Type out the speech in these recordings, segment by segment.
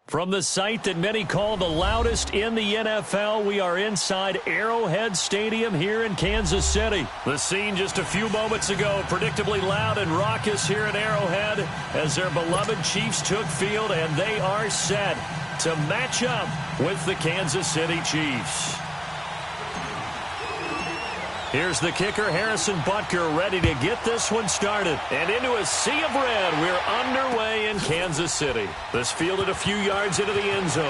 From the site that many call the loudest in the NFL, we are inside Arrowhead Stadium here in Kansas City. The scene just a few moments ago, predictably loud and raucous here at Arrowhead as their beloved Chiefs took field, and they are set to match up with the Kansas City Chiefs. Here's the kicker, Harrison Butker, ready to get this one started. And into a sea of red, we're underway in Kansas City. This fielded a few yards into the end zone.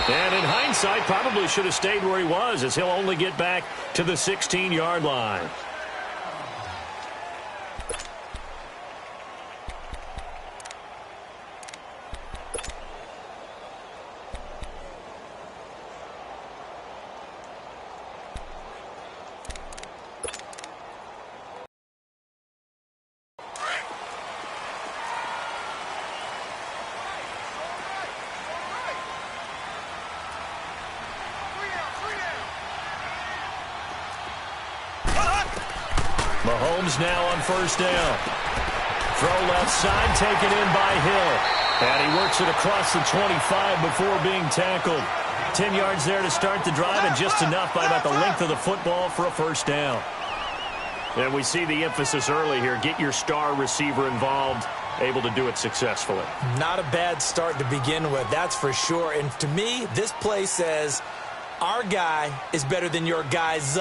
And in hindsight, probably should have stayed where he was, as he'll only get back to the 16-yard line. Mahomes now on first down. Throw left side, taken in by Hill. And he works it across the 25 before being tackled. 10 yards there to start the drive, and just enough by about the length of the football for a first down. And we see the emphasis early here. Get your star receiver involved, able to do it successfully. Not a bad start to begin with, that's for sure. And to me, this play says our guy is better than your guys.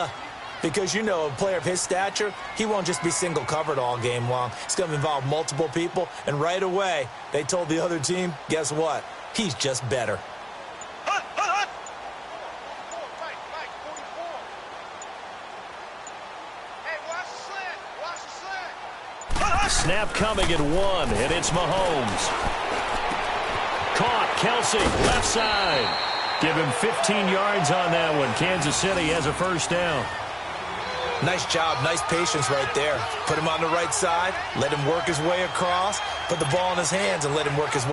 Because, you know, a player of his stature, he won't just be single covered all game long. It's going to involve multiple people. And right away, they told the other team, guess what? He's just better. Snap coming at 1, and it's Mahomes. Caught, Kelsey, left side. Give him 15 yards on that one. Kansas City has a first down. Nice job, nice patience right there. Put him on the right side, let him work his way across, put the ball in his hands and let him work his way.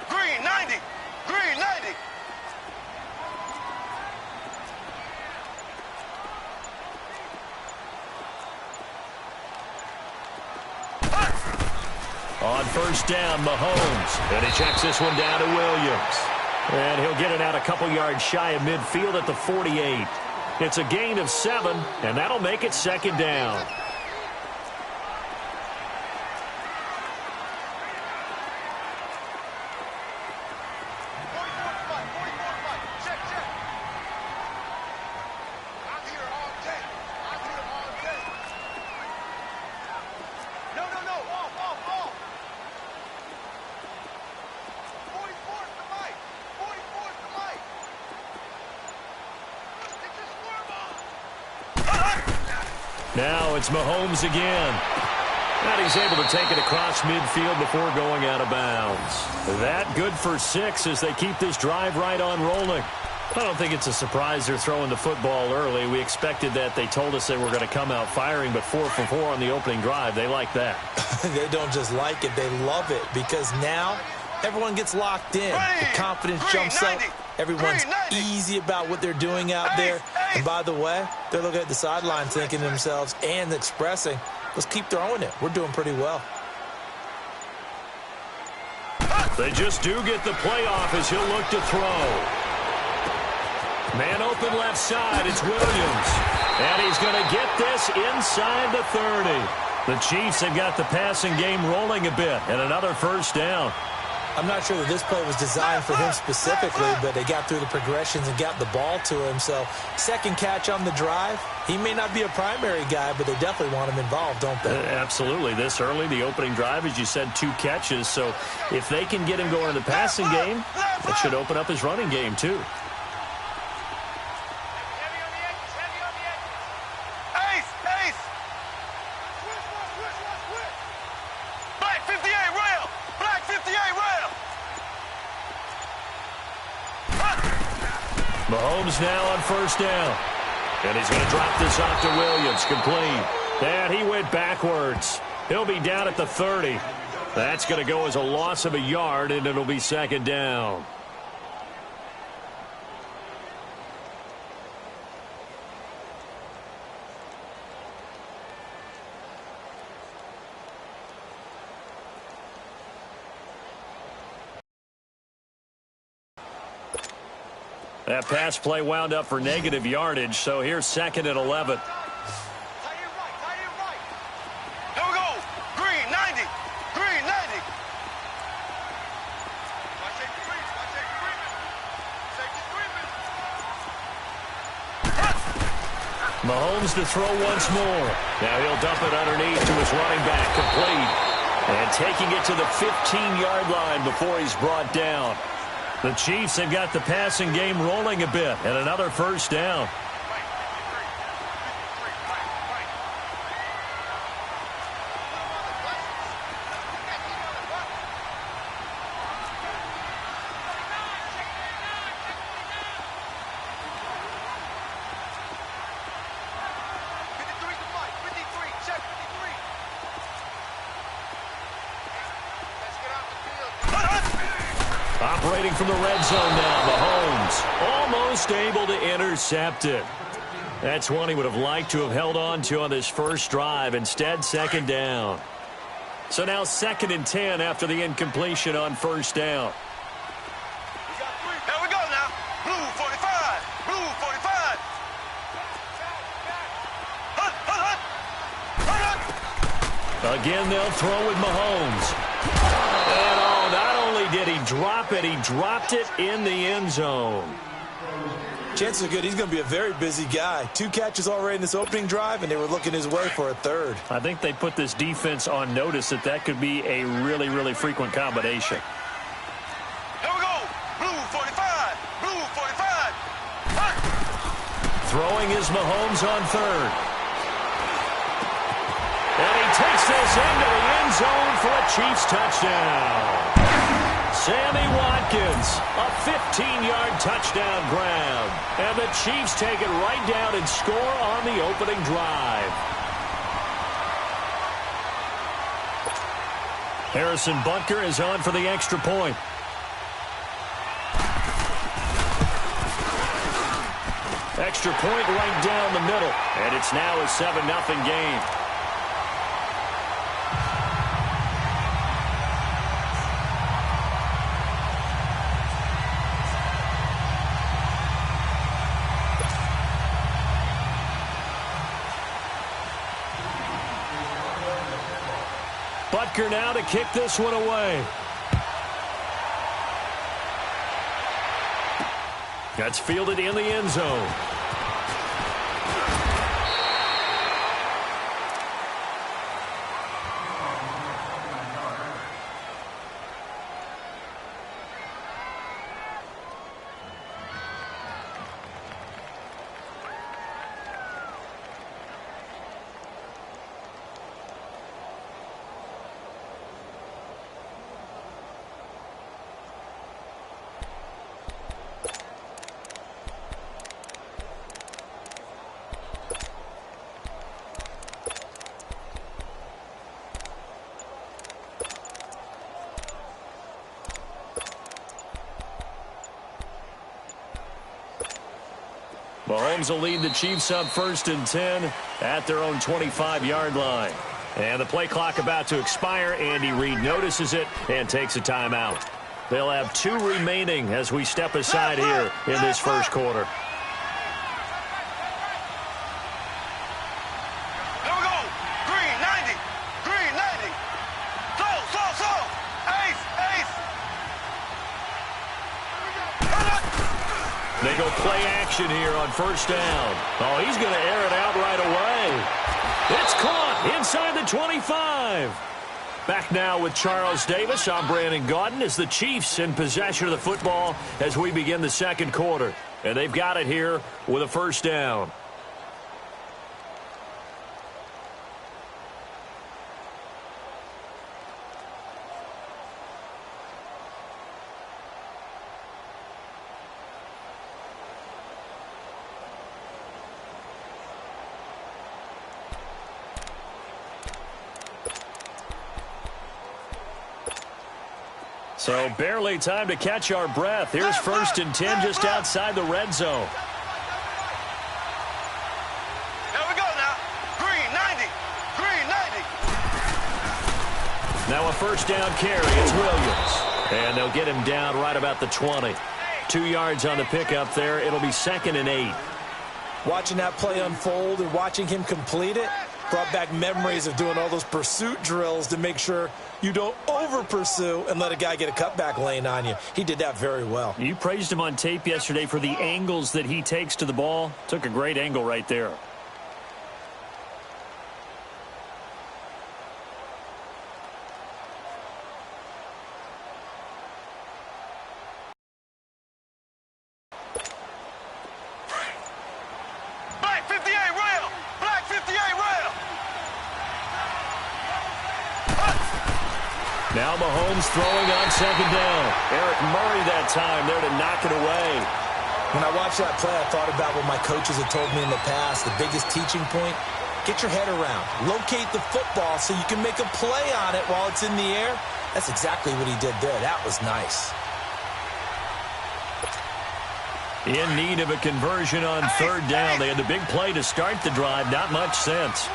Green 90, green 90. On first down, Mahomes. And he checks this one down to Williams. And he'll get it out a couple yards shy of midfield at the 48. It's a gain of 7, and that'll make it second down. Now it's Mahomes again. And he's able to take it across midfield before going out of bounds. That good for 6 as they keep this drive right on rolling. I don't think it's a surprise they're throwing the football early. We expected that. They told us they were going to come out firing, but 4 for 4 on the opening drive. They like that. They don't just like it, they love it, because now everyone gets locked in. The confidence jumps up. Everyone's easy about what they're doing out there. And by the way, they're looking at the sideline thinking to themselves and expressing, let's keep throwing it. We're doing pretty well. They just do get the play off as he'll look to throw. Man open left side, it's Williams. And he's going to get this inside the 30. The Chiefs have got the passing game rolling a bit, and another first down. I'm not sure that this play was designed for him specifically, but they got through the progressions and got the ball to him. So, second catch on the drive. He may not be a primary guy, but they definitely want him involved, don't they? Absolutely. This early, the opening drive, as you said, 2 catches. So, if they can get him going in the passing game, that should open up his running game, too. Mahomes now on first down. And he's going to drop this off to Williams. Complete. And he went backwards. He'll be down at the 30. That's going to go as a loss of a yard, and it'll be second down. That pass play wound up for negative yardage, so here's 2nd and 11. Here we go. Green 90. Green 90. Mahomes to throw once more. Now he'll dump it underneath to his running back, complete. And taking it to the 15-yard line before he's brought down. The Chiefs have got the passing game rolling a bit, and another first down. Operating from the red zone now, Mahomes almost able to intercept it. That's one he would have liked to have held on to on this first drive. Instead, 2nd down. So now 2nd and 10 after the incompletion on first down. Here we go now. Blue 45. Blue 45. Again, they'll throw with Mahomes. And not only did he drop it, he dropped it in the end zone. Chances are good he's going to be a very busy guy. 2 catches already in this opening drive, and they were looking his way for a 3rd. I think they put this defense on notice that could be a really, really frequent combination. Here we go. Blue 45. Blue 45. Throwing is Mahomes on 3rd. And he takes this into the end zone for a Chiefs touchdown. Sammy Watkins, a 15-yard touchdown grab. And the Chiefs take it right down and score on the opening drive. Harrison Butker is on for the extra point. Extra point right down the middle. And it's now a 7-0 game. Butker now to kick this one away. That's fielded in the end zone. Mahomes will lead the Chiefs up 1st and 10 at their own 25-yard line. And the play clock about to expire. Andy Reid notices it and takes a timeout. They'll have 2 remaining as we step aside here in this first quarter. Here we go. Green 90. Green 90. Slow. Ace. They go play action here on first down. Oh, he's going to air it out right away. It's caught inside the 25. Back now with Charles Davis. I'm Brandon Gaudin as the Chiefs in possession of the football as we begin the second quarter. And they've got it here with a first down. So barely time to catch our breath. Here's 1st and 10 just outside the red zone. Here we go now. Green 90. Green 90. Now a first down carry. It's Williams. And they'll get him down right about the 20. 2 yards on the pickup there. It'll be 2nd and 8. Watching that play unfold and watching him complete it brought back memories of doing all those pursuit drills to make sure you don't over-pursue and let a guy get a cutback lane on you. He did that very well. You praised him on tape yesterday for the angles that he takes to the ball. Took a great angle right there. Now Mahomes throwing on 2nd down. Eric Murray that time there to knock it away. When I watched that play, I thought about what my coaches had told me in the past. The biggest teaching point, get your head around. Locate the football so you can make a play on it while it's in the air. That's exactly what he did there. That was nice. In need of a conversion on 3rd down. They had the big play to start the drive. Not much sense.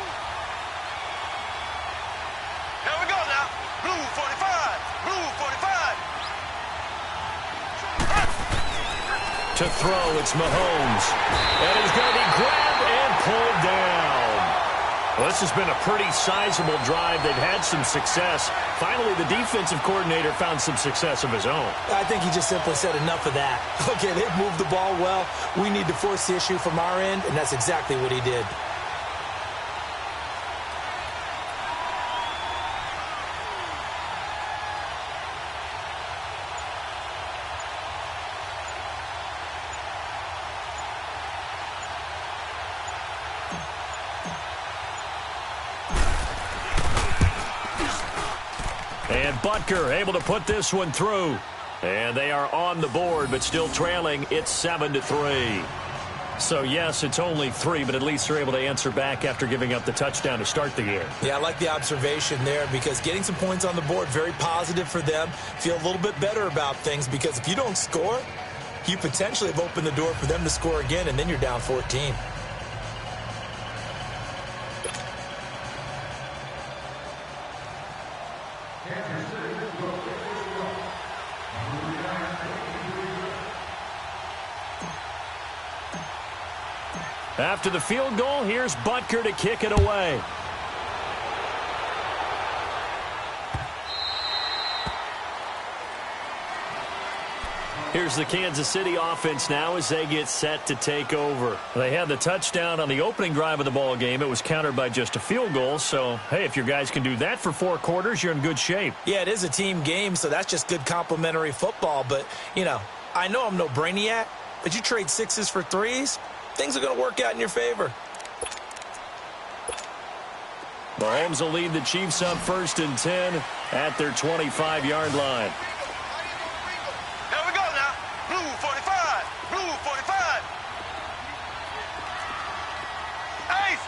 To throw, it's Mahomes. And he's going to be grabbed and pulled down. Well, this has been a pretty sizable drive. They've had some success. Finally, the defensive coordinator found some success of his own. I think he just simply said enough of that. Okay, they've moved the ball well. We need to force the issue from our end, and that's exactly what he did. And Butker able to put this one through. And they are on the board, but still trailing. It's 7-3. So, yes, it's only 3, but at least they're able to answer back after giving up the touchdown to start the game. Yeah, I like the observation there because getting some points on the board, very positive for them. Feel a little bit better about things because if you don't score, you potentially have opened the door for them to score again, and then you're down 14. After the field goal, here's Butker to kick it away. Here's the Kansas City offense now as they get set to take over. They had the touchdown on the opening drive of the ball game. It was countered by just a field goal. So, hey, if your guys can do that for 4 quarters, you're in good shape. Yeah, it is a team game, so that's just good complimentary football. But, you know, I know I'm no brainiac, but you trade 6s for 3s, things are going to work out in your favor. Mahomes will lead the Chiefs up 1st and 10 at their 25-yard line. Here we go now. Blue 45. Blue 45. Ace.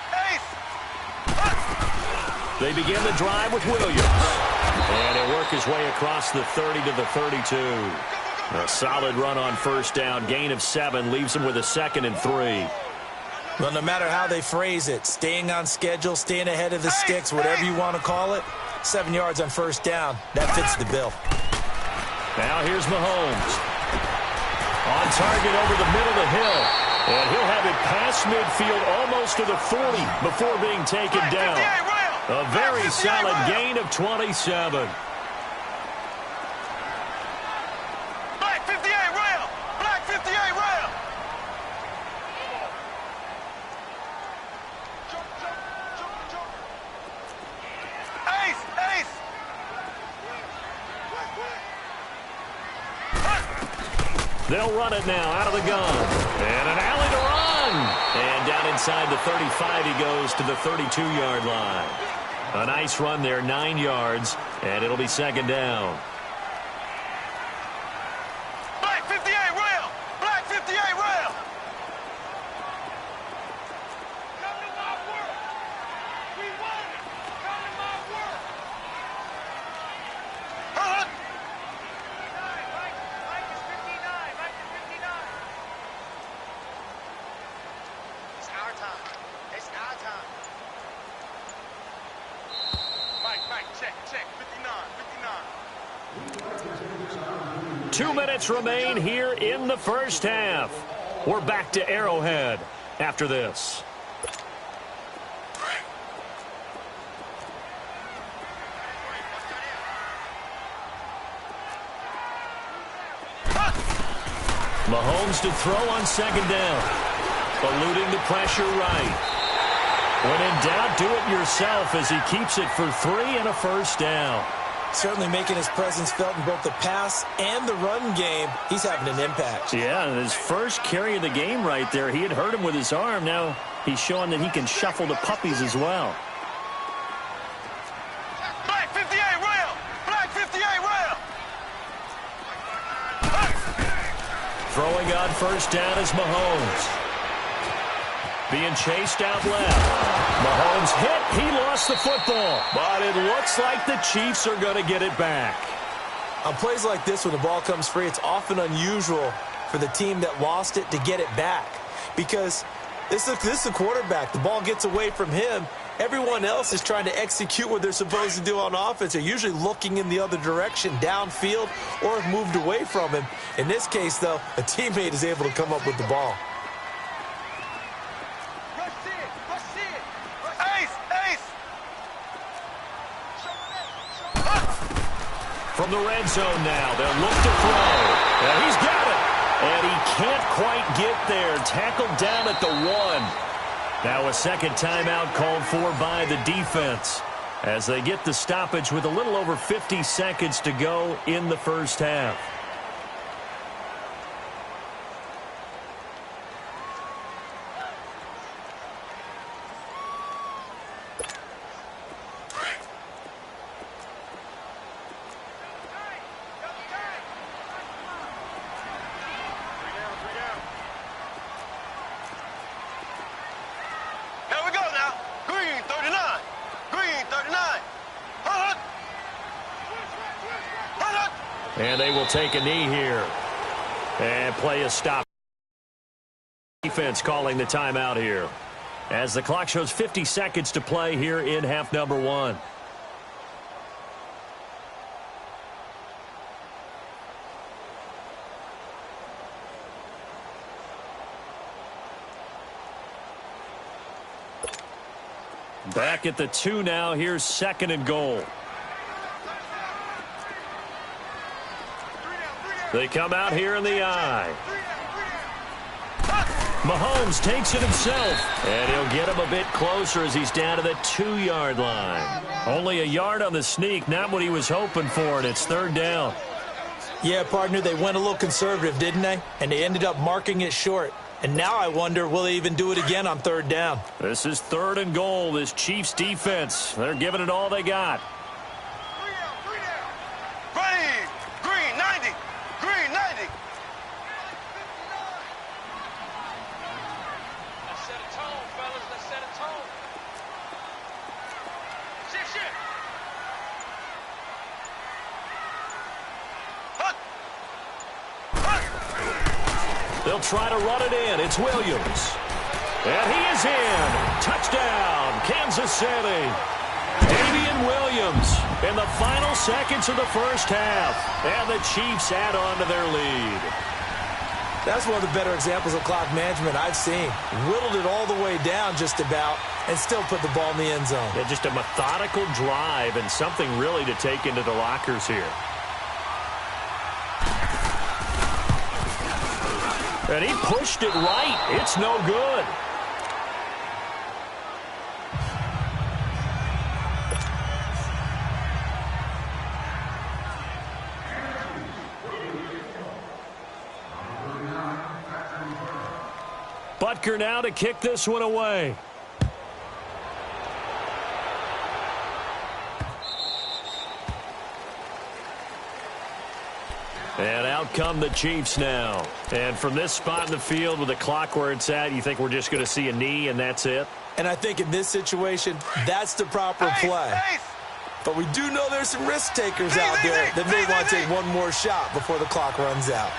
They begin the drive with Williams. And he'll work his way across the 30 to the 32. A solid run on 1st down. Gain of 7 leaves him with a 2nd and 3. Well, no matter how they phrase it, staying on schedule, staying ahead of the sticks, whatever you want to call it, 7 yards on 1st down. That fits the bill. Now here's Mahomes. On target over the middle of the hill. And he'll have it past midfield almost to the 40 before being taken down. A very solid gain of 27. Black 58 rail. Black 58 rail. Ace. Ace. They'll run it now out of the gun. And an alley to run. And down inside the 35 he goes to the 32-yard line. A nice run there, 9 yards, and it'll be 2nd down. Black 58 rail. Black 58 rail. Come to my work. We won it. Come to my work. Mike is 59. Mike is 59. It's our time. It's our time. Mike, check, 59, 59. 2 minutes remain here in the first half. We're back to Arrowhead after this. Mahomes to throw on second down. Eluding the pressure right. When in doubt, do it yourself as he keeps it for 3 and a first down. Certainly making his presence felt in both the pass and the run game. He's having an impact. Yeah, and his first carry of the game right there, he had hurt him with his arm. Now he's showing that he can shuffle the puppies as well. Black 58 rail! Black 58 rail! Throwing on first down is Mahomes. Being chased out left. Mahomes hit. He lost the football. But it looks like the Chiefs are going to get it back. On plays like this, when the ball comes free, it's often unusual for the team that lost it to get it back. Because this is the quarterback. The ball gets away from him. Everyone else is trying to execute what they're supposed to do on offense. They're usually looking in the other direction, downfield, or have moved away from him. In this case, though, a teammate is able to come up with the ball. From the red zone now, they'll look to throw. And he's got it. And he can't quite get there. Tackled down at the 1. Now a second timeout called for by the defense as they get the stoppage with a little over 50 seconds to go in the first half. And they will take a knee here and play a stop. Defense calling the timeout here as the clock shows 50 seconds to play here in half number 1. Back at the 2 now. Here's second and goal. They come out here in the eye. Mahomes takes it himself, and he'll get him a bit closer as he's down to the 2-yard line. Only a yard on the sneak, not what he was hoping for, and it's third down. Yeah, partner, they went a little conservative, didn't they? And they ended up marking it short. And now I wonder, will they even do it again on third down? This is third and goal. This Chiefs defense, they're giving it all they got. Ready! Green 90! Green 90! Let's set a tone, fellas. Let's set a tone. Shit. They'll try to run it in. It's Williams. And he is in. Touchdown, Kansas City. Damian Williams in the final seconds of the first half. And the Chiefs add on to their lead. That's one of the better examples of clock management I've seen. Whittled it all the way down just about and still put the ball in the end zone. Yeah, just a methodical drive and something really to take into the lockers here. And he pushed it right. It's no good. Butker now to kick this one away. And out come the Chiefs now. And from this spot in the field with the clock where it's at, you think we're just going to see a knee and that's it? And I think in this situation, that's the proper play. But we do know there's some risk takers out there that may want to take one more shot before the clock runs out.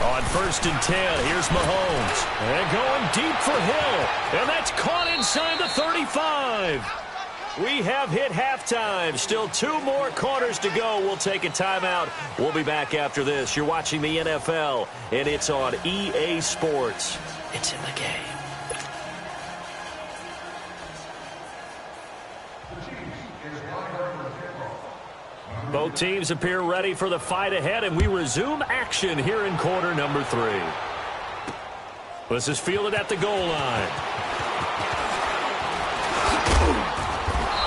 On 1st and 10, here's Mahomes. And going deep for Hill. And that's caught inside the 35. We have hit halftime. Still 2 more quarters to go. We'll take a timeout. We'll be back after this. You're watching the NFL, and it's on EA Sports. It's in the game. Both teams appear ready for the fight ahead, and we resume action here in quarter number 3. This is fielded at the goal line.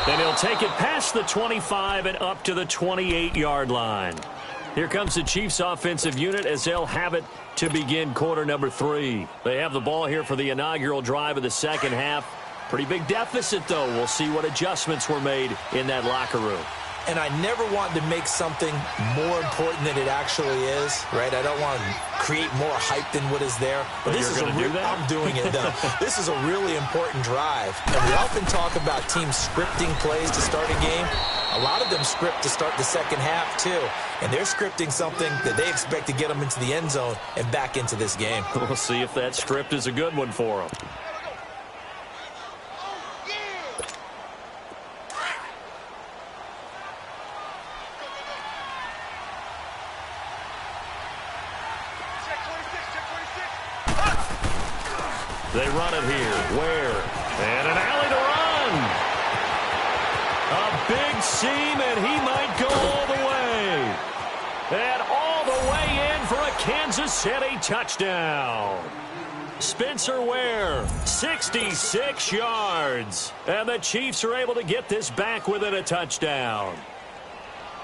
Then he'll take it past the 25 and up to the 28-yard line. Here comes the Chiefs offensive unit as they'll have it to begin quarter number 3. They have the ball here for the inaugural drive of the second half. Pretty big deficit, though. We'll see what adjustments were made in that locker room. And I never want to make something more important than it actually is, right? I don't want to create more hype than what is there. But this is I'm doing it, though. This is a really important drive. And we often talk about teams scripting plays to start a game. A lot of them script to start the second half, too. And they're scripting something that they expect to get them into the end zone and back into this game. We'll see if that script is a good one for them. They run it here. Where? And an alley to run. A big seam, and he might go all the way. And all the way in for a Kansas City touchdown. Spencer Ware, 66 yards. And the Chiefs are able to get this back within a touchdown.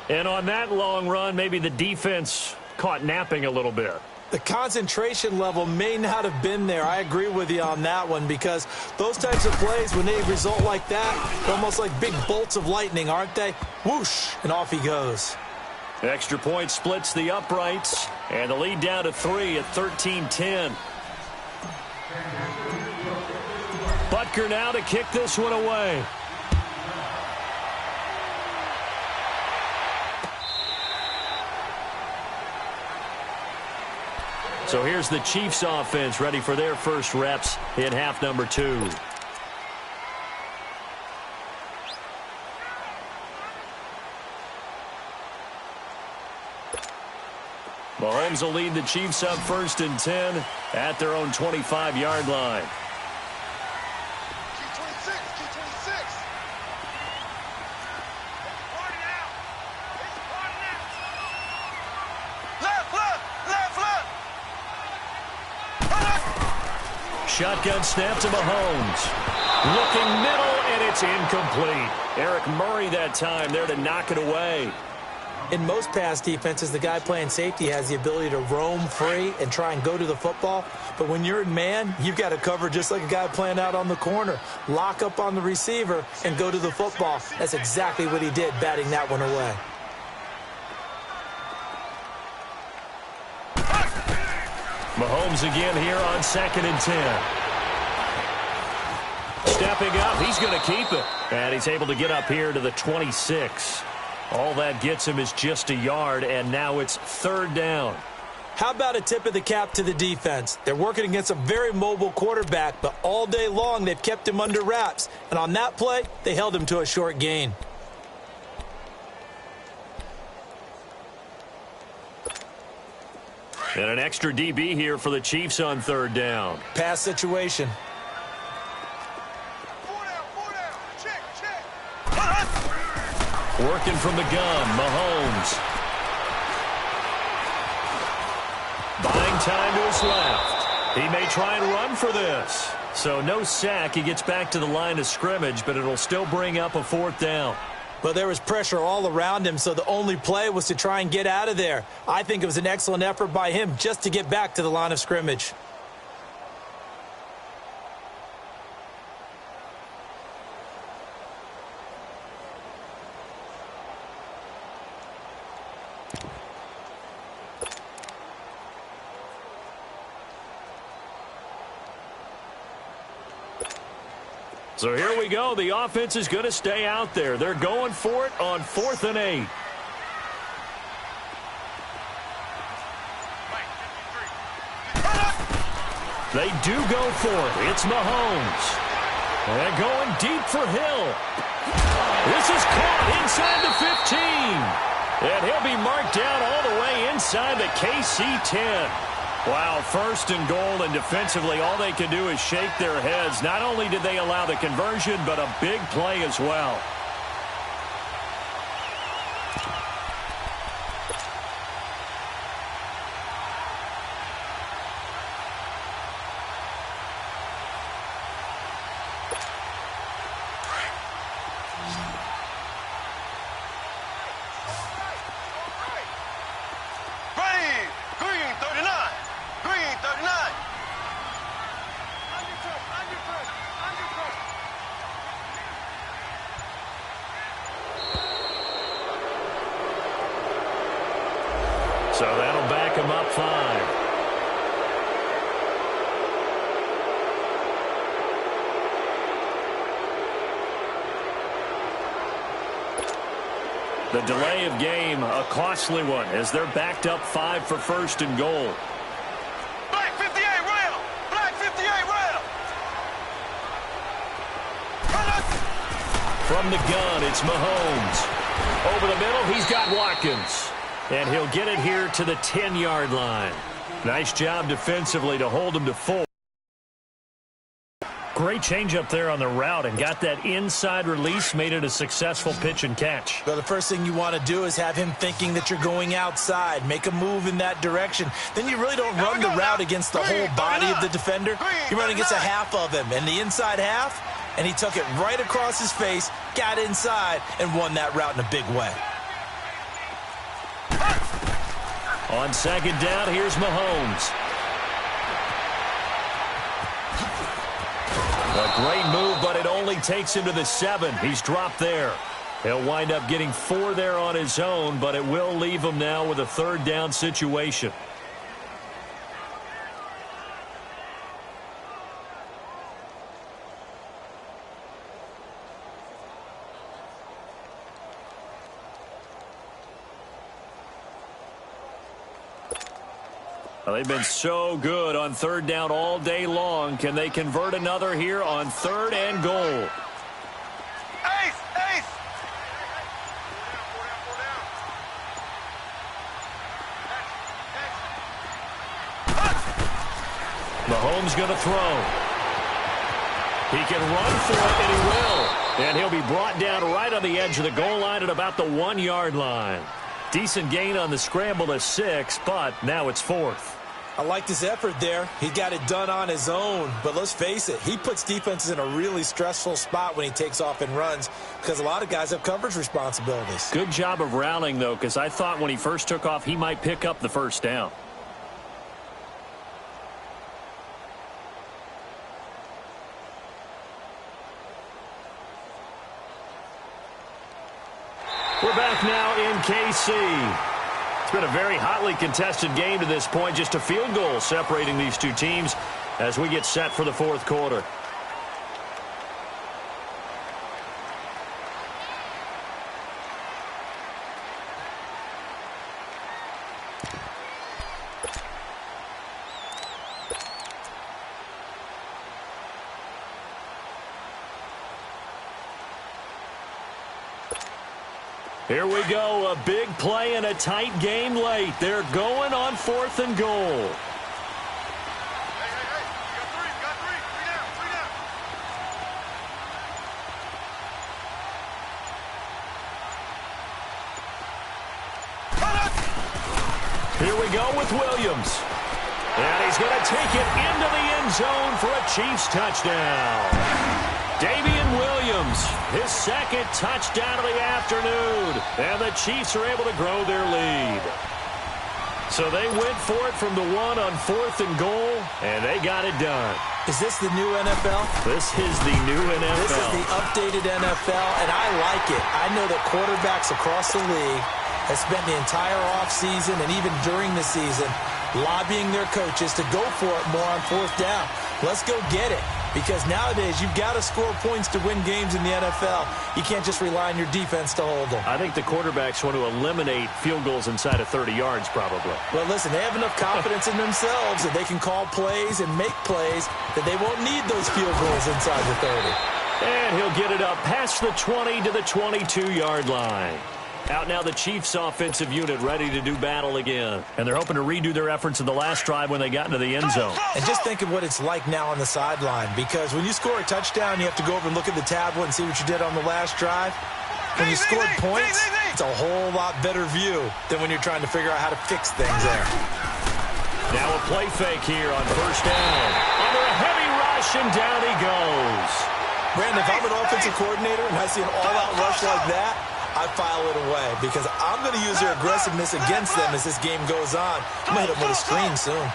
And on that long run, maybe the defense caught napping a little bit. The concentration level may not have been there. I agree with you on that one, because those types of plays, when they result like that, they're almost like big bolts of lightning, aren't they? Whoosh, and off he goes. Extra point splits the uprights, and the lead down to 3 at 13-10. Butker now to kick this one away. So here's the Chiefs offense ready for their first reps in half number 2. Mahomes will lead the Chiefs up 1st and 10 at their own 25-yard line. Shotgun snap to Mahomes. Looking middle, and it's incomplete. Eric Murray that time there to knock it away. In most pass defenses, the guy playing safety has the ability to roam free and try and go to the football. But when you're in man, you've got to cover just like a guy playing out on the corner. Lock up on the receiver and go to the football. That's exactly what he did, batting that one away. Mahomes again here on 2nd and 10. Stepping up, he's going to keep it. And he's able to get up here to the 26. All that gets him is just a yard, and now it's 3rd down. How about a tip of the cap to the defense? They're working against a very mobile quarterback, but all day long they've kept him under wraps. And on that play, they held him to a short gain. And an extra DB here for the Chiefs on 3rd down. Pass situation. Working from the gun, Mahomes. Buying time to his left. He may try and run for this. So no sack. He gets back to the line of scrimmage, but it'll still bring up a 4th down. Well, there was pressure all around him, so the only play was to try and get out of there. I think it was an excellent effort by him just to get back to the line of scrimmage. So here we go. The offense is going to stay out there. They're going for it on 4th and 8. They do go for it. It's Mahomes. And going deep for Hill. This is caught inside the 15. And he'll be marked down all the way inside the KC 10. Wow, first and goal, and defensively all they can do is shake their heads. Not only did they allow the conversion, but a big play as well. So that'll back him up 5. The delay of game, a costly one, as they're backed up 5 for first and goal. Black 58 rail! Black 58 rail! From the gun, it's Mahomes. Over the middle, he's got Watkins. And he'll get it here to the 10-yard line. Nice job defensively to hold him to 4. Great change up there on the route and got that inside release, made it a successful pitch and catch. Well, the first thing you want to do is have him thinking that you're going outside, make a move in that direction. Then you really don't run the route against the whole body of the defender. You run against a half of him, and the inside half, and he took it right across his face, got inside, and won that route in a big way. On second down, here's Mahomes. A great move, but it only takes him to the 7. He's dropped there. He'll wind up getting 4 there on his own, but it will leave him now with a third down situation. Well, they've been so good on third down all day long. Can they convert another here on third and goal? Ace! Ace! Mahomes going to throw. He can run for it, and he will. And he'll be brought down right on the edge of the goal line at about the 1-yard line. Decent gain on the scramble to 6, but now it's 4th. I liked his effort there. He got it done on his own. But let's face it, he puts defenses in a really stressful spot when he takes off and runs because a lot of guys have coverage responsibilities. Good job of rallying, though, because I thought when he first took off, he might pick up the first down. We're back now in KC. It's been a very hotly contested game to this point. Just a field goal separating these two teams as we get set for the fourth quarter. Here we go, a big play and a tight game late. They're going on 4th and goal. Hey, you got three. Three down. Here we go with Williams. And he's going to take it into the end zone for a Chiefs touchdown. Damian Williams, his second touchdown of the afternoon. And the Chiefs are able to grow their lead. So they went for it from the 1 on 4th and goal, and they got it done. Is this the new NFL? This is the new NFL. This is the updated NFL, and I like it. I know that quarterbacks across the league have spent the entire offseason and even during the season lobbying their coaches to go for it more on 4th down. Let's go get it. Because nowadays, you've got to score points to win games in the NFL. You can't just rely on your defense to hold them. I think the quarterbacks want to eliminate field goals inside of 30 yards, probably. Well, listen, they have enough confidence in themselves that they can call plays and make plays that they won't need those field goals inside the 30. And he'll get it up past the 20 to the 22-yard line. Out now the Chiefs offensive unit ready to do battle again. And they're hoping to redo their efforts in the last drive when they got into the end zone. And just think of what it's like now on the sideline, because when you score a touchdown, you have to go over and look at the tablet and see what you did on the last drive. When you scored points, it's a whole lot better view than when you're trying to figure out how to fix things there. Now a play fake here on first down. Under a heavy rush, and down he goes. Brandon, if I'm an offensive coordinator and I see an all-out rush like that, I file it away because I'm going to use their aggressiveness against them as this game goes on. I'm going to hit them with a screen soon.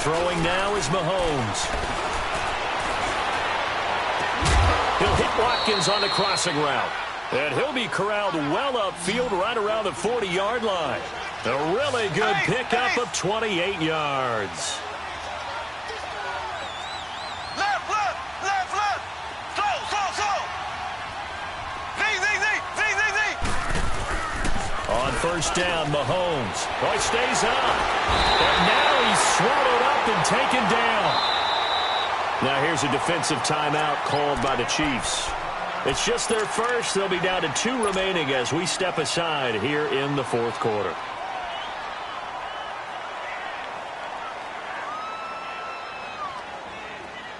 Throwing now is Mahomes. He'll hit Watkins on the crossing route. And he'll be corralled well upfield right around the 40-yard line. A really good pickup of 28 yards. On first down, Mahomes. Oh, he stays up. But now he's swallowed up and taken down. Now here's a defensive timeout called by the Chiefs. It's just their first. They'll be down to 2 remaining as we step aside here in the fourth quarter.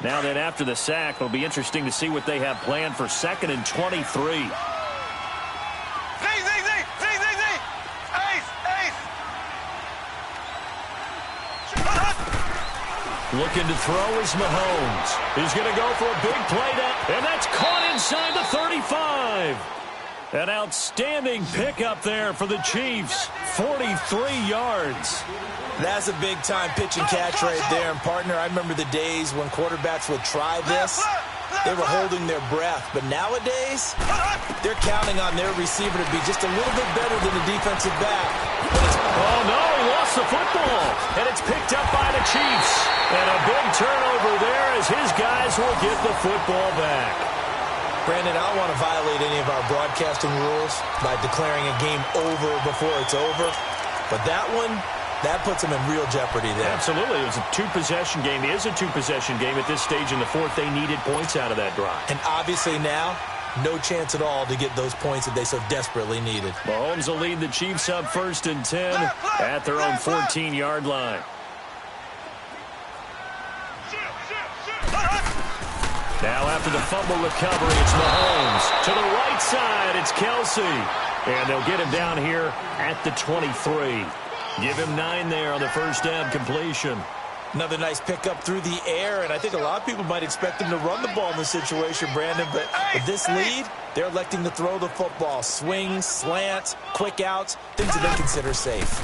Now then, after the sack, it'll be interesting to see what they have planned for 2nd and 23. Looking to throw is Mahomes. He's going to go for a big play down, and that's caught inside the 35. An outstanding pickup there for the Chiefs. 43 yards. That's a big-time pitch and catch right there. And, partner, I remember the days when quarterbacks would try this. They were holding their breath. But nowadays, they're counting on their receiver to be just a little bit better than the defensive back. Oh, no, he lost the football. And it's picked up by the Chiefs. And a big turnover there as his guys will get the football back. Brandon, I don't want to violate any of our broadcasting rules by declaring a game over before it's over. But that one, that puts them in real jeopardy there. Absolutely. It was a 2-possession game. It is a 2-possession game at this stage in the fourth. They needed points out of that drive. And obviously now, no chance at all to get those points that they so desperately needed. Mahomes will lead the Chiefs up 1st and 10 at their own 14-yard line. Now after the fumble recovery, it's Mahomes. To the right side, it's Kelsey. And they'll get him down here at the 23. Give him 9 there on the first down completion. Another nice pickup through the air, and I think a lot of people might expect him to run the ball in this situation, Brandon, but with this lead, they're electing to throw the football. Swings, slants, quick outs, things that they consider safe.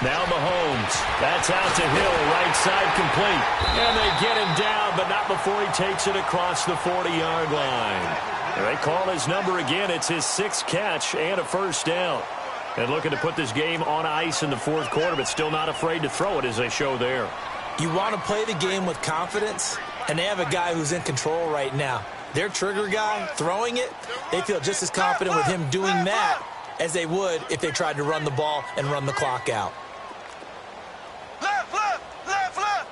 Now Mahomes. That's out to Hill, right side complete. And they get him down, but not before he takes it across the 40-yard line. And they call his number again. It's his 6th catch and a first down. And looking to put this game on ice in the fourth quarter, but still not afraid to throw it as they show there. You want to play the game with confidence, and they have a guy who's in control right now. Their trigger guy, throwing it, they feel just as confident with him doing that as they would if they tried to run the ball and run the clock out. Left, left, left, left.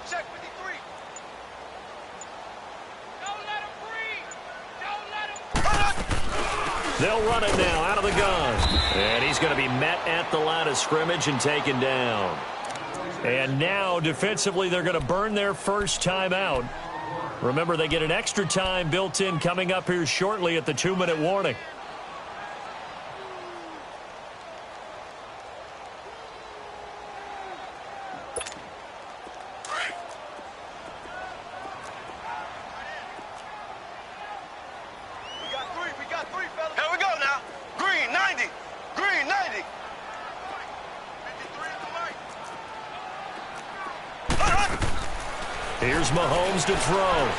Check 53. Don't let him breathe. Don't let him. They'll run it now out of the gun. And he's going to be met at the line of scrimmage and taken down. And now, defensively, they're going to burn their first timeout. Remember, they get an extra time built in coming up here shortly at the 2-minute warning. We got three, fellas. Here we go now. Green, 90. Green, 90. 53 to the right. Here's Mahomes to throw.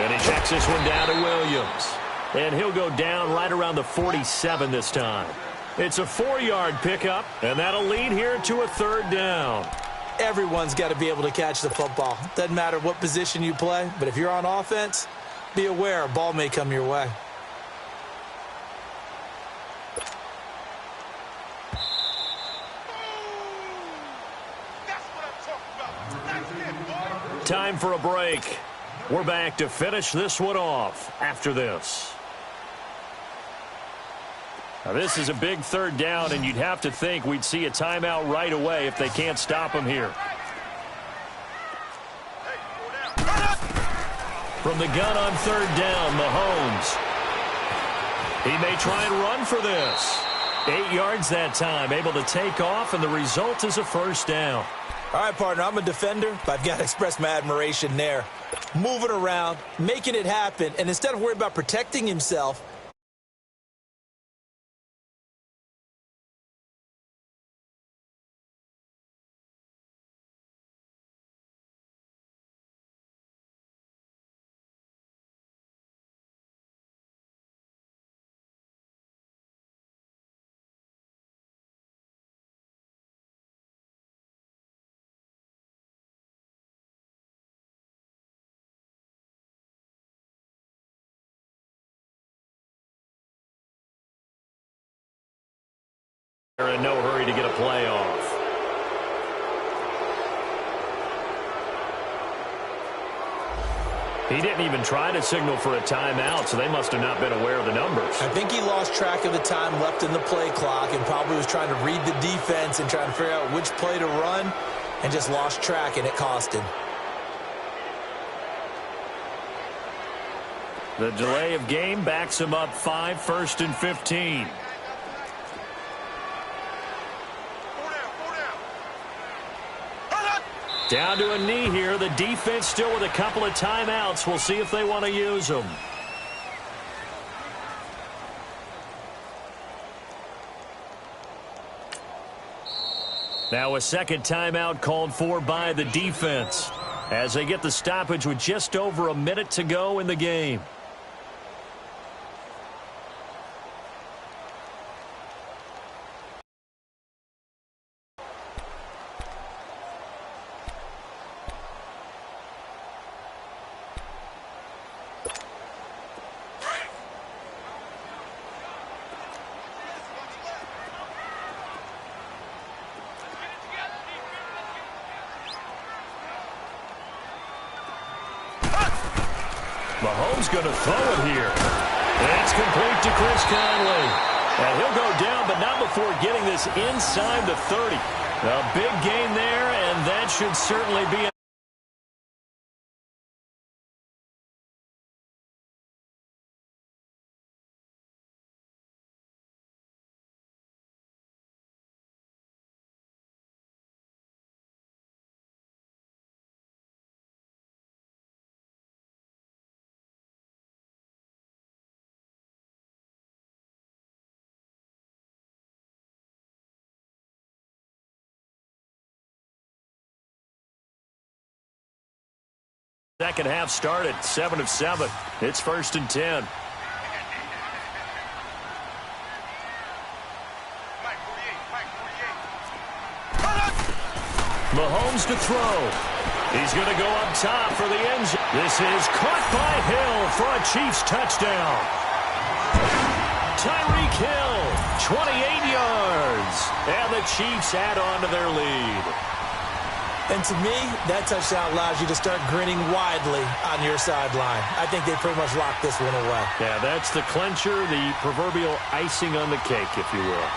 And he checks this one down to Williams. And he'll go down right around the 47 this time. It's a 4-yard pickup, and that'll lead here to a 3rd down. Everyone's got to be able to catch the football. Doesn't matter what position you play, but if you're on offense, be aware a ball may come your way. Time for a break. We're back to finish this one off after this. Now, this is a big third down, and you'd have to think we'd see a timeout right away if they can't stop him here. From the gun on third down, Mahomes. He may try and run for this. 8 yards that time, able to take off, and the result is a first down. All right, partner, I'm a defender, but I've got to express my admiration there. Moving around, making it happen, and instead of worrying about protecting himself, They're in no hurry to get a play off. He didn't even try to signal for a timeout, so they must have not been aware of the numbers. I think he lost track of the time left in the play clock and probably was trying to read the defense and trying to figure out which play to run and just lost track, and it cost him. The delay of game backs him up 5, 1st and 15. Down to a knee here. The defense still with a couple of timeouts. We'll see if they want to use them. Now a second timeout called for by the defense as they get the stoppage with just over a minute to go in the game. Mahomes going to throw it here. It's complete to Chris Conley. And he'll go down, but not before getting this inside the 30. A big gain there, and that should certainly be a second half started, 7 of 7. It's 1st and 10. Mahomes to throw. He's going to go up top for the end zone. This is caught by Hill for a Chiefs touchdown. Tyreek Hill, 28 yards. And the Chiefs add on to their lead. And to me, that touchdown allows you to start grinning widely on your sideline. I think they pretty much locked this one away. Yeah, that's the clincher, the proverbial icing on the cake, if you will.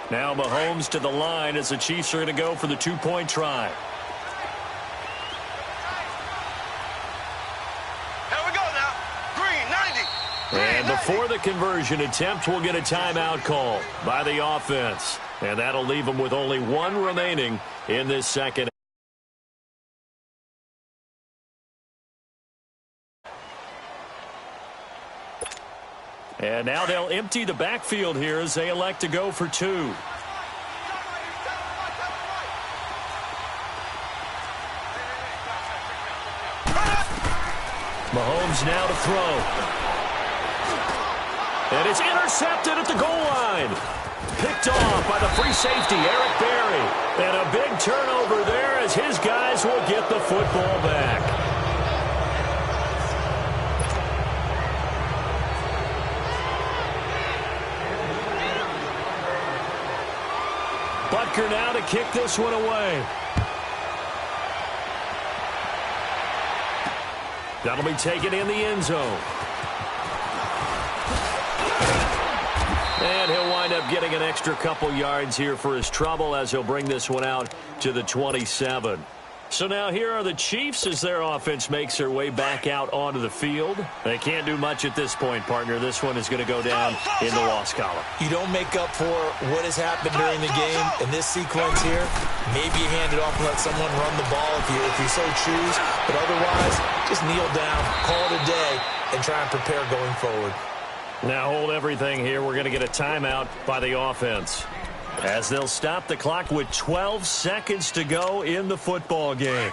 Now Mahomes to the line as the Chiefs are going to go for the two-point try. Here we go now. Green, 90. Green, And before the conversion attempt, we'll get a timeout call by the offense. And that'll leave them with only one remaining in this second. And now they'll empty the backfield here as they elect to go for two. Mahomes now to throw. And it's intercepted at the goal line. Picked off by the free safety, Eric Berry. And a big turnover there as his guys will get the football back. Butker now to kick this one away. That'll be taken in the end zone. And he'll wind up getting an extra couple yards here for his trouble as he'll bring this one out to the 27. So now here are the Chiefs as their offense makes their way back out onto the field. They can't do much at this point, partner. This one is going to go down in the loss column. You don't make up for what has happened during the game in this sequence here. Maybe you hand it off and let someone run the ball if you so choose. But otherwise, just kneel down, call it a day, and try and prepare going forward. Now hold everything here. We're going to get a timeout by the offense, as they'll stop the clock with 12 seconds to go in the football game.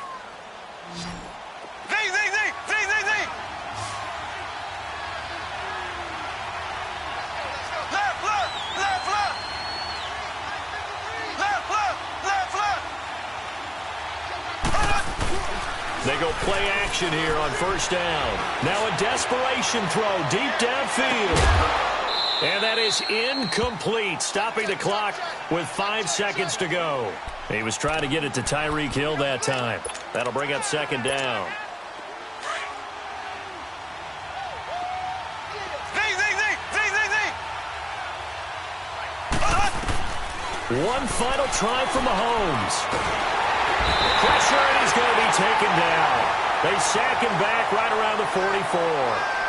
They go play action here on first down. Now a desperation throw deep downfield. And that is incomplete, stopping the clock with 5 seconds to go. He was trying to get it to Tyreek Hill that time. That'll bring up second down. One final try for Mahomes. Pressure, and he's going to be taken down. They sack him back right around the 44.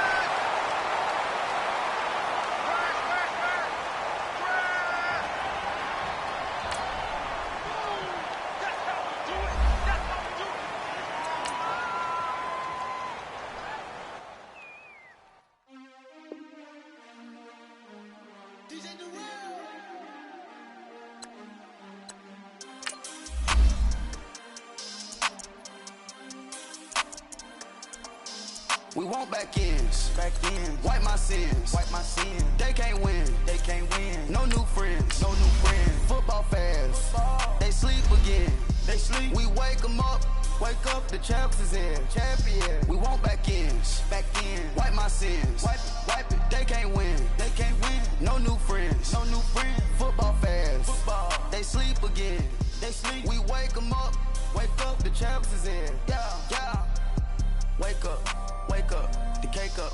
We want back ends. Wipe my sins. They can't win. No new friends. Football fans. They sleep again. We wake them up. The champs is in. We want back ends. Wipe my sins. Wipe it. They can't win. No new friends. Football fans. They sleep again. We wake them up. The champs is in. Yeah. Wake up, the cake up,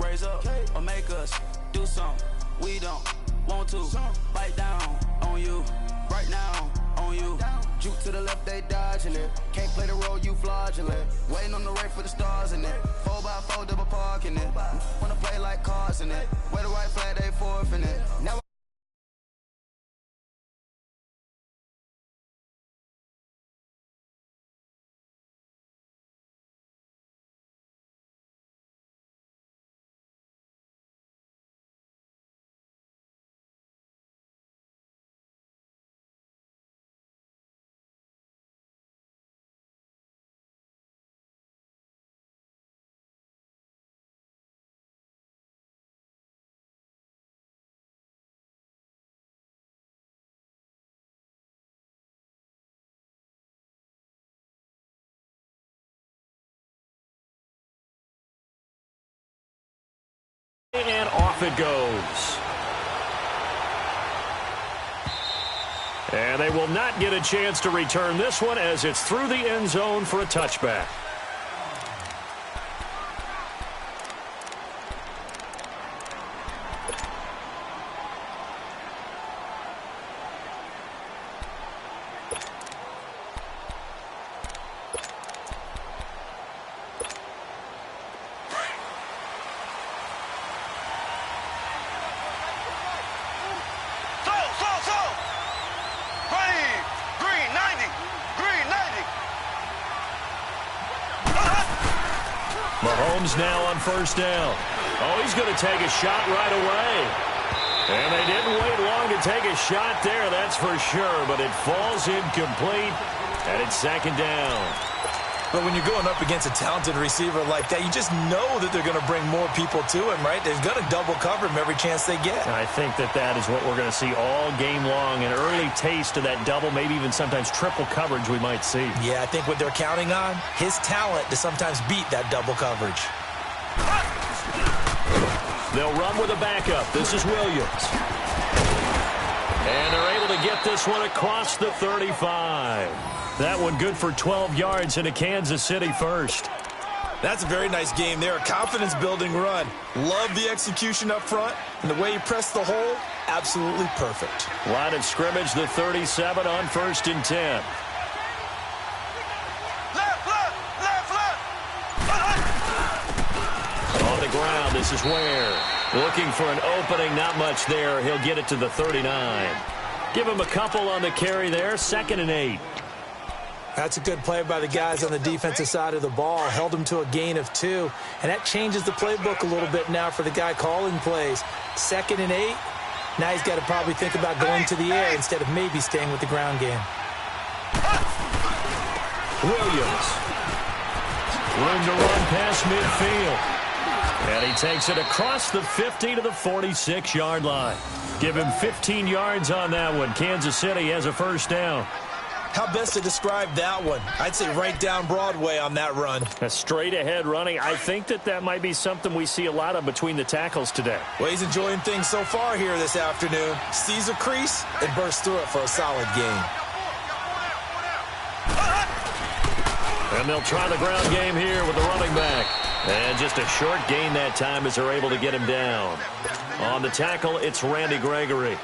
raise up, or make us do something we don't want to. Bite down on you, right now on you. Juke to the left, they dodging it. Can't play the role, you fraudulent. Waiting on the right for the stars in it. 4x4 double parking it. Wanna play like cars in it. Wear the right flag, they forfeit it. Now and off it goes. And they will not get a chance to return this one as it's through the end zone for a touchback. Holmes now on first down. Oh, he's going to take a shot right away. And they didn't wait long to take a shot there, that's for sure. But it falls incomplete, and it's second down. But when you're going up against a talented receiver like that, you just know that they're going to bring more people to him, right? They're going to double cover him every chance they get. And I think that is what we're going to see all game long. An early taste of that double, maybe even sometimes triple coverage we might see. Yeah, I think what they're counting on, his talent to sometimes beat that double coverage. They'll run with a backup. This is Williams. And they're able to get this one across the 35. That one good for 12 yards into Kansas City first. That's a very nice game there. A confidence-building run. Love the execution up front. And the way he pressed the hole, absolutely perfect. Line of scrimmage, the 37 on 1st and 10. On the ground, this is Ware. Looking for an opening, not much there. He'll get it to the 39. Give him a couple on the carry there, 2nd and 8. That's a good play by the guys on the defensive side of the ball. Held him to a gain of 2. And that changes the playbook a little bit now for the guy calling plays. 2nd and 8. Now he's got to probably think about going to the air instead of maybe staying with the ground game. Williams. Room to run past midfield. And he takes it across the 50 to the 46-yard line. Give him 15 yards on that one. Kansas City has a first down. How best to describe that one? I'd say right down Broadway on that run. A straight-ahead running. I think that might be something we see a lot of between the tackles today. Well, he's enjoying things so far here this afternoon. Sees a crease and bursts through it for a solid gain. And they'll try the ground game here with the running back. And just a short gain that time as they're able to get him down. On the tackle, it's Randy Gregory.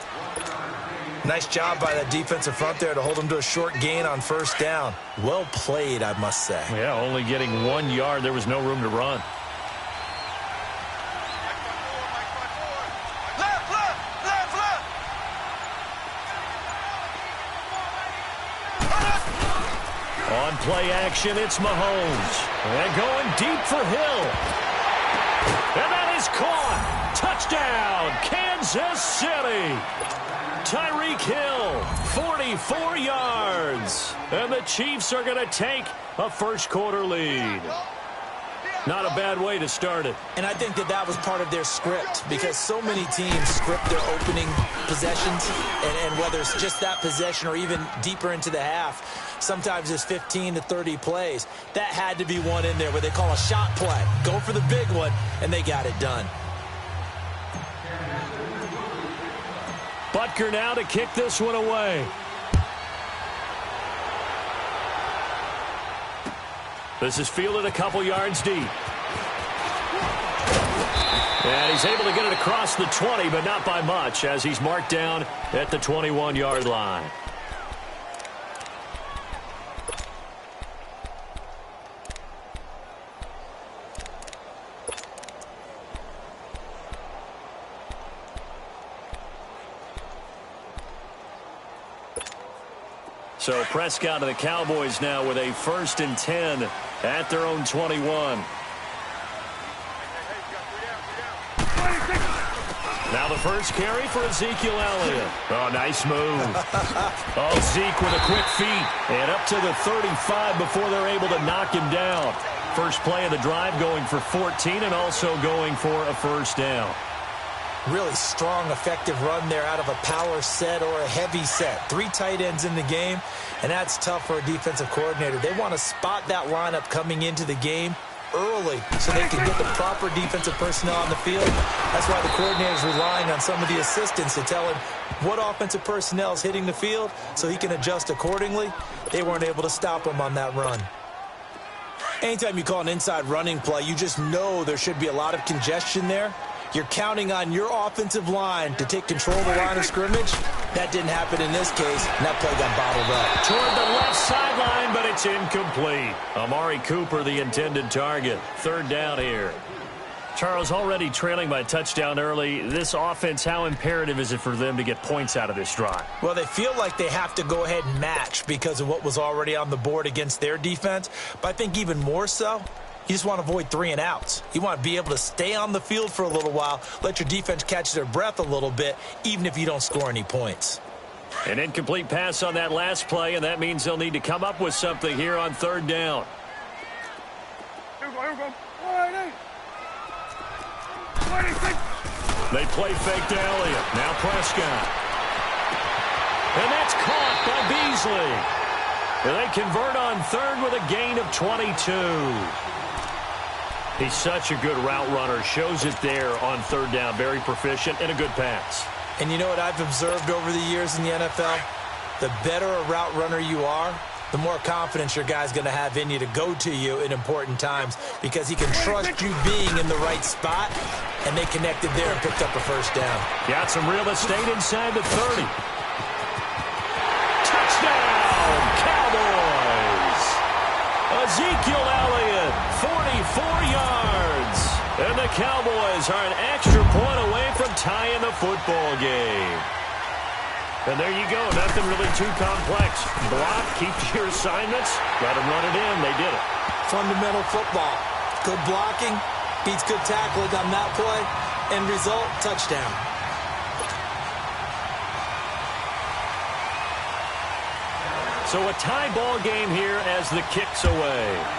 Nice job by that defensive front there to hold him to a short gain on first down. Well played, I must say. Yeah, only getting 1 yard. There was no room to run. On play action, it's Mahomes. And going deep for Hill. And that is caught. Touchdown, Kansas City. Tyreek Hill, 44 yards. And the Chiefs are going to take a first-quarter lead. Not a bad way to start it. And I think that was part of their script because so many teams script their opening possessions, and whether it's just that possession or even deeper into the half, sometimes it's 15 to 30 plays. That had to be one in there where they call a shot play. Go for the big one, and they got it done. Butker now to kick this one away. This is fielded a couple yards deep. And he's able to get it across the 20, but not by much, as he's marked down at the 21-yard line. So Prescott and the Cowboys now with a 1st and 10 at their own 21. Now the first carry for Ezekiel Elliott. Oh, nice move. Oh, Zeke with a quick feet. And up to the 35 before they're able to knock him down. First play of the drive going for 14 and also going for a first down. Really strong, effective run there out of a power set or a heavy set. 3 tight ends in the game, and that's tough for a defensive coordinator. They want to spot that lineup coming into the game early so they can get the proper defensive personnel on the field. That's why the coordinator is relying on some of the assistants to tell him what offensive personnel is hitting the field so he can adjust accordingly. They weren't able to stop him on that run. Anytime you call an inside running play, you just know there should be a lot of congestion there. You're counting on your offensive line to take control of the line of scrimmage. That didn't happen in this case, and that play got bottled up. Toward the left sideline, but it's incomplete. Amari Cooper, the intended target. 3rd down here. Charles, already trailing by a touchdown early. This offense, how imperative is it for them to get points out of this drive? Well, they feel like they have to go ahead and match because of what was already on the board against their defense. But I think even more so, You just want to avoid 3 and outs. You want to be able to stay on the field for a little while, let your defense catch their breath a little bit, even if you don't score any points. An incomplete pass on that last play, and that means they'll need to come up with something here on 3rd down. Here we go. They play fake to Elliott. Now Prescott. And that's caught by Beasley. And they convert on 3rd with a gain of 22. He's such a good route runner. Shows it there on 3rd down. Very proficient and a good pass. And you know what I've observed over the years in the NFL? The better a route runner you are, the more confidence your guy's going to have in you to go to you in important times because he can trust you being in the right spot, and they connected there and picked up a 1st down. Got some real estate inside the 30. Touchdown, Cowboys! Ezekiel Elliott, 44 yards. And the Cowboys are an extra point away from tying the football game. And there you go. Nothing really too complex. Block, keep your assignments, let them run it in. They did it. Fundamental football. Good blocking beats good tackling on that play. End result, touchdown. So a tie ball game here as the kick's away.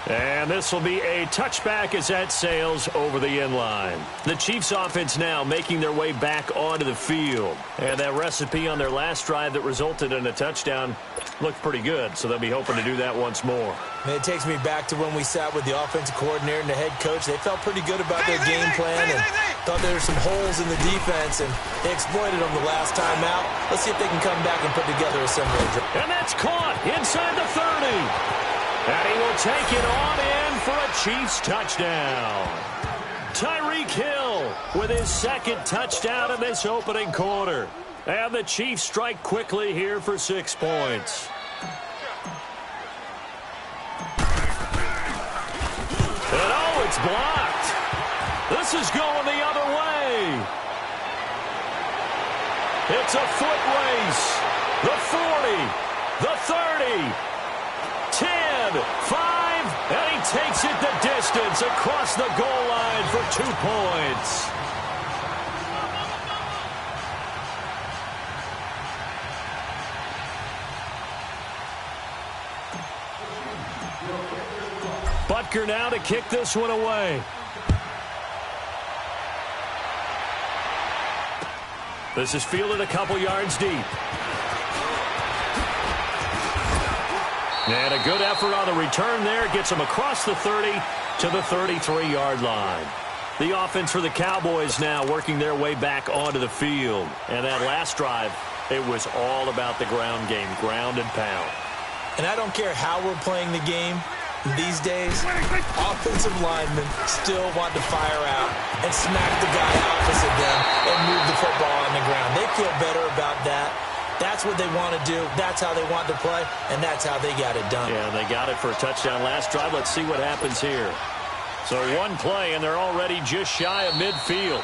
And this will be a touchback as that sails over the end line. The Chiefs offense now making their way back onto the field. And that recipe on their last drive that resulted in a touchdown looked pretty good, so they'll be hoping to do that once more. And it takes me back to when we sat with the offensive coordinator and the head coach. They felt pretty good about their game plan and thought there were some holes in the defense, and they exploited them the last time out. Let's see if they can come back and put together a similar drive. And that's caught inside the 30. And he will take it on in for a Chiefs touchdown. Tyreek Hill with his 2nd touchdown in this opening quarter. And the Chiefs strike quickly here for 6 points. And oh, it's blocked. This is going the other way. It's a foot race. The 40, the 30. 10, 5, and he takes it the distance across the goal line for 2 points. Butker now to kick this one away. This is fielded a couple yards deep. And a good effort on the return there. Gets him across the 30 to the 33-yard line. The offense for the Cowboys now working their way back onto the field. And that last drive, it was all about the ground game, ground and pound. And I don't care how we're playing the game these days, offensive linemen still want to fire out and smack the guy opposite them and move the football on the ground. They feel better about that. That's what they want to do. That's how they want to play, and that's how they got it done. Yeah, they got it for a touchdown last drive. Let's see what happens here. So 1 play, and they're already just shy of midfield.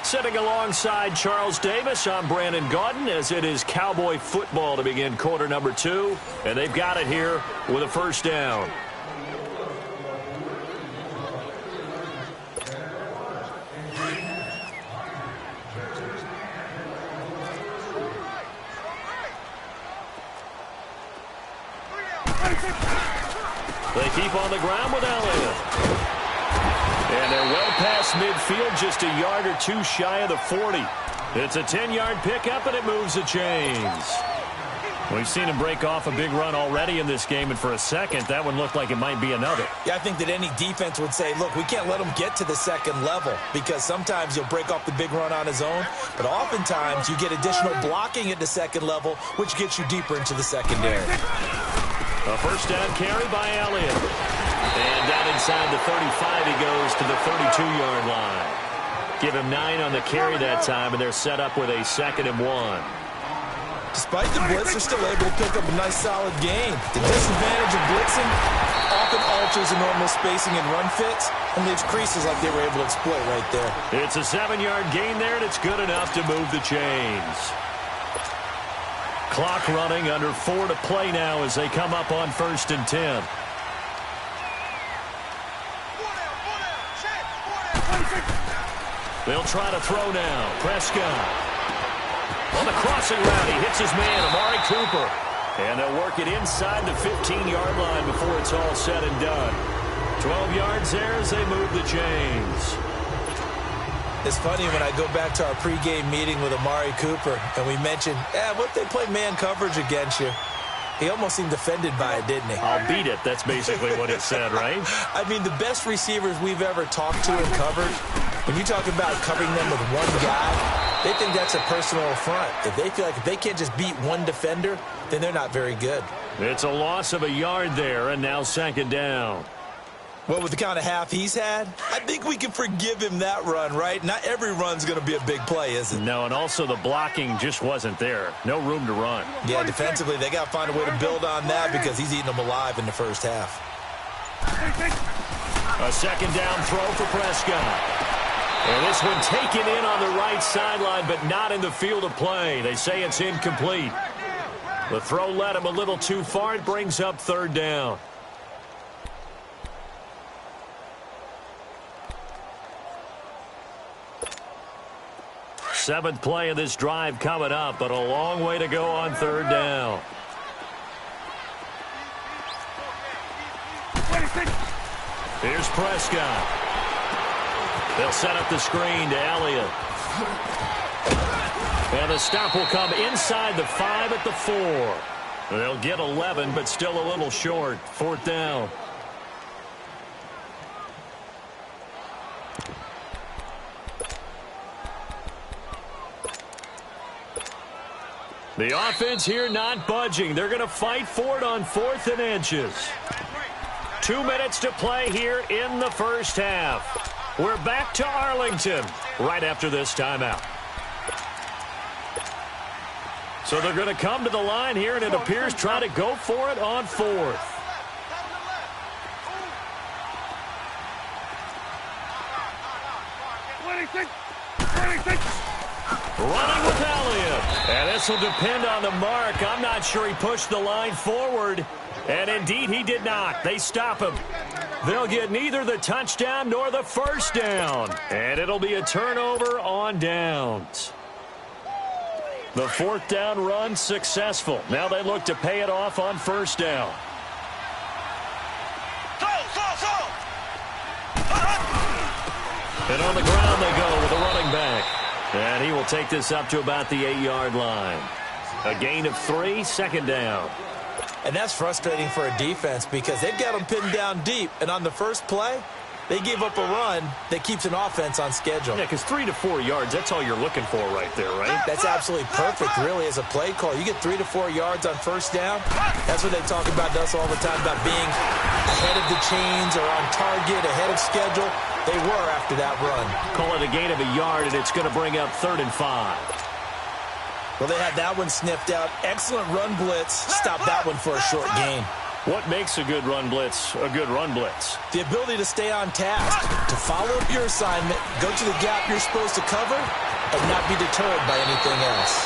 Sitting alongside Charles Davis, I'm Brandon Gaudin, as it is Cowboy football to begin quarter number 2, and they've got it here with a 1st down. They keep on the ground with Elliott. And they're well past midfield, just a yard or 2 shy of the 40. It's a 10-yard pickup, and it moves the chains. We've seen him break off a big run already in this game, and for a second, that one looked like it might be another. Yeah, I think that any defense would say, look, we can't let him get to the 2nd level, because sometimes he'll break off the big run on his own, but oftentimes you get additional blocking at the 2nd level, which gets you deeper into the secondary. A 1st down carry by Elliott. And down inside the 35, he goes to the 32-yard line. Give him 9 on the carry that time, and they're set up with a 2nd and 1. Despite the blitz, they're still able to pick up a nice, solid gain. The disadvantage of blitzing often alters the normal spacing and run fits and leaves creases like they were able to exploit right there. It's a 7-yard gain there, and it's good enough to move the chains. Clock running, under 4 to play now as they come up on 1st and 10. They'll try to throw now. Prescott. On the crossing route, he hits his man, Amari Cooper. And they'll work it inside the 15-yard line before it's all said and done. 12 yards there as they move the chains. It's funny when I go back to our pregame meeting with Amari Cooper, and we mentioned, what if they play man coverage against you? He almost seemed offended by it, didn't he? I'll beat it. That's basically what he said, right? I mean, the best receivers we've ever talked to and covered, when you talk about covering them with one guy, they think that's a personal affront. If they feel like if they can't just beat one defender, then they're not very good. It's a loss of a yard there, and now 2nd down. Well, with the kind of half he's had, I think we can forgive him that run, right? Not every run's going to be a big play, is it? No, and also the blocking just wasn't there. No room to run. Yeah, defensively, they got to find a way to build on that because he's eating them alive in the first half. A 2nd down throw for Prescott. And this one taken in on the right sideline, but not in the field of play. They say it's incomplete. The throw led him a little too far. It brings up 3rd down. Seventh play of this drive coming up, but a long way to go on 3rd down. Here's Prescott. They'll set up the screen to Elliott. And the stop will come inside the 5 at the 4. They'll get 11, but still a little short. 4th down. The offense here not budging. They're going to fight for it on 4th and inches. 2 minutes to play here in the first half. We're back to Arlington right after this timeout. So they're going to come to the line here, and it appears try to go for it on 4th. Running with Elliott. And this will depend on the mark. I'm not sure he pushed the line forward. And indeed, he did not. They stop him. They'll get neither the touchdown nor the 1st down. And it'll be a turnover on downs. The 4th down run successful. Now they look to pay it off on 1st down. And on the ground they go with a running back. And he will take this up to about the 8-yard line. A gain of 3, 2nd down. And that's frustrating for a defense because they've got them pinned down deep. And on the first play, they gave up a run that keeps an offense on schedule. Yeah, because 3 to 4 yards, that's all you're looking for right there, right? That's absolutely perfect, really, as a play call. You get 3 to 4 yards on 1st down. That's what they talk about to us all the time, about being ahead of the chains or on target, ahead of schedule. They were after that run. Call it a gain of a yard, and it's going to bring up 3rd and 5. Well, they had that one sniffed out. Excellent run blitz. Stop that one for a short gain. What makes a good run blitz a good run blitz? The ability to stay on task, to follow up your assignment, go to the gap you're supposed to cover, and not be deterred by anything else.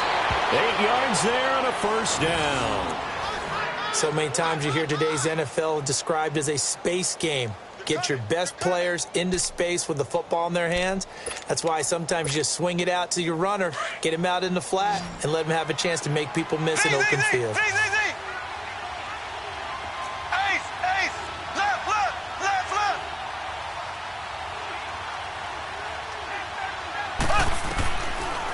8 yards there on a 1st down. So many times you hear today's NFL described as a space game. Get your best players into space with the football in their hands. That's why sometimes you just swing it out to your runner, get him out in the flat, and let him have a chance to make people miss an open field.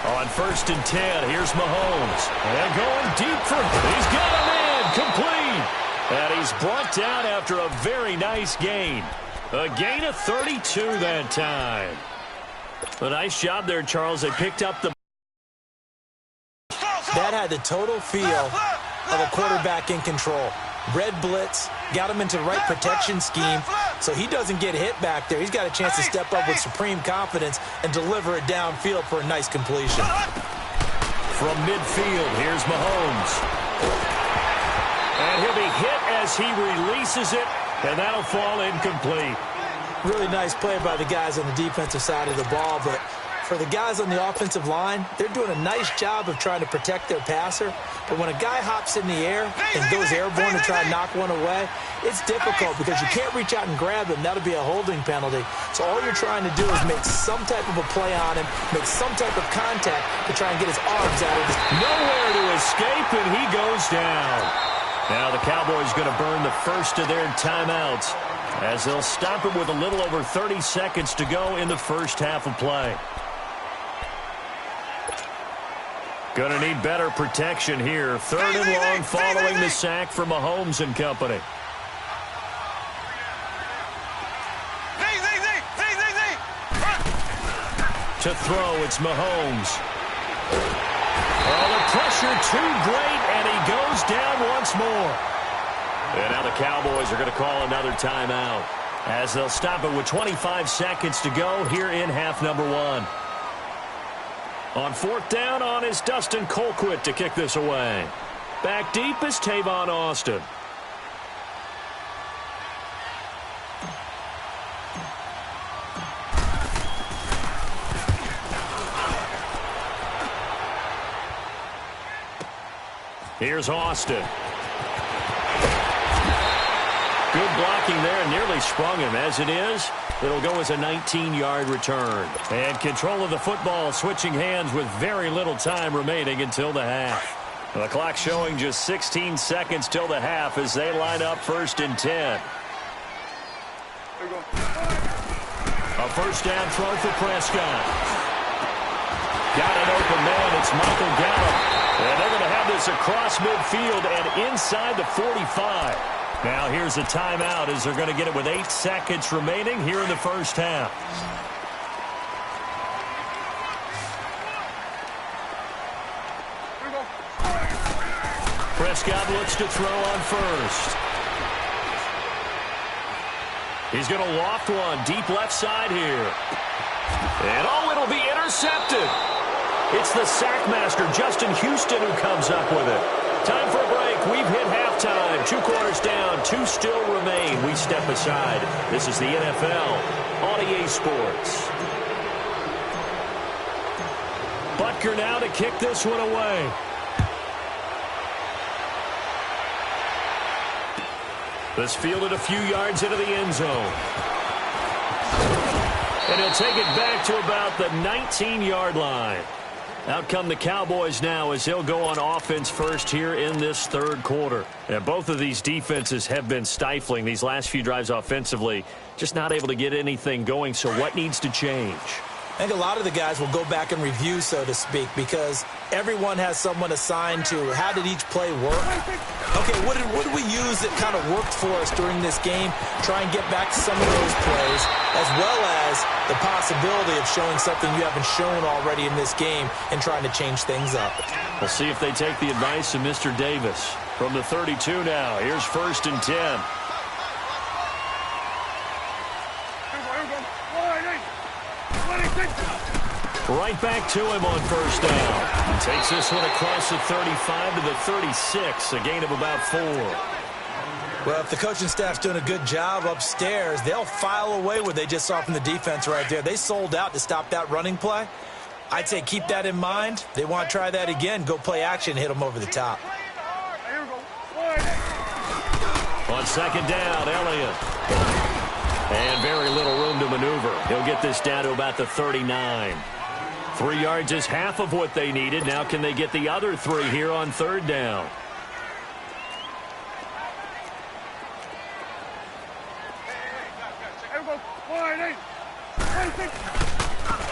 On 1st and 10, here's Mahomes. And going deep for he's got a man complete. And he's brought down after a very nice gain. A gain of 32 that time. A nice job there, Charles. They picked up the... That had the total feel of a quarterback in control. Red blitz, got him into the right protection scheme, so he doesn't get hit back there. He's got a chance to step up with supreme confidence and deliver it downfield for a nice completion. From midfield, here's Mahomes. And he'll be hit as he releases it, and that'll fall incomplete. Really nice play by the guys on the defensive side of the ball, but For the guys on the offensive line, they're doing a nice job of trying to protect their passer. But when a guy hops in the air and goes airborne to try and knock one away, it's difficult because you can't reach out and grab him. That'll be a holding penalty. So all you're trying to do is make some type of a play on him, make some type of contact to try and get his arms out of his... Nowhere to escape, and he goes down. Now the Cowboys going to burn the first of their timeouts as they'll stop it with a little over 30 seconds to go in the first half of play. Going to need better protection here. Third and long following the sack for Mahomes and company. To throw, it's Mahomes. Oh, the pressure too great, and he goes down once more. And now the Cowboys are going to call another timeout as they'll stop it with 25 seconds to go here in half number 1. On fourth down, on is Dustin Colquitt to kick this away. Back deep is Tavon Austin. Here's Austin. Good blocking there, nearly sprung him. As it is, it'll go as a 19-yard return. And control of the football switching hands with very little time remaining until the half. The clock showing just 16 seconds till the half as they line up first and 10. A first down throw for Prescott. Got an open man. It's Michael Gallup. And they're going to have this across midfield and inside the 45. Now here's a timeout as they're going to get it with 8 seconds remaining here in the first half. Prescott looks to throw on first. He's going to loft one deep left side here. And oh, it'll be intercepted. It's the sack master, Justin Houston, who comes up with it. Time for a break. We've hit halftime. 2 quarters down. 2 still remain. We step aside. This is the NFL on EA Sports. Butker now to kick this one away. This fielded a few yards into the end zone. And he'll take it back to about the 19-yard line. Out come the Cowboys now as they'll go on offense first here in this third quarter. And both of these defenses have been stifling these last few drives offensively. Just not able to get anything going, so what needs to change? I think a lot of the guys will go back and review, so to speak, because everyone has someone assigned to how did each play work. Okay, what did we use that kind of worked for us during this game? Try and get back to some of those plays, as well as the possibility of showing something you haven't shown already in this game and trying to change things up. We'll see if they take the advice of Mr. Davis. From the 32 now, here's first and 10. Right back to him on first down. Takes this one across the 35 to the 36, a gain of about 4. Well, if the coaching staff's doing a good job upstairs, they'll file away what they just saw from the defense right there. They sold out to stop that running play. I'd say keep that in mind. They want to try that again. Go play action, hit them over the top. On second down, Elliott. And very little room to maneuver. He'll get this down to about the 39. 3 yards is half of what they needed. Now can they get the other 3 here on third down?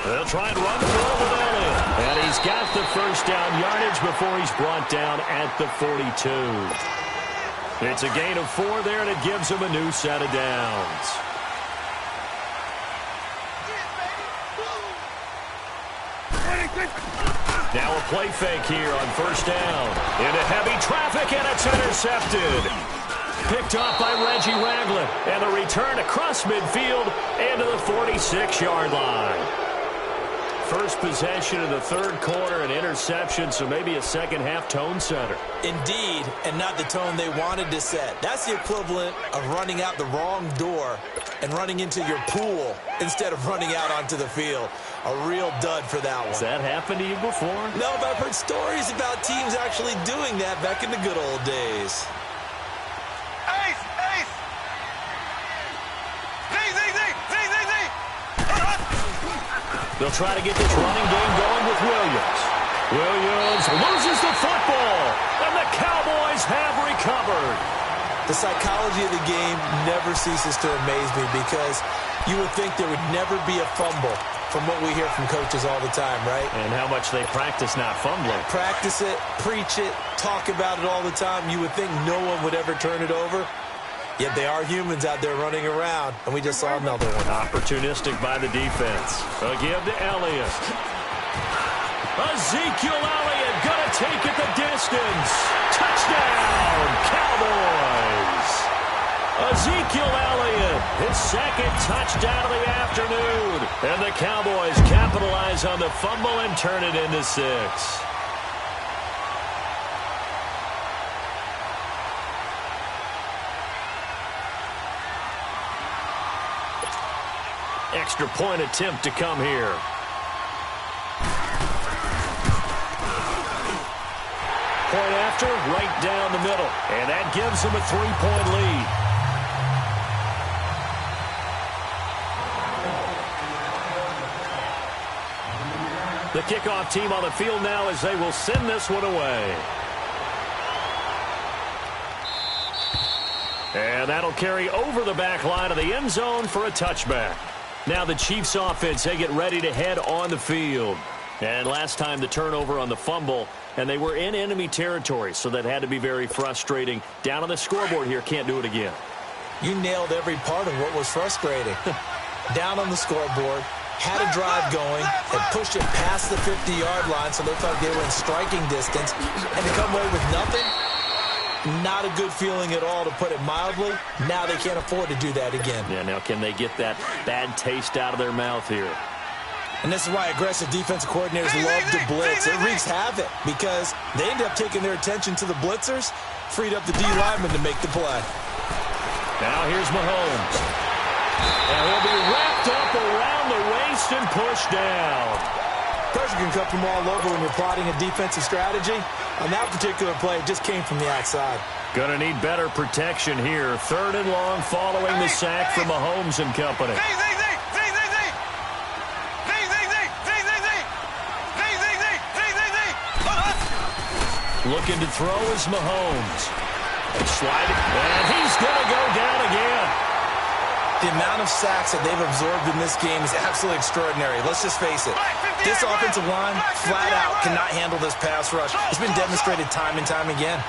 They'll try and run for it with Elliott. And he's got the first down yardage before he's brought down at the 42. It's a gain of 4 there, and it gives him a new set of downs. Now a play fake here on first down. Into heavy traffic, and it's intercepted. Picked off by Reggie Ragland. And the return across midfield and to the 46-yard line. first possession of the third quarter, an interception, so maybe a second-half tone setter. Indeed, and not the tone they wanted to set. That's the equivalent of running out the wrong door and running into your pool instead of running out onto the field. A real dud for that one. Has that happened to you before? No, but I've heard stories about teams actually doing that back in the good old days. Ace! Ace! Z! They'll try to get this running game going with Williams. Williams loses the football, and the Cowboys have recovered. The psychology of the game never ceases to amaze me because you would think there would never be a fumble from what we hear from coaches all the time, right? And how much they practice not fumbling. Practice it, preach it, talk about it all the time. You would think no one would ever turn it over. Yet they are humans out there running around, and we just saw another one. Opportunistic by the defense. A give to Elliott. Ezekiel Elliott gonna take it the distance. Touchdown, Cowboys. Ezekiel Elliott, his second touchdown of the afternoon. And the Cowboys capitalize on the fumble and turn it into 6. Extra point attempt to come here. Point after, right down the middle. And that gives them a 3-point lead. The kickoff team on the field now as they will send this one away. And that'll carry over the back line of the end zone for a touchback. Now the Chiefs offense, they get ready to head on the field. And last time the turnover on the fumble, and they were in enemy territory, so that had to be very frustrating. Down on the scoreboard here, can't do it again. You nailed every part of what was frustrating. Down on the scoreboard, had a drive going, and pushed it past the 50-yard line so they thought they were in striking distance, and to come away with nothing, not a good feeling at all, to put it mildly. Now they can't afford to do that again. Yeah, now can they get that bad taste out of their mouth here? And this is why aggressive defensive coordinators love to blitz. It wreaks havoc because they end up taking their attention to the blitzers, freed up the D lineman to make the play. Now here's Mahomes. And he'll be wrapped up around the waist and pushed down. Pressure can come from all over when you're plotting a defensive strategy. On that particular play, it just came from the outside. Gonna need better protection here. 3rd and long following the sack from Mahomes and company. Looking to throw is Mahomes. Sliding, and he's gonna go down again. The amount of sacks that they've absorbed in this game is absolutely extraordinary. Let's just face it. This offensive line, flat out, cannot handle this pass rush. It's been demonstrated time and time again.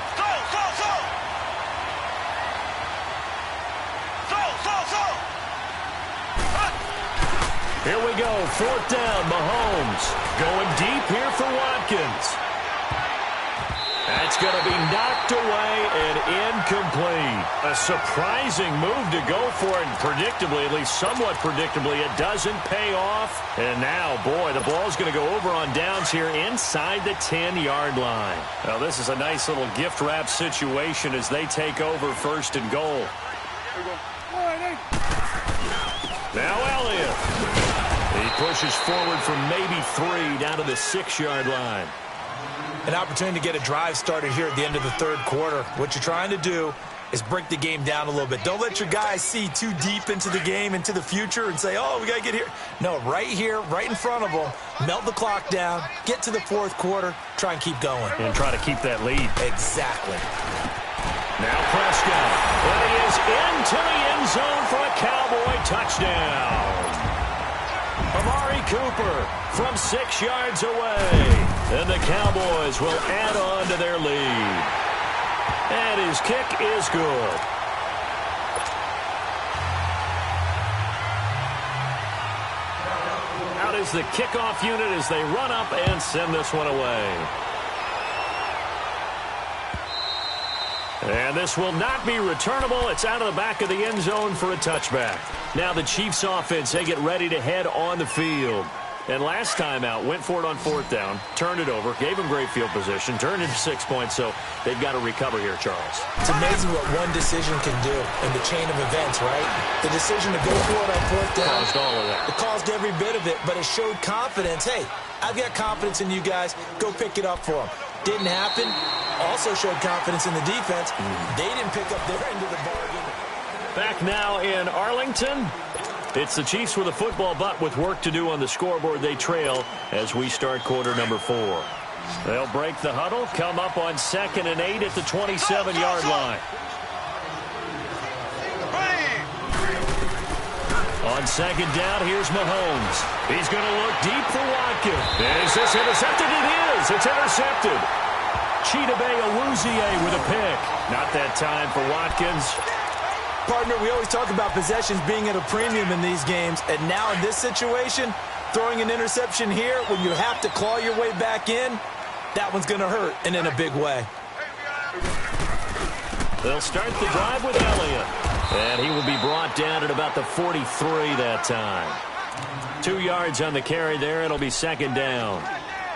Here we go, 4th down, Mahomes. Going deep here for Watkins. That's going to be knocked away and incomplete. A surprising move to go for it, and predictably, at least somewhat predictably, it doesn't pay off. And now, boy, the ball's going to go over on downs here inside the 10-yard line. Now, this is a nice little gift wrap situation as they take over 1st and goal. Now Elliott. He pushes forward from maybe 3 down to the 6-yard line. An opportunity to get a drive started here at the end of the 3rd quarter. What you're trying to do is break the game down a little bit. Don't let your guys see too deep into the game, into the future, and say, oh, we got to get here. No, right here, right in front of them, melt the clock down, get to the 4th quarter, try and keep going. And try to keep that lead. Exactly. Now Prescott. And he is into the end zone for a Cowboy touchdown. Amari Cooper from 6 yards away. And the Cowboys will add on to their lead. And his kick is good. Out is the kickoff unit as they run up and send this one away. And this will not be returnable. It's out of the back of the end zone for a touchback. Now the Chiefs offense, they get ready to head on the field. And last time out, went for it on 4th down, turned it over, gave him great field position, turned it to 6 points, so they've got to recover here, Charles. It's amazing what one decision can do in the chain of events, right? The decision to go for it on 4th down. Caused all of that. It caused every bit of it, but it showed confidence. Hey, I've got confidence in you guys. Go pick it up for them. Didn't happen. Also showed confidence in the defense. They didn't pick up their end of the bargain. Back now in Arlington. It's the Chiefs with a football, but with work to do on the scoreboard. They trail as we start quarter number 4. They'll break the huddle, come up on 2nd and 8 at the 27-yard line. On 2nd down, here's Mahomes. He's going to look deep for Watkins. Is this intercepted? It is. It's intercepted. Chidobe Awuzie with a pick. Not that time for Watkins. Partner, we always talk about possessions being at a premium in these games, and now in this situation, throwing an interception here when you have to claw your way back in, that one's going to hurt, and in a big way. They'll start the drive with Elliott, and he will be brought down at about the 43 that time. 2 yards on the carry there. It'll be 2nd down.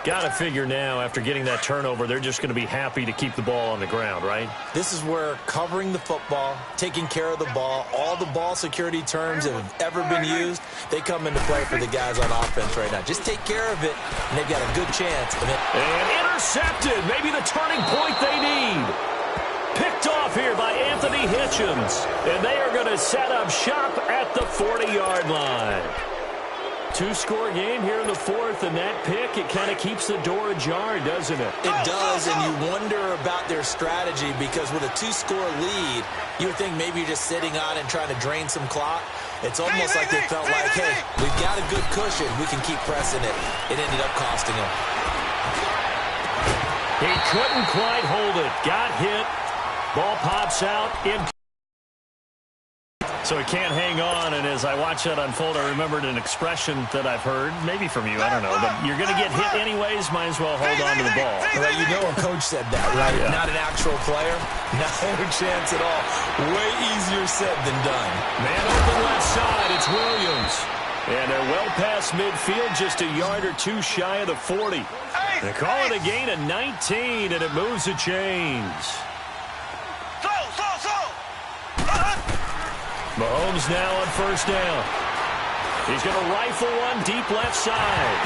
Got to figure now, after getting that turnover, they're just going to be happy to keep the ball on the ground, right? This is where covering the football, taking care of the ball, all the ball security terms that have ever been used, they come into play for the guys on offense right now. Just take care of it, and they've got a good chance of it. And intercepted. Maybe the turning point they need. Picked off here by Anthony Hitchens. And they are going to set up shop at the 40-yard line. 2-score game here in the 4th, and that pick, it kind of keeps the door ajar, doesn't it? It does, and you wonder about their strategy because with a 2-score lead, you would think maybe you're just sitting on and trying to drain some clock. It's almost like they felt like, hey, we've got a good cushion. We can keep pressing it. It ended up costing them. He couldn't quite hold it. Got hit. Ball pops out. So he can't hang on, and as I watch that unfold, I remembered an expression that I've heard, maybe from you, I don't know, but you're going to get hit anyways, might as well hold on to the ball. Right, you know a coach said that, right? Yeah. Not an actual player. No chance at all. Way easier said than done. Man open left side, it's Williams. And they're well past midfield, just a yard or two shy of the 40. They call it a gain of 19, and it moves the chains. Mahomes now on 1st down. He's going to rifle one deep left side.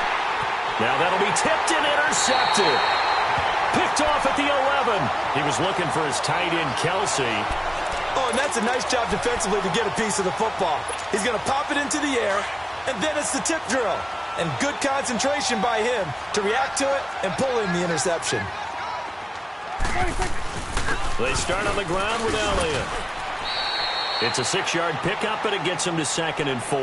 Now that'll be tipped and intercepted. Picked off at the 11. He was looking for his tight end, Kelsey. Oh, and that's a nice job defensively to get a piece of the football. He's going to pop it into the air, and then it's the tip drill. And good concentration by him to react to it and pull in the interception. They start on the ground with Elliott. It's a 6-yard pickup, and it gets him to 2nd and 4.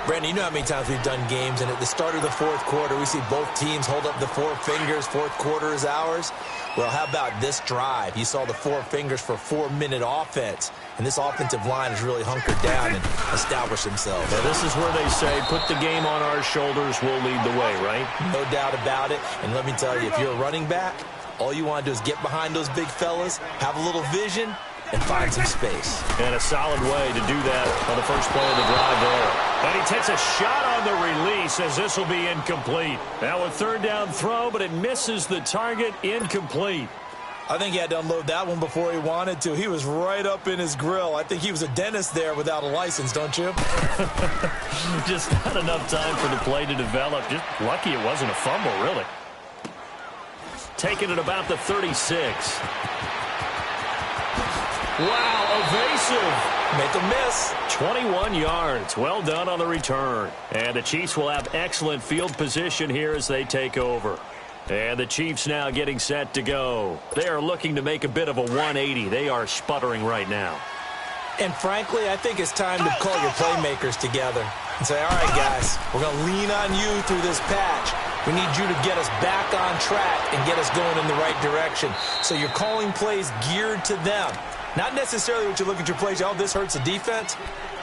Brandon, you know how many times we've done games, and at the start of the 4th quarter, we see both teams hold up the 4 fingers, 4th quarter is ours. Well, how about this drive? You saw the 4 fingers for 4-minute offense, and this offensive line has really hunkered down and established themselves. Now, this is where they say, put the game on our shoulders, we'll lead the way, right? No doubt about it, and let me tell you, if you're a running back, all you want to do is get behind those big fellas, have a little vision, and find some space. And a solid way to do that on the first play of the drive there. And he takes a shot on the release as this will be incomplete. Now a 3rd down throw, but it misses the target. Incomplete. I think he had to unload that one before he wanted to. He was right up in his grill. I think he was a dentist there without a license, don't you? Just not enough time for the play to develop. Just lucky it wasn't a fumble, really. Taking it about the 36. Wow, evasive. Make a miss. 21 yards. Well done on the return. And the Chiefs will have excellent field position here as they take over. And the Chiefs now getting set to go. They are looking to make a bit of a 180. They are sputtering right now. And frankly, I think it's time to call your playmakers together and say, all right, guys, we're going to lean on you through this patch. We need you to get us back on track and get us going in the right direction. So you're calling plays geared to them. Not necessarily what you look at your plays, oh, this hurts the defense.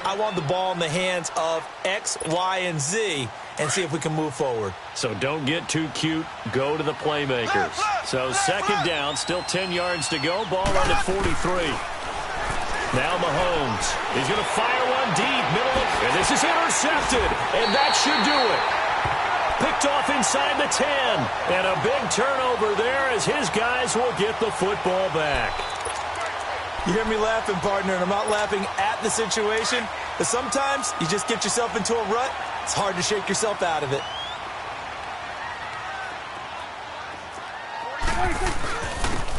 I want the ball in the hands of X, Y, and Z and see if we can move forward. So don't get too cute. Go to the playmakers. So 2nd down, still 10 yards to go. Ball on at 43. Now Mahomes. He's going to fire one deep, middle of, and this is intercepted, and that should do it. inside the 10. And a big turnover there as his guys will get the football back. You hear me laughing, partner, and I'm not laughing at the situation, but sometimes you just get yourself into a rut. It's hard to shake yourself out of it.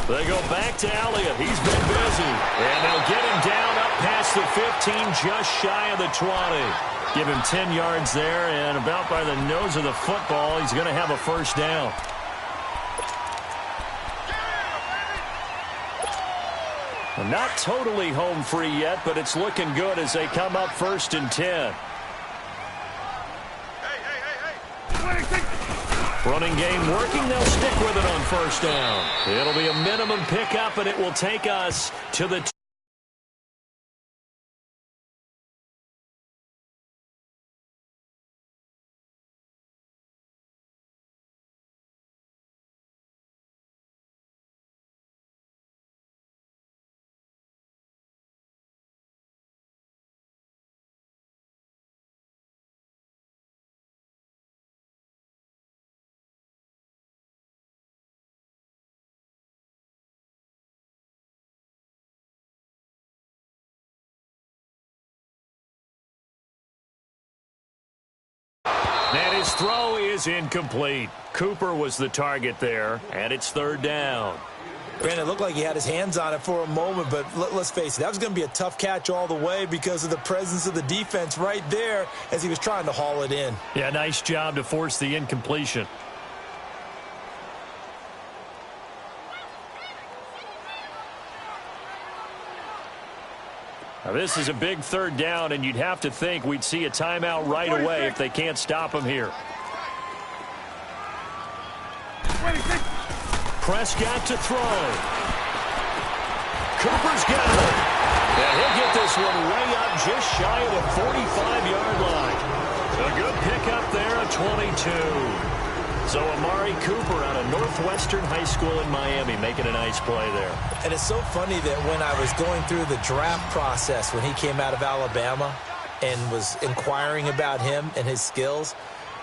They go back to Elliott. He's been busy. And they'll get him down up past the 15, just shy of the 20. Give him 10 yards there, and about by the nose of the football, he's going to have a first down. Not totally home free yet, but it's looking good as they come up 1st and 10. Running game working. They'll stick with it on 1st down. It'll be a minimum pickup, and it will take us to the and his throw is incomplete. Cooper was the target there, and it's 3rd down. Brandon, it looked like he had his hands on it for a moment, but let's face it, that was going to be a tough catch all the way because of the presence of the defense right there as he was trying to haul it in. Yeah, nice job to force the incompletion. Now, this is a big 3rd down, and you'd have to think we'd see a timeout right away if they can't stop him here. Prescott to throw. Cooper's got it. And he'll get this one way up just shy of the 45-yard line. A good pickup there at 22. So Amari Cooper out of Northwestern High School in Miami making a nice play there. And it's so funny that when I was going through the draft process when he came out of Alabama and was inquiring about him and his skills,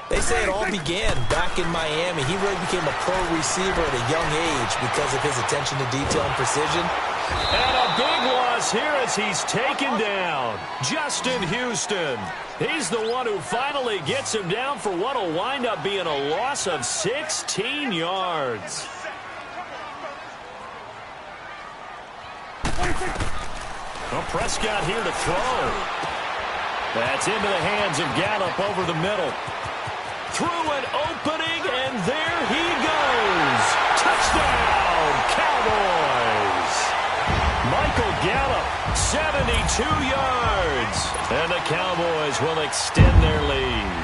they say it all began back in Miami. He really became a pro receiver at a young age because of his attention to detail and precision. And a big loss here as he's taken down. Justin Houston. He's the one who finally gets him down for what will wind up being a loss of 16 yards. Well, Prescott here to throw. That's into the hands of Gallup over the middle. Through an opening, and there he goes. Touchdown, Cowboys. Michael Gallup, 72 yards. And the Cowboys will extend their lead.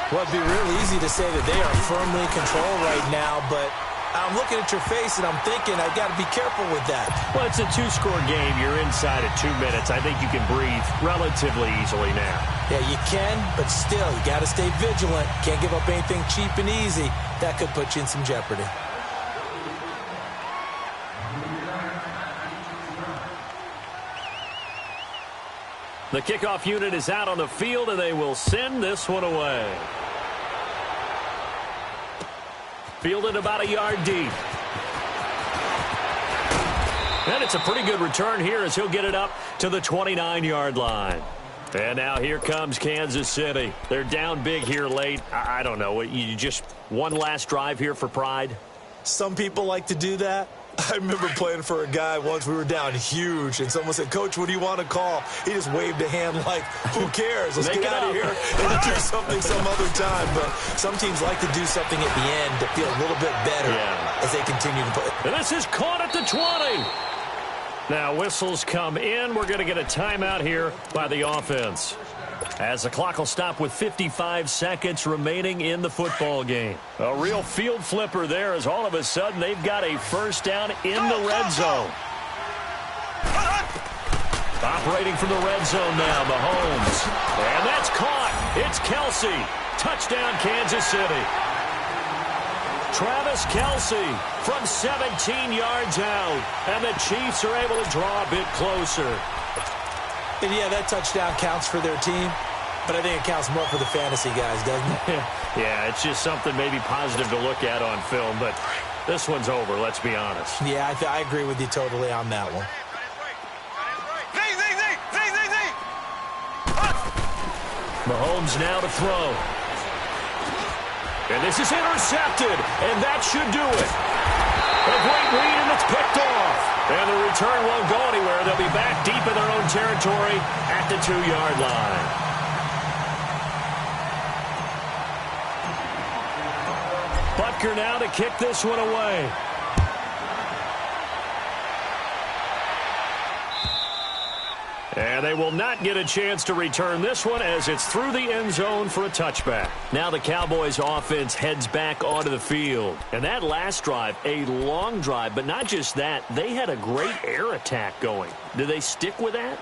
Well, it'd be real easy to say that they are firmly in control right now, but I'm looking at your face and I'm thinking I've got to be careful with that. Well, it's a 2-score game. You're inside at 2 minutes. I think you can breathe relatively easily now. Yeah, you can, but still, you got to stay vigilant. Can't give up anything cheap and easy. That could put you in some jeopardy. The kickoff unit is out on the field, and they will send this one away. Fielded about a yard deep. And it's a pretty good return here as he'll get it up to the 29-yard line. And now here comes Kansas City. They're down big here late. I don't know. You just one last drive here for pride? Some people like to do that. I remember playing for a guy once. We were down huge, and someone said, "Coach, what do you want to call?" He just waved a hand like, who cares? Let's get out of here and do something some other time. But some teams like to do something at the end to feel a little bit better as they continue to play. And this is caught at the 20. Now whistles come in. We're going to get a timeout here by the offense, as the clock will stop with 55 seconds remaining in the football game. A real field flipper there as all of a sudden they've got a first down in the red zone. Operating from the red zone now, Mahomes. And that's caught. It's Kelsey. Touchdown, Kansas City. Travis Kelsey from 17 yards out. And the Chiefs are able to draw a bit closer. And yeah, that touchdown counts for their team. But I think it counts more for the fantasy guys, doesn't it? Yeah, it's just something maybe positive to look at on film, but this one's over, let's be honest. Yeah, I agree with you totally on that one. Mahomes now to throw. And this is intercepted, and that should do it. A great read, and it's picked off. And the return won't go anywhere. They'll be back deep in their own territory at the 2-yard line. Butker now to kick this one away. And they will not get a chance to return this one as it's through the end zone for a touchback. Now the Cowboys offense heads back onto the field. And that last drive, a long drive, but not just that, they had a great air attack going. Do they stick with that?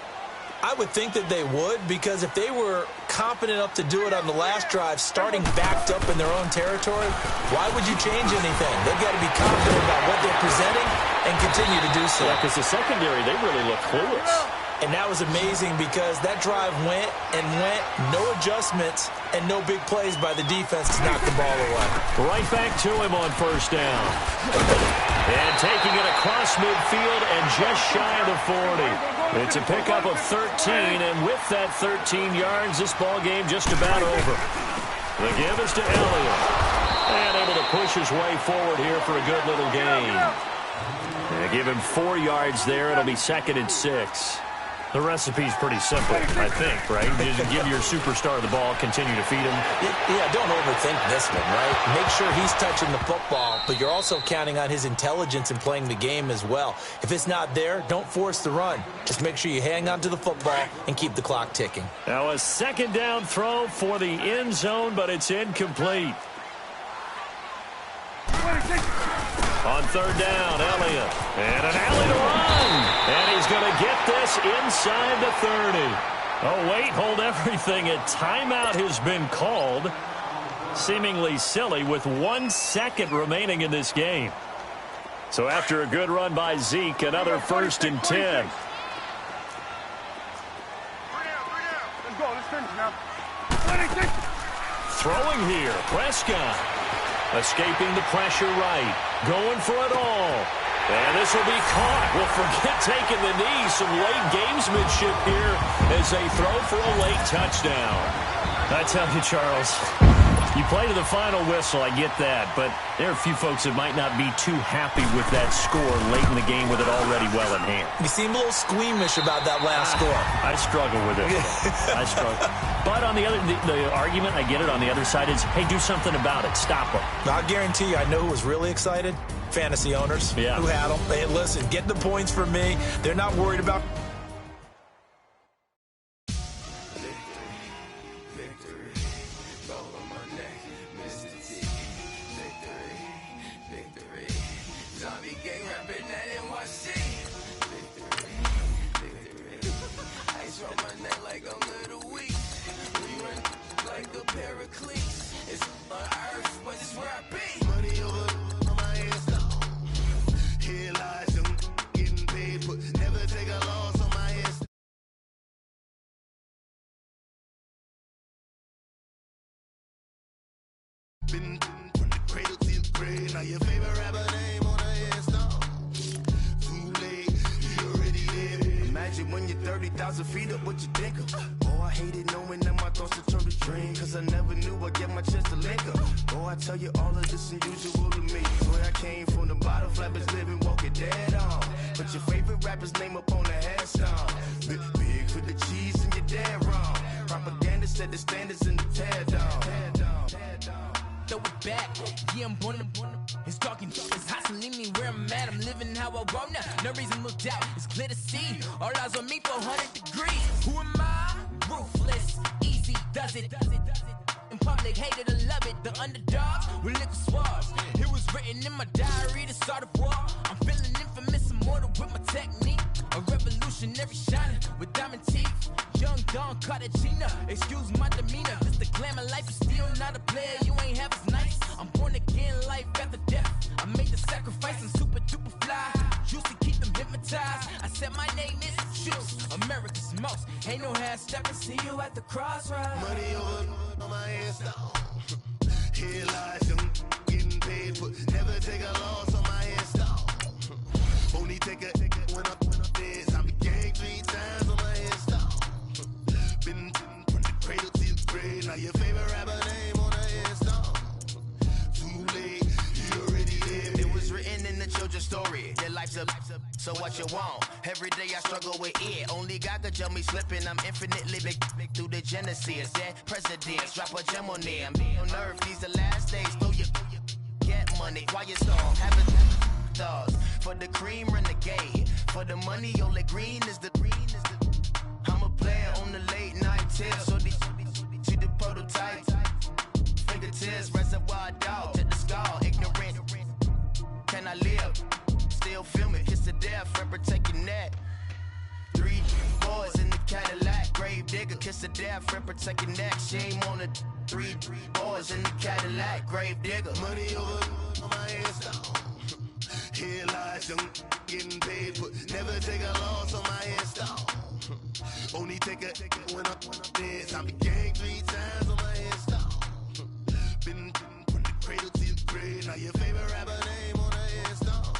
I would think that they would, because if they were confident enough to do it on the last drive, starting backed up in their own territory, why would you change anything? They've got to be confident about what they're presenting and continue to do so. Yeah, because the secondary, they really look clueless. And that was amazing because that drive went and went, no adjustments, and no big plays by the defense to knock the ball away. Right back to him on first down. And taking it across midfield and just shy of the 40. It's a pickup of 13, and with that 13 yards, this ball game just about over. The give is to Elliott. And able to push his way forward here for a good little gain. And give him 4 yards there. It'll be 2nd and 6. The recipe's pretty simple, I think, right? Just give your superstar the ball, continue to feed him. Yeah, don't overthink this one, right? Make sure he's touching the football, but you're also counting on his intelligence in playing the game as well. If it's not there, don't force the run. Just make sure you hang on to the football and keep the clock ticking. Now a second down throw for the end zone, but it's incomplete. On third down, Elliott. And an alley to run. And he's going to get this inside the 30. Oh, wait, hold everything. A timeout has been called. Seemingly silly with 1 second remaining in this game. So after a good run by Zeke, another 1st and 10. Let's go. Let's finish now. Throwing here, Prescott. Escaping the pressure right. Going for it all. And this will be caught. Well, forget taking the knee. Some late gamesmanship here as they throw for a late touchdown. I tell you, Charles, you play to the final whistle, I get that. But there are a few folks that might not be too happy with that score late in the game with it already well in hand. You seem a little squeamish about that last score. I struggle with it. I struggle. But on the other, the argument, I get it, on the other side is, hey, do something about it. Stop them. I'll guarantee you, I know who was really excited. Fantasy owners who had them. Hey, listen, get the points for me. They're not worried about... Been from the cradle to the grave. Now your favorite rapper name on a headstone. Too late, you already live. Imagine when you're 30,000 feet up, what you think of? Oh, I hated knowing that my thoughts would turn to dream. Cause I never knew I'd get my chance to link up. Oh, I tell you all of this unusual to me. Where I came from, the bottom flappers living, walking dead on. Put your favorite rapper's name up on the headstone. Big for the cheese and you're dead wrong. Propaganda set the standards in the tear down. Throw it back, yeah, I'm born to it's talking, it's hustling me where I'm at. I'm living how I want now. No reason look out, it's clear to see. All eyes on me, 400 degrees. Who am I? Ruthless, easy, does it. In public, hated and love it. The underdogs with liquor swabs. It was written in my diary to start a war. I'm feeling infamous, immortal with my technique. A revolutionary shining with diamond teeth. Young Don Cartagena, excuse my demeanor. This the glamour life, you still not a player. You ain't half as nice. I'm born again, life after death. I made the sacrifice and super duper fly. Juicy, keep them hypnotized. I said my name is Juice, America's most. Ain't no half stepping, see you at the crossroads. Money over on my headstone. Here lies young, getting paid, but never take a loss on my headstone. Only take a when I'm dead. I'm gang 3 times on my headstone. Been from the cradle to the grave. Now your favorite rapper name on a headstone. Too late, you already lived. It was written in the children's story. Their life's a so what you want. Every day I struggle with it. Only God could tell me slipping. I'm infinitely big through the genesis. Dead presidents, drop a gem on them. On earth, these the last days. Throw your get money. Quiet storm, have it stars. For the cream, renegade. For the money, only green is the I'm a player on the late night tips. So these see the prototype. Fingertips, reservoir dog. To the skull, ignorant. Can I live? Still film it, kiss to death, forever taking that. 3 boys in the Cadillac, grave digger, kiss to death, forever taking that. Shame on the 3 boys in the Cadillac, grave digger. Money over on my headstone. Here lies young, getting paid, but never take a loss on my headstone. Only take a when I'm dead. I'm gang 3 times on my headstone. Been from the cradle to the grave. Now your favorite rapper name on a headstone.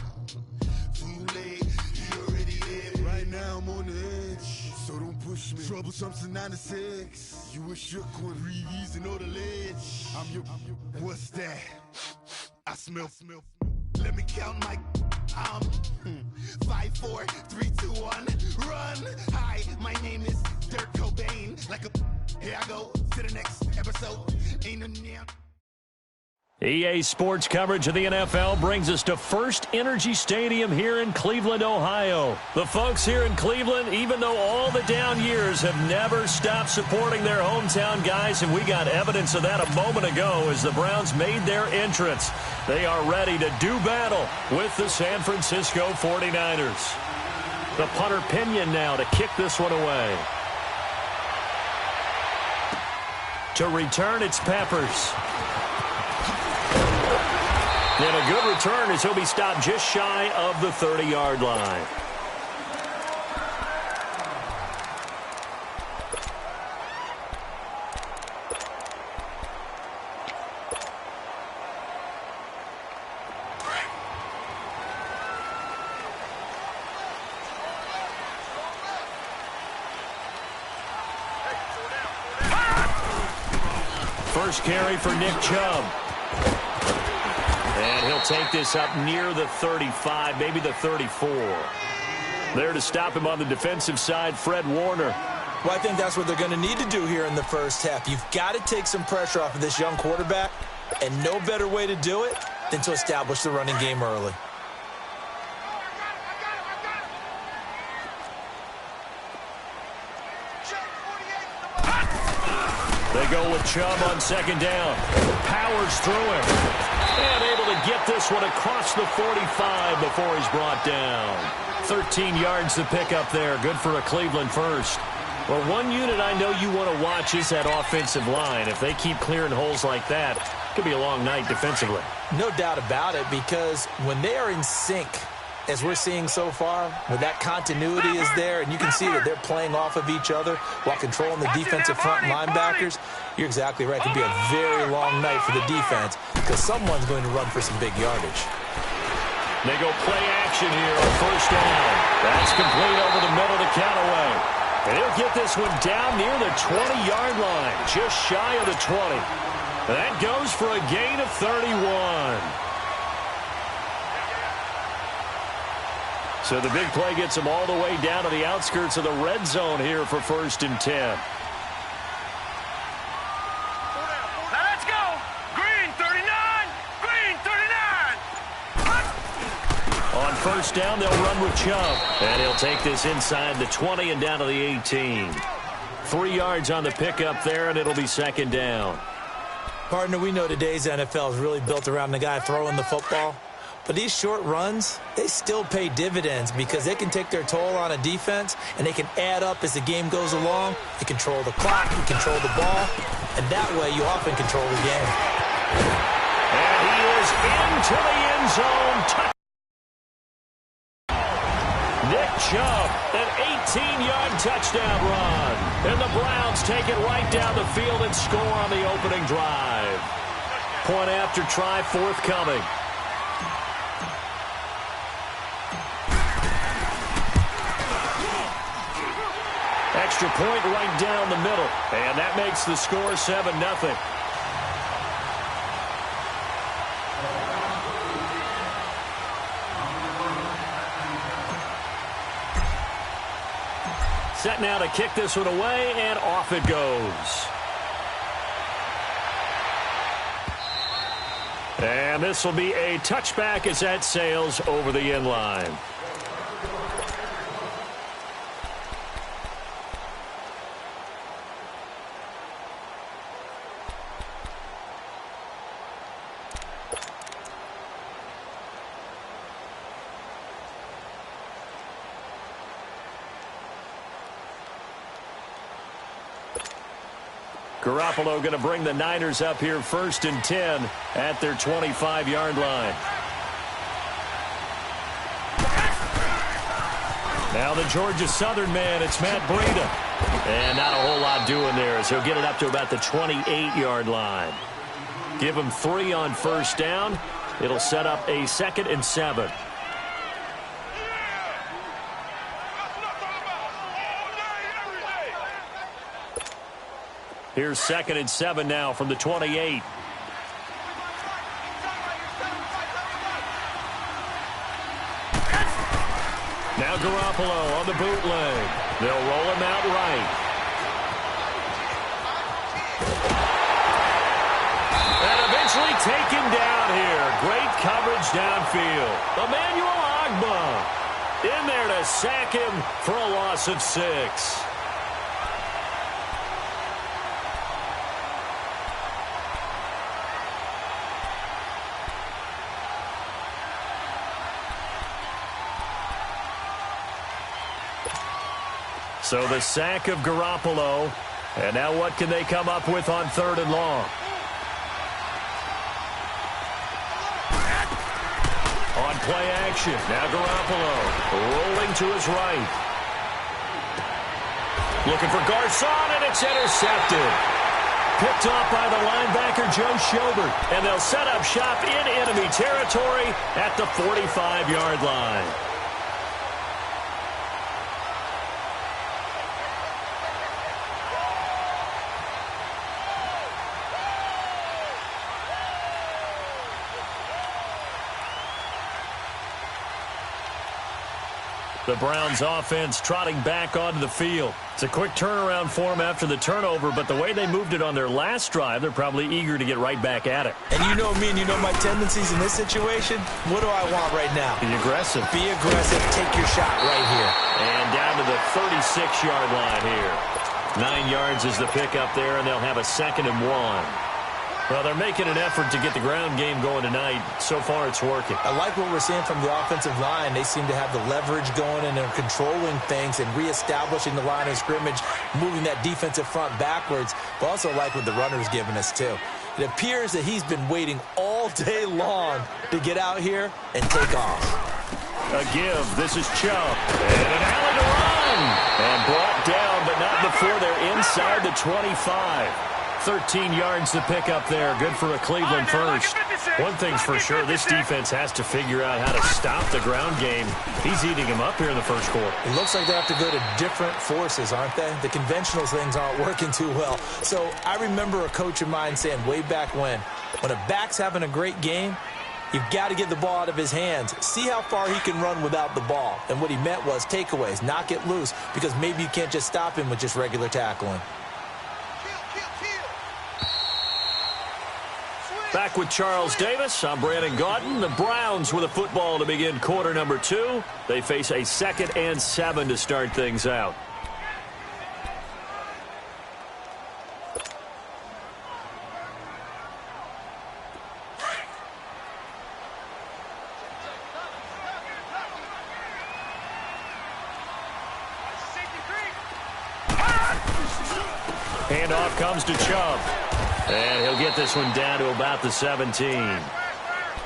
Too late, you already lived. Right now I'm on the edge, so don't push me. Troublesome to 9 to 6. You a shook one, breathe easy, know the ledge. I'm your, what's that? I smell. Let me count my 5, 4, 3, 2, 1, run. Hi, my name is Dirk Cobain. Like a here I go to the next episode. Ain't a damn. EA Sports coverage of the NFL brings us to First Energy Stadium here in Cleveland, Ohio. The folks here in Cleveland, even though all the down years, have never stopped supporting their hometown guys, and we got evidence of that a moment ago as the Browns made their entrance. They are ready to do battle with the San Francisco 49ers. The punter Pinion now to kick this one away. To return, it's Peppers. And a good return as he'll be stopped just shy of the 30-yard line. First carry for Nick Chubb. And he'll take this up near the 35, maybe the 34. There to stop him on the defensive side, Fred Warner. Well, I think that's what they're going to need to do here in the first half. You've got to take some pressure off of this young quarterback, and no better way to do it than to establish the running game early. They go with Chubb on second down. Powers through him. And able to get this one across the 45 before he's brought down. 13 yards to pick up there. Good for a Cleveland first. Well, one unit I know you want to watch is that offensive line. If they keep clearing holes like that, it could be a long night defensively. No doubt about it, because when they are in sync, as we're seeing so far, where that continuity is there, and you can see that they're playing off of each other while controlling the defensive front linebackers, you're exactly right. It could be a very long night for the defense because someone's going to run for some big yardage. They go play action here on first down. That's complete over the middle to Callaway. And he'll get this one down near the 20-yard line, just shy of the 20. That goes for a gain of 31. So the big play gets him all the way down to the outskirts of the red zone here for 1st and 10. Now let's go. Green 39. Green 39. On first down, they'll run with Chubb. And he'll take this inside the 20 and down to the 18. 3 yards on the pickup there, and it'll be second down. Partner, we know today's NFL is really built around the guy throwing the football. But these short runs, they still pay dividends because they can take their toll on a defense, and they can add up as the game goes along. You control the clock, you control the ball, and that way you often control the game. And he is into the end zone. Nick Chubb, an 18-yard touchdown run. And the Browns take it right down the field and score on the opening drive. Point after try forthcoming. Extra point right down the middle. And that makes the score 7-0. Set now to kick this one away, and off it goes. And this will be a touchback as that sails over the end line. Garoppolo going to bring the Niners up here 1st and 10 at their 25-yard line. Now the Georgia Southern man, it's Matt Breida. And not a whole lot doing there as he'll get it up to about the 28-yard line. Give him 3 on 1st down. It'll set up a 2nd and 7. Here's 2nd and 7 now from the 28. Now Garoppolo on the bootleg. They'll roll him out right. And eventually taken down here. Great coverage downfield. Emmanuel Ogbah in there to sack him for a loss of 6. So the sack of Garoppolo. And now what can they come up with on 3rd and long? On play action. Now Garoppolo rolling to his right. Looking for Garcon, and it's intercepted. Picked off by the linebacker, Joe Schobert. And they'll set up shop in enemy territory at the 45-yard line. The Browns offense trotting back onto the field. It's a quick turnaround for them after the turnover, but the way they moved it on their last drive, they're probably eager to get right back at it. And you know me and you know my tendencies in this situation. What do I want right now? Be aggressive. Be aggressive. Take your shot right here. And down to the 36-yard line here. 9 yards is the pickup there, and they'll have a 2nd and 1. Well, they're making an effort to get the ground game going tonight. So far, it's working. I like what we're seeing from the offensive line. They seem to have the leverage going, and they're controlling things and reestablishing the line of scrimmage, moving that defensive front backwards. But also like what the runner's giving us, too. It appears that he's been waiting all day long to get out here and take off. A give. This is Chubb. And an alley to run. And brought down, but not before they're inside the 25. 13 yards to pick up there. Good for a Cleveland first. One thing's for sure, this defense has to figure out how to stop the ground game. He's eating him up here in the first quarter. It looks like they have to go to different forces, aren't they? The conventional things aren't working too well. So I remember a coach of mine saying way back when a back's having a great game, you've got to get the ball out of his hands. See how far he can run without the ball. And what he meant was takeaways, knock it loose, because maybe you can't just stop him with just regular tackling. Back with Charles Davis. I'm Brandon Gaudin. The Browns with a football to begin quarter number 2. They face a 2nd and 7 to start things out. Handoff comes to Chubb. And he'll get this one down to about the 17.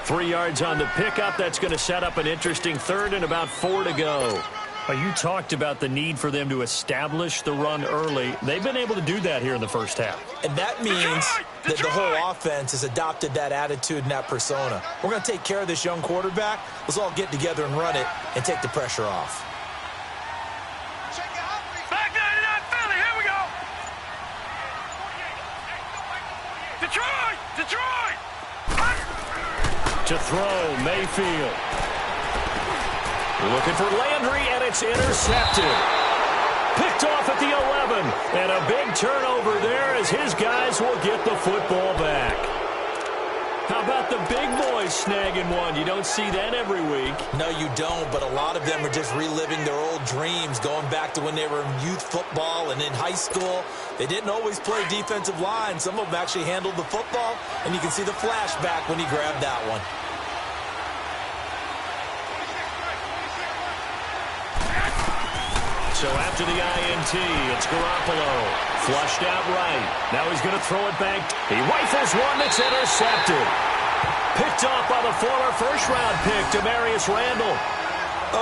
3 yards on the pickup. That's going to set up an interesting 3rd and about 4 to go. Well, you talked about the need for them to establish the run early. They've been able to do that here in the first half. And that means that the whole offense has adopted that attitude and that persona. We're going to take care of this young quarterback. Let's all get together and run it and take the pressure off. Back 99 Philly, here we go. Detroit! Detroit! To throw, Mayfield. Looking for Landry, and it's intercepted. Picked off at the 11, and a big turnover there as his guys will get the football back. How about the big boys snagging one? You don't see that every week. No, you don't, but a lot of them are just reliving their old dreams, going back to when they were in youth football and in high school. They didn't always play defensive line. Some of them actually handled the football, and you can see the flashback when he grabbed that one. So after the INT, it's Garoppolo. Flushed out right. Now he's going to throw it back. He rifles one that's intercepted. Picked off by the former first-round pick, Demarius Randall.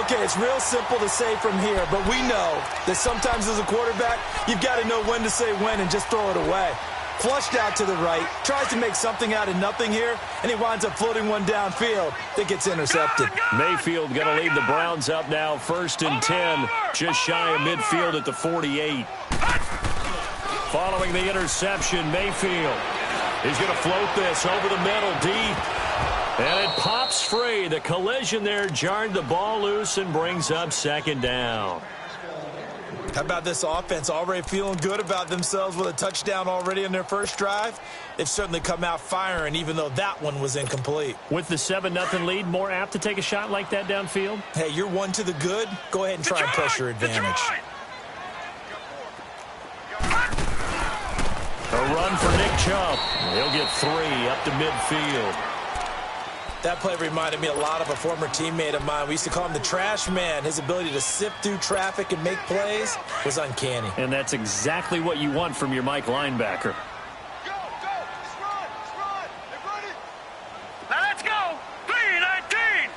Okay, it's real simple to say from here, but we know that sometimes as a quarterback, you've got to know when to say when and just throw it away. Flushed out to the right, tries to make something out of nothing here, and he winds up floating one downfield that gets intercepted. Mayfield going to lead the Browns up now, 1st and 10, just shy of midfield at the 48. Following the interception, Mayfield is going to float this over the middle deep. And it pops free. The collision there jarred the ball loose and brings up 2nd down. How about this offense already feeling good about themselves with a touchdown already in their first drive? They've certainly come out firing, even though that one was incomplete. With the 7-0 lead, more apt to take a shot like that downfield? Hey, you're one to the good. Go ahead and try and press your advantage. A run for Nick Chubb. He'll get 3 up to midfield. That play reminded me a lot of a former teammate of mine. We used to call him the trash man. His ability to sift through traffic and make plays was uncanny. And that's exactly what you want from your Mike linebacker. Go, go, let's run, they're running. Now let's go, 3-19,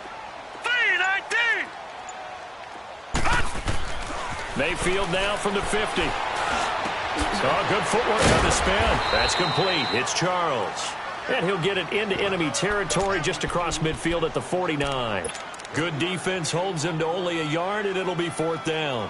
3-19. Mayfield now from the 50. Oh, good footwork on the spin. That's complete. It's Charles. And he'll get it into enemy territory just across midfield at the 49. Good defense holds him to only a yard, and it'll be 4th down.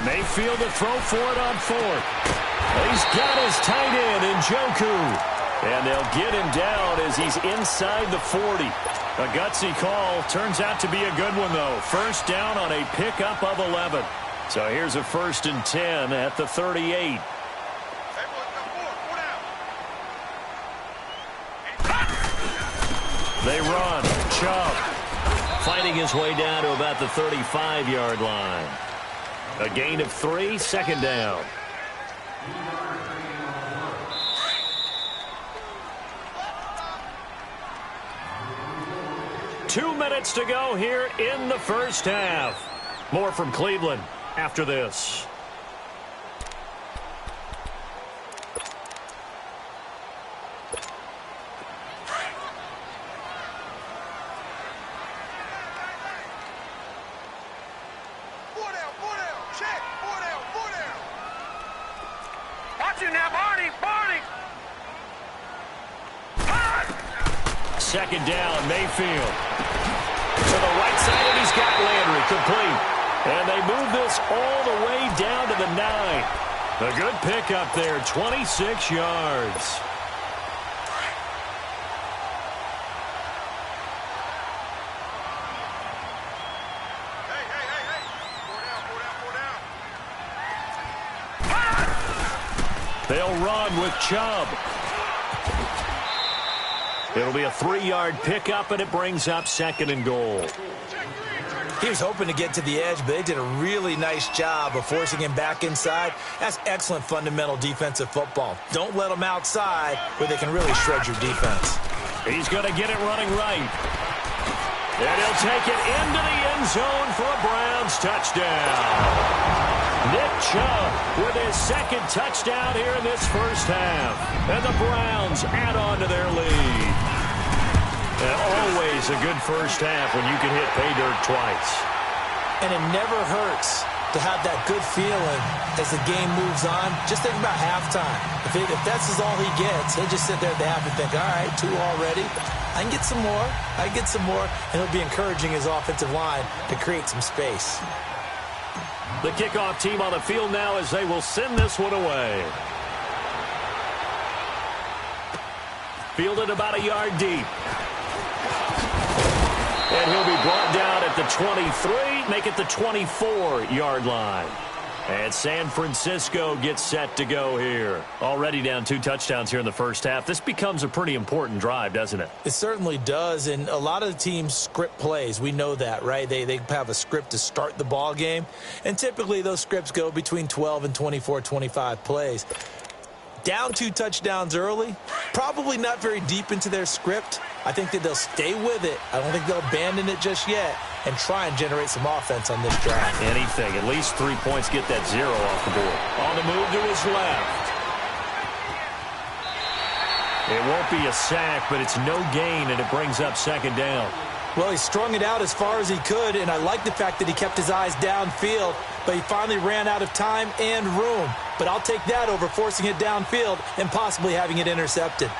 Mayfield to throw for it on 4th. He's got his tight end, Njoku. And they'll get him down as he's inside the 40. A gutsy call. Turns out to be a good one, though. 1st down on a pickup of 11. So here's a 1st and 10 at the 38. They run. Chubb fighting his way down to about the 35-yard line. A gain of 3, 2nd down. Two minutes to go here in the first half. More from Cleveland after this. Four down, check, four down. Watch it now, Barney. 2nd down, Mayfield. To the right side, and he's got Landry complete. And they move this all the way down to the 9. A good pickup there, 26 yards. They'll run with Chubb. It'll be a 3-yard pickup, and it brings up 2nd and goal. He was hoping to get to the edge, but they did a really nice job of forcing him back inside. That's excellent fundamental defensive football. Don't let them outside where they can really shred your defense. He's going to get it running right. And he'll take it into the end zone for a Browns touchdown. Nick Chubb with his second touchdown here in this first half. And the Browns add on to their lead. And always a good first half when you can hit pay dirt twice. And it never hurts to have that good feeling as the game moves on. Just think about halftime. If that's all he gets, he'll just sit there at the half and think, all right, 2 already. I can get some more. I can get some more. And he'll be encouraging his offensive line to create some space. The kickoff team on the field now as they will send this one away. Fielded about a yard deep. And he'll be brought down at the 23, make it the 24-yard line. And San Francisco gets set to go here. Already down 2 touchdowns here in the first half. This becomes a pretty important drive, doesn't it? It certainly does, and a lot of the teams script plays. We know that, right? They have a script to start the ball game, and typically those scripts go between 12 and 24, 25 plays. Down 2 touchdowns early, probably not very deep into their script. I think that they'll stay with it. I don't think they'll abandon it just yet and try and generate some offense on this drive. Anything. At least 3 points, get that 0 off the board. On the move to his left. It won't be a sack, but it's no gain, and it brings up second down. Well, he strung it out as far as he could, and I like the fact that he kept his eyes downfield, but he finally ran out of time and room. But I'll take that over forcing it downfield and possibly having it intercepted.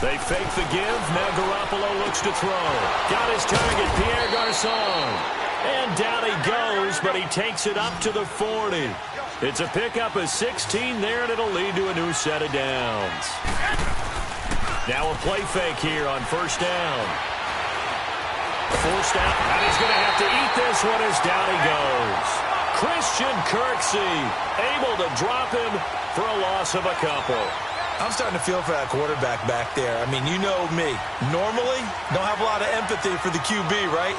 They fake the give. Now Garoppolo looks to throw. Got his target, Pierre Garçon. And down he goes, but he takes it up to the 40. It's a pickup of 16 there, and it'll lead to a new set of downs. Now a play fake here on first down. Forced out, and he's going to have to eat this one as down he goes. Christian Kirksey able to drop him for a loss of a couple. I'm starting to feel for that quarterback back there. I mean, you know me. Normally, don't have a lot of empathy for the QB, right?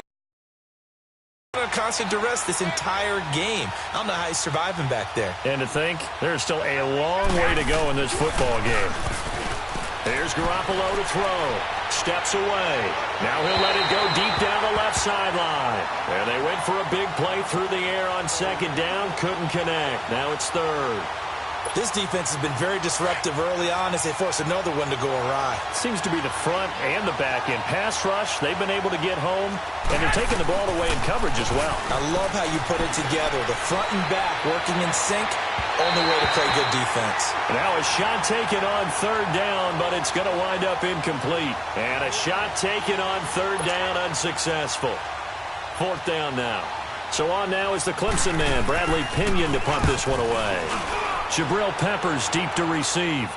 Under constant duress this entire game. I don't know how he's surviving back there. And to think, there's still a long way to go in this football game. Here's Garoppolo to throw. Steps away. Now he'll let it go deep down the left sideline. And they went for a big play through the air on second down. Couldn't connect. Now it's third. This defense has been very disruptive early on as they force another one to go awry. Seems to be the front and the back end. Pass rush, they've been able to get home, and they're taking the ball away in coverage as well. I love how you put it together. The front and back working in sync, only way to play good defense. Now a shot taken on third down, but it's going to wind up incomplete. And a shot taken on third down, unsuccessful. Fourth down now. So on now is the Clemson man, Bradley Pinion, to punt this one away. Jabril Peppers deep to receive.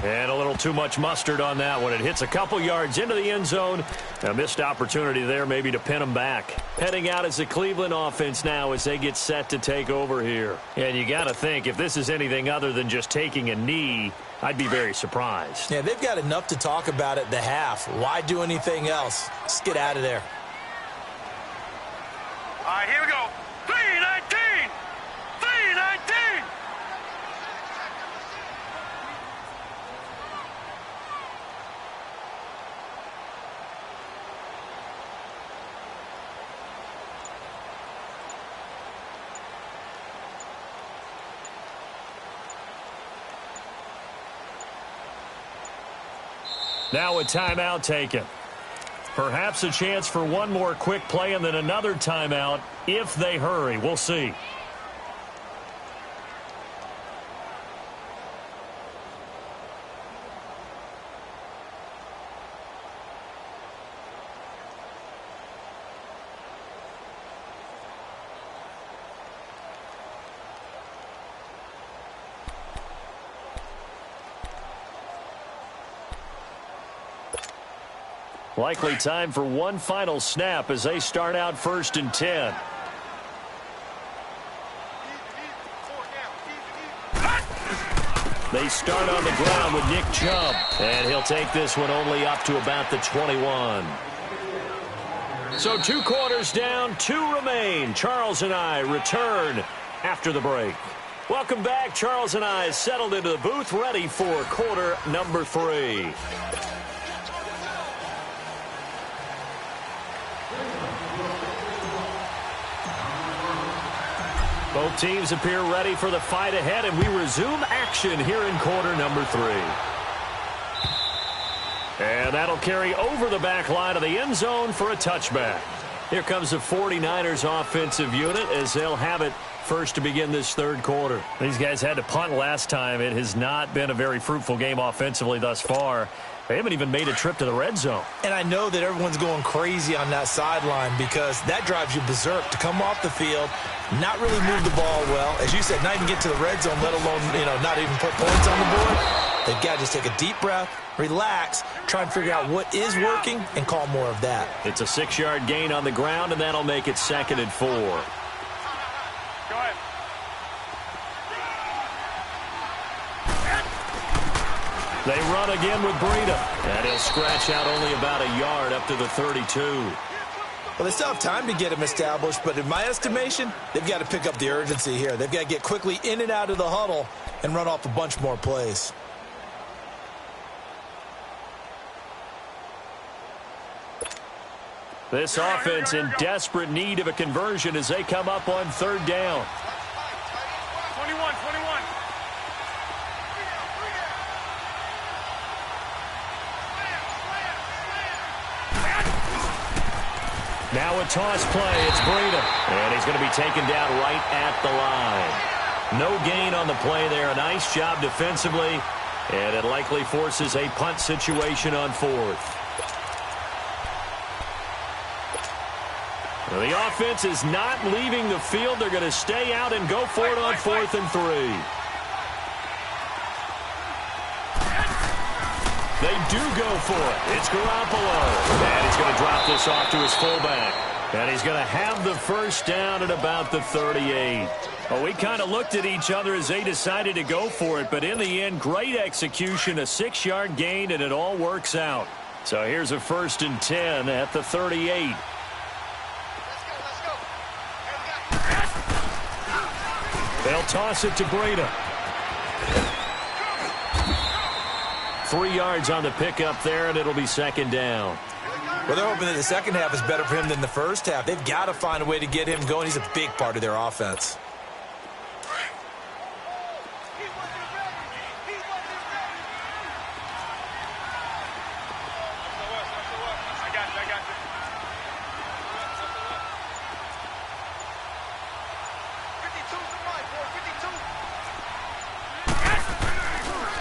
And a little too much mustard on that one. It hits a couple yards into the end zone. A missed opportunity there maybe to pin them back. Heading out as the Cleveland offense now as they get set to take over here. And you got to think, if this is anything other than just taking a knee, I'd be very surprised. Yeah, they've got enough to talk about at the half. Why do anything else? Just get out of there. All right, here we go. 3-19. 3-19. Now a timeout taken. Perhaps a chance for one more quick play and then another timeout if they hurry. We'll see. Likely time for one final snap as they start out 1st and 10. They start on the ground with Nick Chubb. And he'll take this one only up to about the 21. So 2 quarters down, 2 remain. Charles and I return after the break. Welcome back. Charles and I settled into the booth, ready for quarter number 3. Both teams appear ready for the fight ahead, and we resume action here in quarter number 3. And that'll carry over the back line of the end zone for a touchback. Here comes the 49ers offensive unit as they'll have it first to begin this third quarter. These guys had to punt last time. It has not been a very fruitful game offensively thus far. They haven't even made a trip to the red zone. And I know that everyone's going crazy on that sideline because that drives you berserk to come off the field, not really move the ball well. As you said, not even get to the red zone, let alone, not even put points on the board. They've got to just take a deep breath, relax, try and figure out what is working, and call more of that. It's a 6-yard gain on the ground, and that'll make it 2nd and 4. Go ahead. They run again with Breida. And he'll scratch out only about a yard up to the 32. Well, they still have time to get him established, but in my estimation, they've got to pick up the urgency here. They've got to get quickly in and out of the huddle and run off a bunch more plays. This offense in desperate need of a conversion as they come up on 3rd down. 21. Now a toss play. It's Breida. And he's going to be taken down right at the line. No gain on the play there. A nice job defensively. And it likely forces a punt situation on 4th. Well, the offense is not leaving the field. They're going to stay out and go for it on 4th and 3. They do go for it. It's Garoppolo. And he's going to drop this off to his fullback. And he's going to have the first down at about the 38. Well, we kind of looked at each other as they decided to go for it. But in the end, great execution, a 6-yard gain, and it all works out. So here's a 1st and 10 at the 38. They'll toss it to Breida. 3 yards on the pickup there, and it'll be 2nd down. Well, they're hoping that the second half is better for him than the first half. They've got to find a way to get him going. He's a big part of their offense.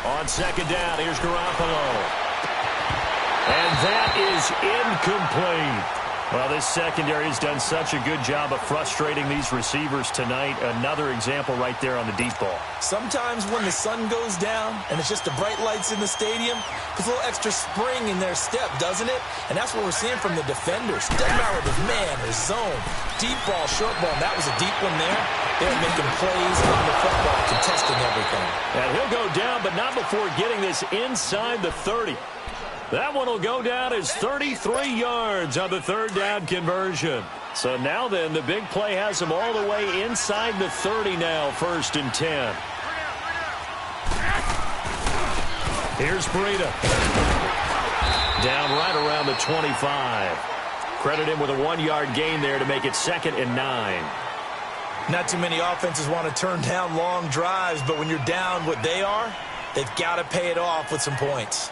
On 2nd down, here's Garoppolo. And that is incomplete. Well, this secondary has done such a good job of frustrating these receivers tonight. Another example right there on the deep ball. Sometimes when the sun goes down and it's just the bright lights in the stadium, puts a little extra spring in their step, doesn't it? And that's what we're seeing from the defenders. Doesn't matter if it's man or zone, deep ball, short ball. And that was a deep one there. They're making plays on the football, contesting everything. And he'll go down, but not before getting this inside the 30. That one will go down as 33 yards on the 3rd down conversion. So now then, the big play has them all the way inside the 30 now, 1st and 10. Here's Breida. Down right around the 25. Credit him with a 1-yard gain there to make it 2nd and 9. Not too many offenses want to turn down long drives, but when you're down what they are, they've got to pay it off with some points.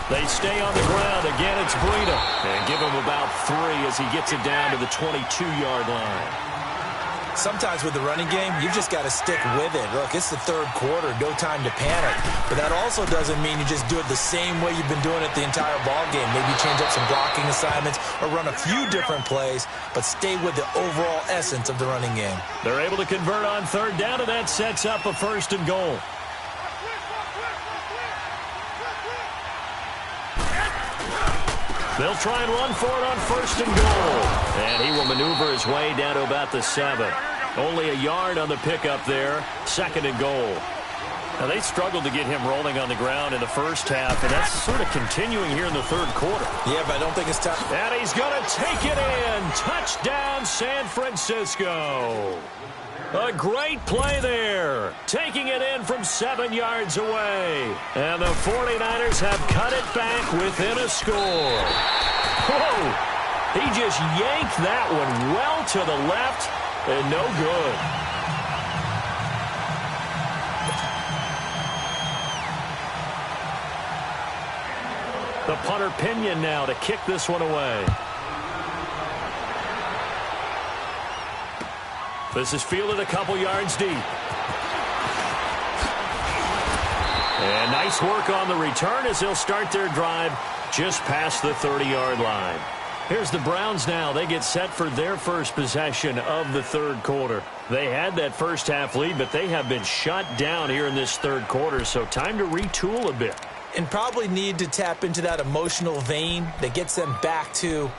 They stay on the ground. Again, it's Breida. And give him about 3 as he gets it down to the 22-yard line. Sometimes with the running game, you've just got to stick with it. Look, it's the 3rd quarter, no time to panic. But that also doesn't mean you just do it the same way you've been doing it the entire ball game. Maybe change up some blocking assignments or run a few different plays, but stay with the overall essence of the running game. They're able to convert on 3rd down, and that sets up a 1st and goal. They'll try and run for it on 1st and goal. And he will maneuver his way down to about the 7. Only a yard on the pickup there. 2nd and goal. Now, they struggled to get him rolling on the ground in the first half, and that's sort of continuing here in the 3rd quarter. Yeah, but I don't think it's time. And he's going to take it in. Touchdown, San Francisco. A great play there. Taking it in from 7 yards away. And the 49ers have cut it back within a score. Whoa! He just yanked that one well to the left and no good. The punter Pinion now to kick this one away. This is fielded a couple yards deep. And nice work on the return as they'll start their drive just past the 30-yard line. Here's the Browns now. They get set for their first possession of the 3rd quarter. They had that first half lead, but they have been shut down here in this 3rd quarter, so time to retool a bit. And probably need to tap into that emotional vein that gets them back to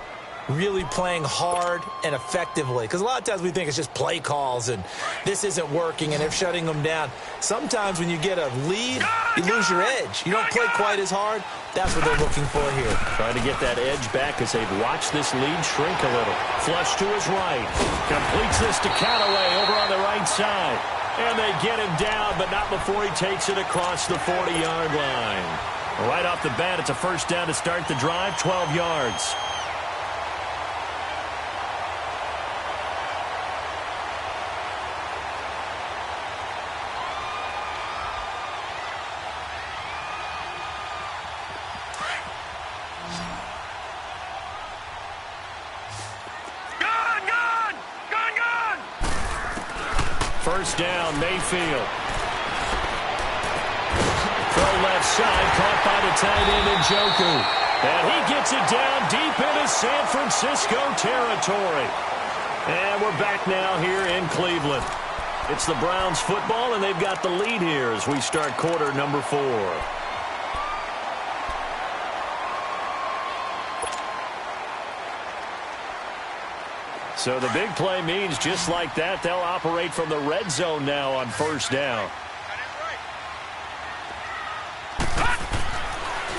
really playing hard and effectively. Because a lot of times we think it's just play calls and this isn't working and they're shutting them down. Sometimes when you get a lead, you lose your edge. You don't play quite as hard. That's what they're looking for here. Trying to get that edge back as they've watched this lead shrink a little. Flush to his right. Completes this to Callaway over on the right side. And they get him down, but not before he takes it across the 40-yard line. Right off the bat, it's a first down to start the drive, 12 yards. First down, Mayfield. Throw left side, caught by the tight end Njoku. And he gets it down deep into San Francisco territory. And we're back now here in Cleveland. It's the Browns football, and they've got the lead here as we start quarter number 4. So the big play means just like that, they'll operate from the red zone now on first down.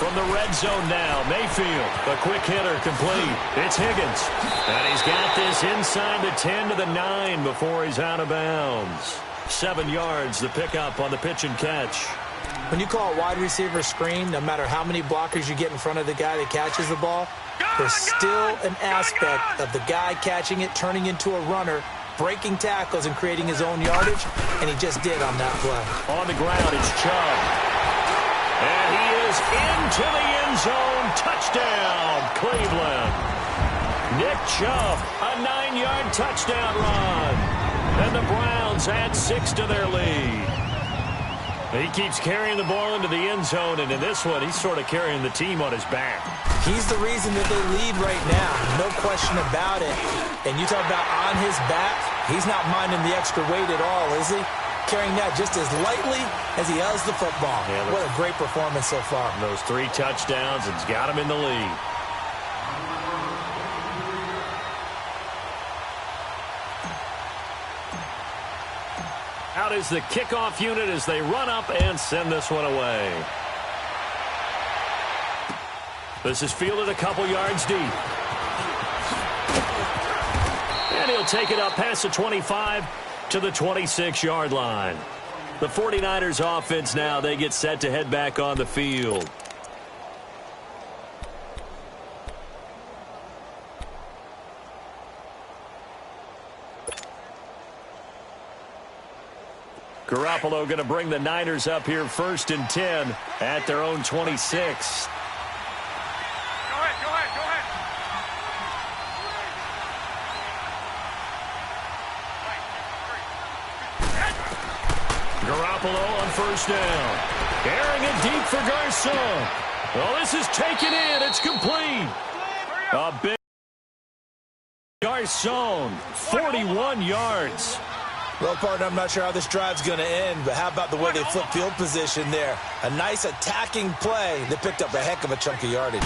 From the red zone now, Mayfield, a quick hitter complete. It's Higgins. And he's got this inside the 10 to the 9 before he's out of bounds. 7 yards, the pickup on the pitch and catch. When you call a wide receiver screen, no matter how many blockers you get in front of the guy that catches the ball, there's still an aspect of the guy catching it, turning into a runner, breaking tackles and creating his own yardage, and he just did on that play. On the ground, it's Chubb. And he is into the end zone. Touchdown, Cleveland. Nick Chubb, a 9-yard touchdown run. And the Browns add 6 to their lead. He keeps carrying the ball into the end zone, and in this one, he's sort of carrying the team on his back. He's the reason that they lead right now, no question about it. And you talk about on his back, he's not minding the extra weight at all, is he? Carrying that just as lightly as he does the football. Yeah, what a great performance so far. Those 3 touchdowns, it's got him in the lead. Out is the kickoff unit as they run up and send this one away. This is fielded a couple yards deep. And he'll take it up past the 25 to the 26-yard line. The 49ers offense now, they get set to head back on the field. Garoppolo going to bring the Niners up here 1st and 10 at their own 26. Go ahead. Garoppolo on first down. Airing it deep for Garcon. Well, this is taken in. It's complete. A big Garcon, 41 yards. Well, partner, I'm not sure how this drive's going to end, but how about the way they flip field position there? A nice attacking play that picked up a heck of a chunk of yardage.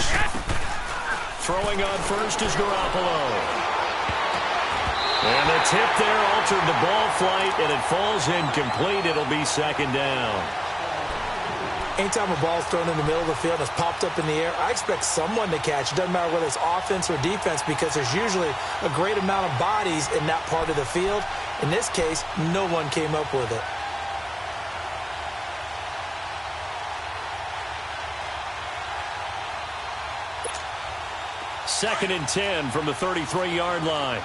Throwing on first is Garoppolo. And the tip there altered the ball flight, and it falls incomplete. It'll be second down. Anytime a ball is thrown in the middle of the field and it's popped up in the air, I expect someone to catch. It doesn't matter whether it's offense or defense because there's usually a great amount of bodies in that part of the field. In this case, no one came up with it. Second and 10 from the 33-yard line.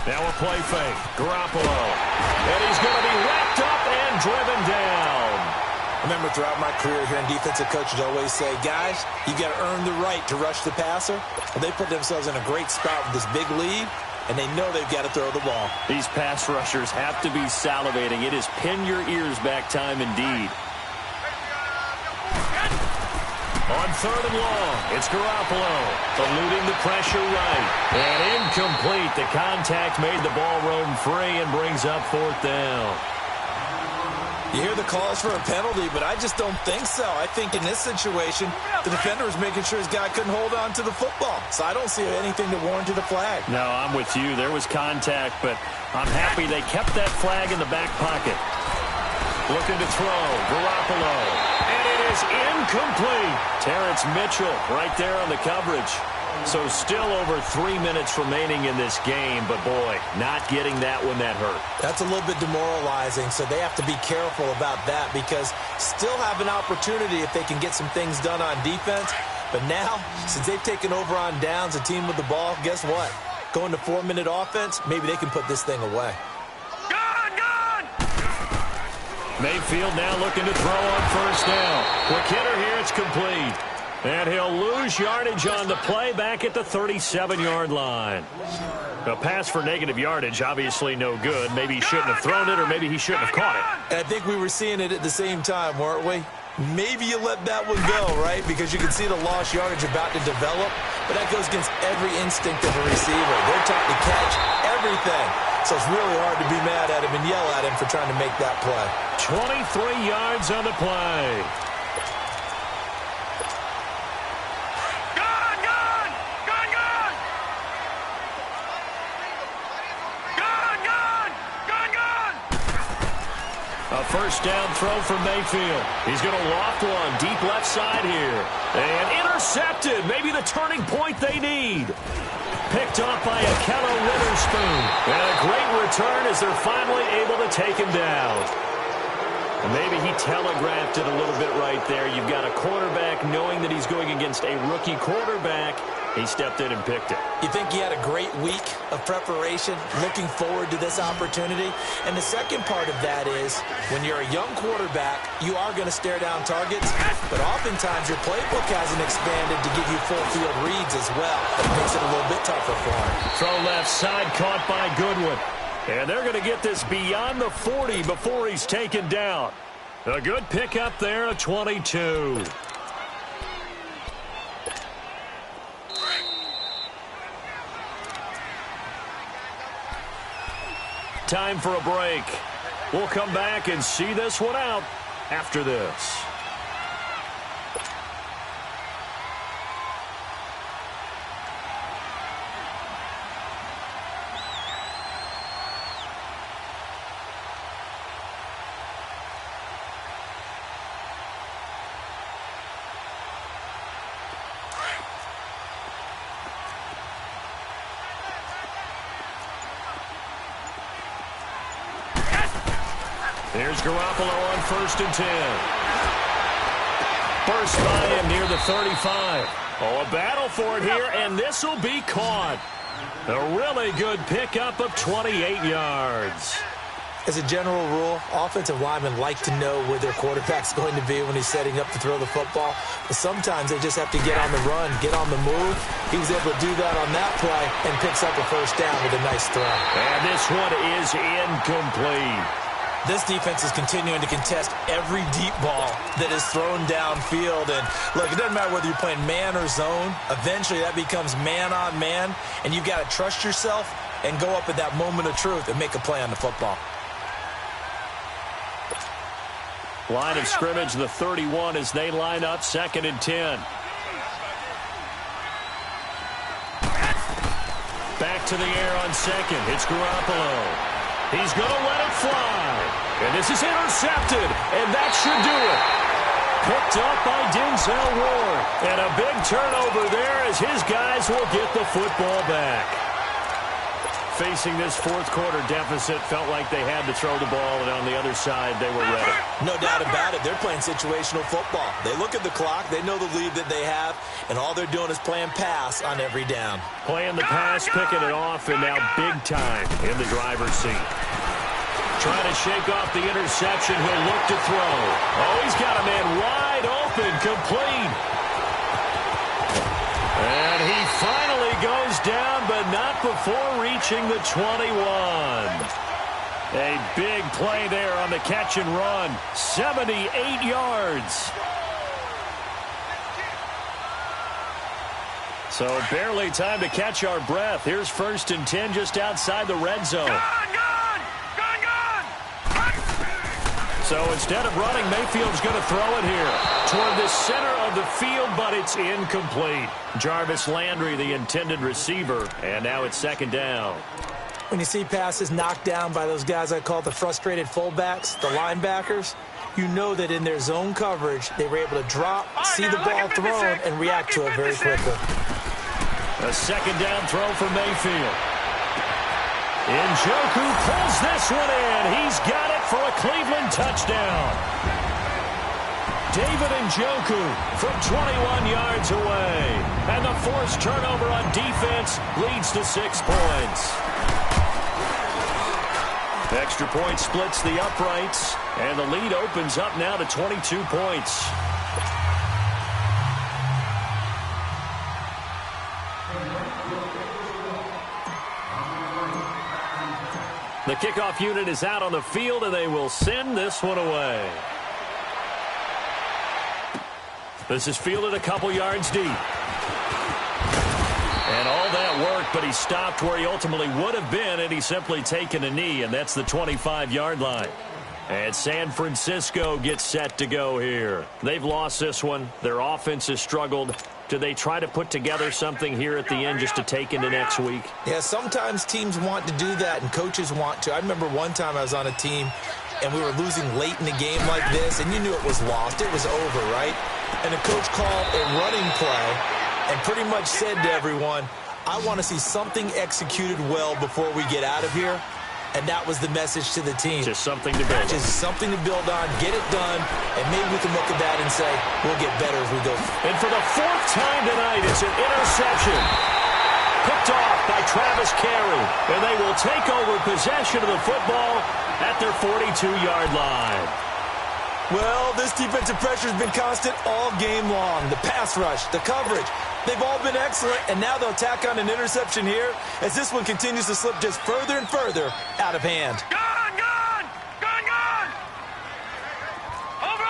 Now a play fake. Garoppolo. And he's going to be wrapped up and driven down. I remember throughout my career hearing defensive coaches always say, guys, you got to earn the right to rush the passer. Well, they put themselves in a great spot with this big lead, and they know they've got to throw the ball. These pass rushers have to be salivating. It is pin your ears back time indeed. On third and long, it's Garoppolo, eluding the pressure right. And incomplete. The contact made the ball roam free and brings up fourth down. You hear the calls for a penalty, but I just don't think so. I think in this situation, the defender was making sure his guy couldn't hold on to the football. So I don't see anything that warranted a flag. No, I'm with you. There was contact, but I'm happy they kept that flag in the back pocket. Looking to throw, Garoppolo. And it is incomplete. Terrence Mitchell right there on the coverage. So still over 3 minutes remaining in this game, but boy, not getting that one that hurt. That's a little bit demoralizing, so they have to be careful about that because still have an opportunity if they can get some things done on defense. But now, since they've taken over on downs, a team with the ball, guess what? Going to 4-minute offense, maybe they can put this thing away. Mayfield now looking to throw on first down. Quick hitter here, it's complete. And he'll lose yardage on the play back at the 37-yard line. A pass for negative yardage, obviously no good. Maybe he shouldn't have thrown it, or maybe he shouldn't have caught it. And I think we were seeing it at the same time, weren't we? Maybe you let that one go, right? Because you can see the lost yardage about to develop. But that goes against every instinct of a receiver. They're taught to catch everything. So it's really hard to be mad at him and yell at him for trying to make that play. 23 yards on the play. A first down throw from Mayfield. He's going to loft one deep left side here. And intercepted. Maybe the turning point they need. Picked off by Akello Witherspoon. And a great return as they're finally able to take him down. And maybe he telegraphed it a little bit right there. You've got a quarterback knowing that he's going against a rookie quarterback. He stepped in and picked it. You think he had a great week of preparation, looking forward to this opportunity? And the second part of that is, when you're a young quarterback, you are going to stare down targets, but oftentimes your playbook hasn't expanded to give you full field reads as well. That makes it a little bit tougher for him. Throw left side, caught by Goodwin. And they're going to get this beyond the 40 before he's taken down. A good pickup there, a 22. Time for a break. We'll come back and see this one out after this. Here's Garoppolo on first and 10. First by him near the 35. Oh, a battle for it here, and this will be caught. A really good pickup of 28 yards. As a general rule, offensive linemen like to know where their quarterback's going to be when he's setting up to throw the football. But sometimes they just have to get on the run, get on the move. He was able to do that on that play and picks up a first down with a nice throw. And this one is incomplete. This defense is continuing to contest every deep ball that is thrown downfield. And, look, it doesn't matter whether you're playing man or zone. Eventually that becomes man on man, and you've got to trust yourself and go up at that moment of truth and make a play on the football. Line of scrimmage, the 31, as they line up 2nd and 10. Back to the air on 2nd. It's Garoppolo. He's going to let it fly. And this is intercepted, and that should do it. Picked up by Denzel Ward. And a big turnover there as his guys will get the football back. Facing this fourth quarter deficit, felt like they had to throw the ball, and on the other side, they were ready. No doubt about it. They're playing situational football. They look at the clock. They know the lead that they have, and all they're doing is playing pass on every down. Playing the pass, picking it off, and now big time in the driver's seat. Trying to shake off the interception. He'll look to throw. Oh, he's got a man wide open, complete. And he finally goes down, but not before reaching the 21. A big play there on the catch and run. 78 yards. So barely time to catch our breath. Here's 1st and 10 just outside the red zone. So instead of running, Mayfield's going to throw it here toward the center of the field, but it's incomplete. Jarvis Landry, the intended receiver, and now it's 2nd down. When you see passes knocked down by those guys I call the frustrated fullbacks, the linebackers, you know that in their zone coverage, they were able to drop, see the ball thrown, and react to it very quickly. A 2nd down throw for Mayfield. Njoku pulls this one in. He's got it for a Cleveland touchdown. David Njoku from 21 yards away. And the forced turnover on defense leads to 6 points. Extra point splits the uprights, and the lead opens up now to 22 points. The kickoff unit is out on the field, and they will send this one away. This is fielded a couple yards deep. And all that work, but he stopped where he ultimately would have been, and he's simply taken a knee, and that's the 25-yard line. And San Francisco gets set to go here. They've lost this one. Their offense has struggled. Do they try to put together something here at the end just to take into next week? Yeah, sometimes teams want to do that, and coaches want to. I remember one time I was on a team, and we were losing late in the game like this, and you knew it was lost. It was over, right? And the coach called a running play and pretty much said to everyone, I want to see something executed well before we get out of here. And that was the message to the team. Just something to build on. Just something to build on, get it done, and maybe we can look at that and say, we'll get better as we go. And for the 4th time tonight, it's an interception. Picked off by Travis Carey. And they will take over possession of the football at their 42-yard line. Well, this defensive pressure has been constant all game long. The pass rush, the coverage, they've all been excellent, and now they'll tack on an interception here as this one continues to slip just further and further out of hand. Gone! Over!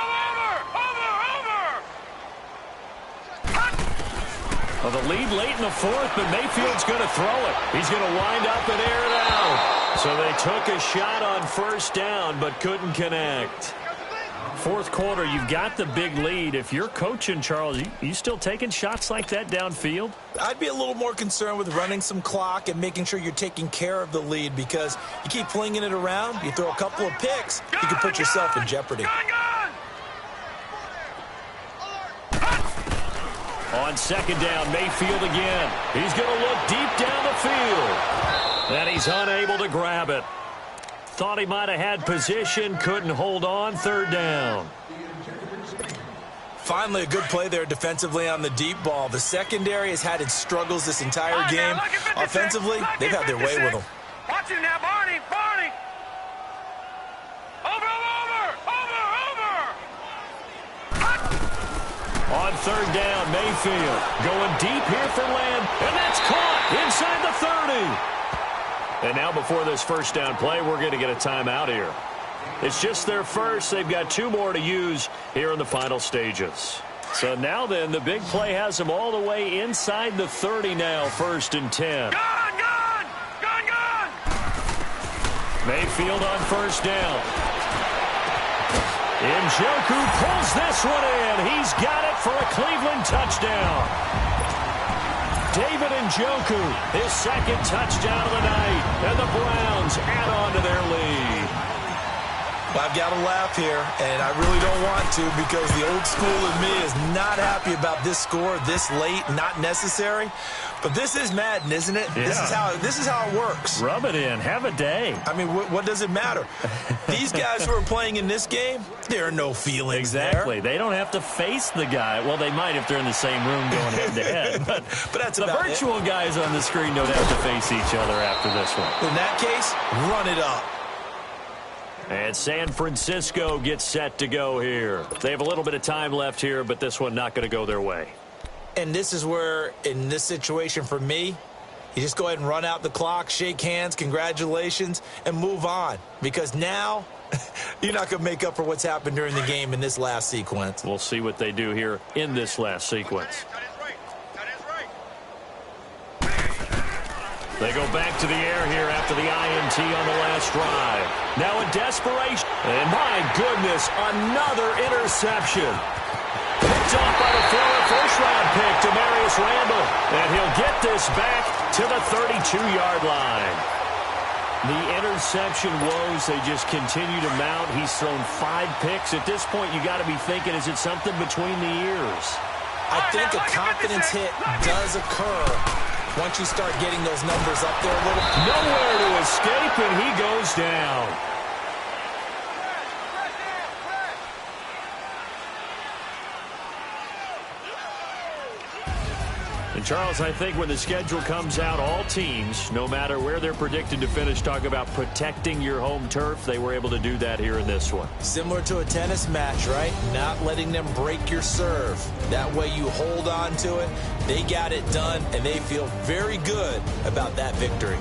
Well, the lead late in the 4th, but Mayfield's going to throw it. He's going to wind up and air it out. So they took a shot on 1st down, but couldn't connect. 4th quarter, you've got the big lead. If you're coaching, Charles, you still taking shots like that downfield? I'd be a little more concerned with running some clock and making sure you're taking care of the lead, because you keep flinging it around, you throw a couple of picks, you can put yourself in jeopardy. On 2nd down, Mayfield again. He's going to look deep down the field. And he's unable to grab it. Thought he might have had position, couldn't hold on. 3rd down. Finally, a good play there defensively on the deep ball. The secondary has had its struggles this entire game. Offensively, they've had their way with them. Watch him now, Barney! Over! On 3rd down, Mayfield going deep here for Lamb, and that's caught inside the 30. And now before this 1st down play, we're going to get a timeout here. It's just their first. They've got 2 more to use here in the final stages. So now then, the big play has them all the way inside the 30 now, 1st and 10. Gone! Mayfield on 1st down. Njoku pulls this one in. He's got it for a Cleveland touchdown. David Njoku, his second touchdown of the night, and the Browns add on to their lead. Well, I've got to laugh here, and I really don't want to because the old school in me is not happy about this score this late, not necessary. But this is Madden, isn't it? Yeah. This is how it works. Rub it in. Have a day. I mean, what does it matter? These guys who are playing in this game, there are no feelings Exactly. there. They don't have to face the guy. Well, they might if they're in the same room going head-to-head. But that's the about virtual guys on the screen don't have to face each other after this one. In that case, run it up. And San Francisco gets set to go here. They have a little bit of time left here, but this one not going to go their way. And this is where, in this situation for me, you just go ahead and run out the clock, shake hands, congratulations, and move on. Because now, you're not going to make up for what's happened during the game in this last sequence. We'll see what they do here in this last sequence. They go back to the air here after the INT on the last drive. Now in desperation. And my goodness, another interception. Picked off by the former first-round pick, Demarius Randall. And he'll get this back to the 32-yard line. The interception woes, they just continue to mount. He's thrown 5 picks. At this point, you got to be thinking, is it something between the ears? I think a confidence hit does occur once you start getting those numbers up there a little. Nowhere to escape, and he goes down. And Charles, I think when the schedule comes out, all teams, no matter where they're predicted to finish, talk about protecting your home turf. They were able to do that here in this one. Similar to a tennis match, right? Not letting them break your serve. That way you hold on to it. They got it done, and they feel very good about that victory.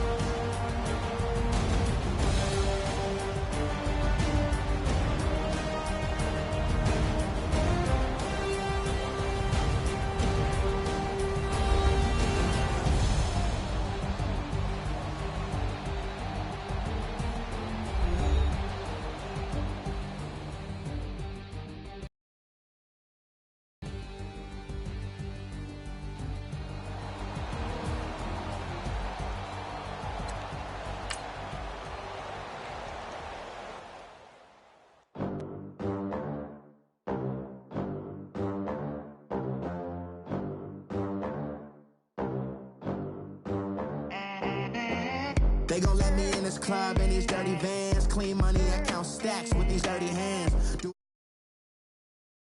They gon' let me in this club in these dirty vans. Clean money, I count stacks with these dirty hands. Do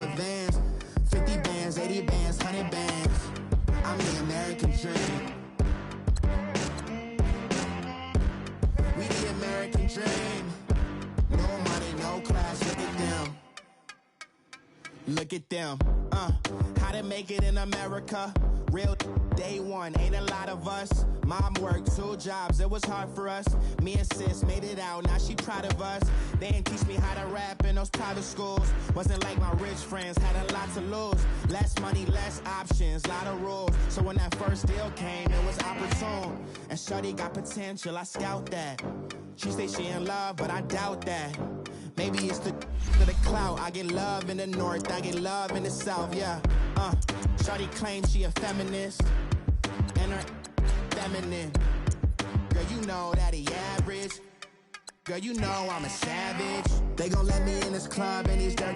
vans, 50 bands, 80 bands, 100 bands. I'm the American dream. We the American dream. No money, no class, look at them. Look at them, how to make it in America. Real day one, ain't a lot of us. Mom worked 2 jobs, it was hard for us. Me and sis made it out, now she proud of us. They didn't teach me how to rap in those private schools. Wasn't like my rich friends, had a lot to lose. Less money, less options, lot of rules. So when that first deal came, it was opportune. And shorty got potential, I scout that. She say she in love, but I doubt that. Maybe it's the clout. I get love in the north, I get love in the south, yeah. Shorty claims she a feminist, and her feminine. Girl, you know that he average. Girl, you know I'm a savage. They gon' let me in this club and these dirty.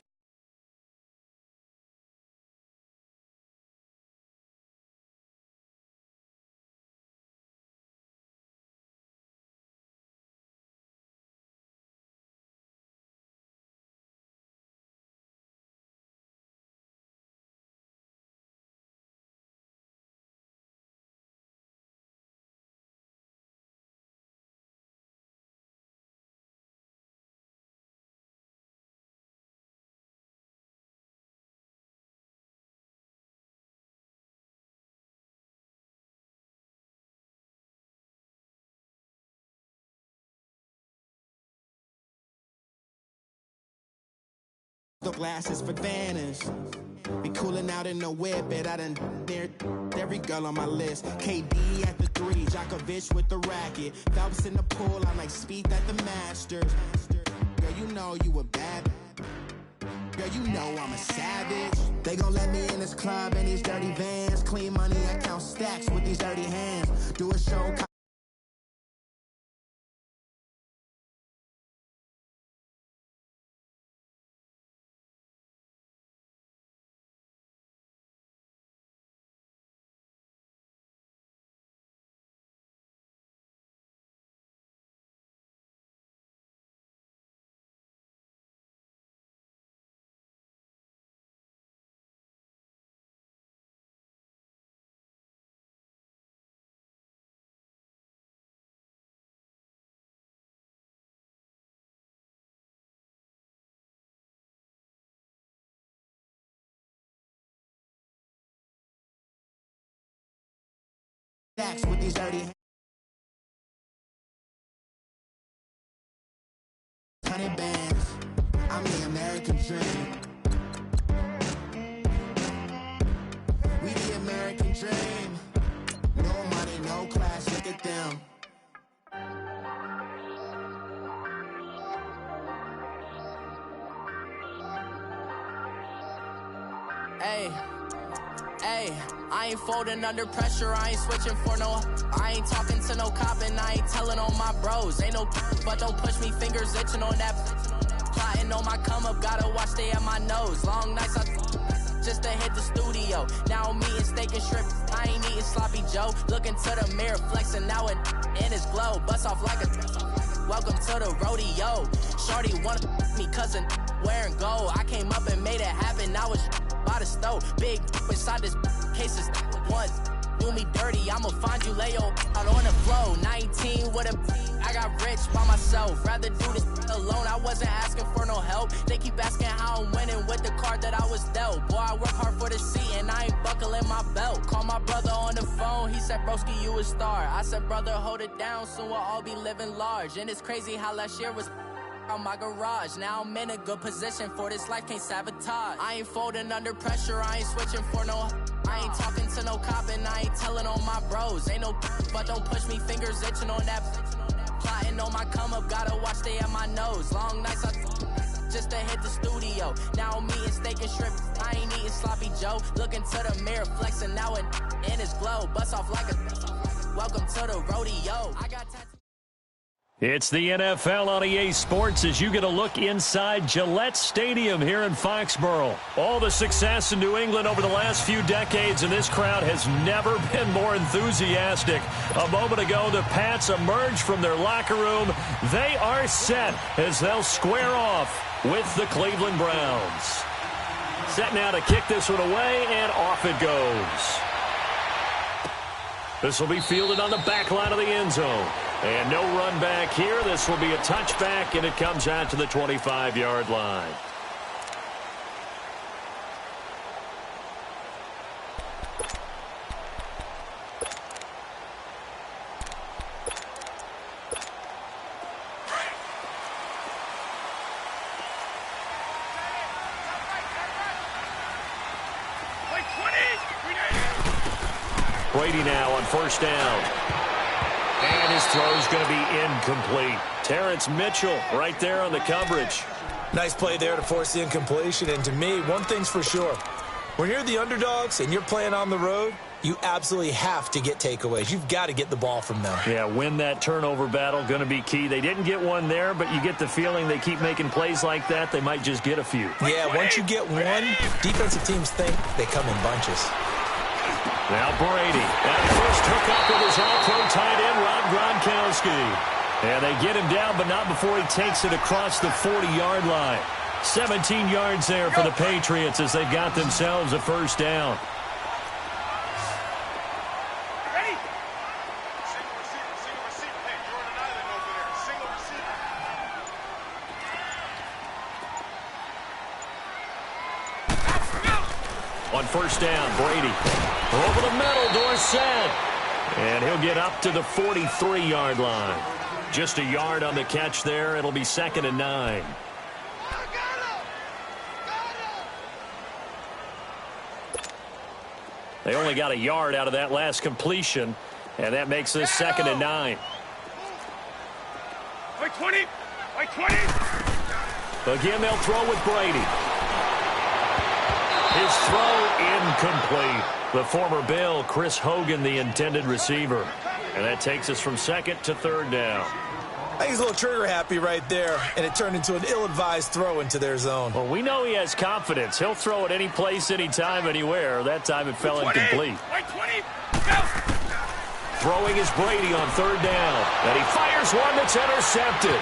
The glasses for Vanish. Be cooling out in the whip, but I done there every girl on my list. KD at the 3, Djokovic with the racket. Phelps in the pool, I'm like Speed at the Masters. Girl, you know you a bad. know I'm a savage. They gon' let me in this club in these dirty vans. Clean money, I count stacks with these dirty hands. Do a show. Stacks with these dirty hands. 100 bands. I'm the American dream. We the American dream. No money, no class, look at them. Hey, I ain't folding under pressure, I ain't switching for no. I ain't talking to no cop and I ain't telling on my bros. Ain't no but don't push me, fingers itching on that. Plotting on my come up, gotta watch stay at my nose. Long nights just to hit the studio. Now I'm eating steak and shrimp, I ain't eating sloppy Joe. Looking to the mirror, flexing now and in his glow. Bust off like a welcome to the rodeo. Shorty wanna me cousin wearing gold. I came up and made it happen, now it's by the stove. Big inside this cases once do me dirty, I'ma find you lay out on the floor. 19 with a I got rich by myself. Rather do this alone, I wasn't asking for no help. They keep asking how I'm winning with the card that I was dealt. Boy, I work hard for the seat and I ain't buckling my belt. Call my brother on the phone, he said, broski, you a star. I said, brother, hold it down, soon we'll all be living large. And it's crazy how last year was on my garage. Now I'm in a good position for this life, can't sabotage. I ain't folding under pressure, I ain't switching for no. I ain't talking to no cop and I ain't telling on my bros. Ain't no but don't push me, fingers itching on that. Plotting on my come up, gotta watch stay at my nose. Long nights just to hit the studio. Now I'm eating steak and shrimp, I ain't eating sloppy Joe. Looking to the mirror, flexing now and in his glow. Bust off like a welcome to the rodeo. I got tattoos. It's the NFL on EA Sports as you get a look inside Gillette Stadium here in Foxborough. All the success in New England over the last few decades, and this crowd has never been more enthusiastic. A moment ago, the Pats emerged from their locker room. They are set as they'll square off with the Cleveland Browns. Set now to kick this one away, and off it goes. This will be fielded on the back line of the end zone. And no run back here. This will be a touchback, and it comes out to the 25-yard line. Brady now on first down. And his throw is going to be incomplete. Terrence Mitchell right there on the coverage. Nice play there to force the incompletion. And to me, one thing's for sure. When you're the underdogs and you're playing on the road, you absolutely have to get takeaways. You've got to get the ball from them. Yeah, win that turnover battle, going to be key. They didn't get one there, but you get the feeling they keep making plays like that, they might just get a few. Yeah, once you get one, defensive teams think they come in bunches. Now Brady. And first hook up with his all-pro tight end, Rob Gronkowski. And they get him down, but not before he takes it across the 40-yard line. 17 yards there for the Patriots as they've got themselves a first down. Ready? Single receiver. Hey, Jordan Island over there. Single receiver. On first down, Brady. Over the middle, Dorsett. And he'll get up to the 43-yard line. Just a yard on the catch there. It'll be 2nd and 9. They only got a yard out of that last completion, and that makes this 2nd and 9. Wait, 20. Wait, 20. Again, they'll throw with Brady. His throw incomplete. The former Bill, Chris Hogan, the intended receiver. And that takes us from second to third down. I think he's a little trigger happy right there, and it turned into an ill-advised throw into their zone. Well, we know he has confidence. He'll throw it any place, anytime, anywhere. That time it fell incomplete. Throwing is Brady on third down. And he fires one that's intercepted.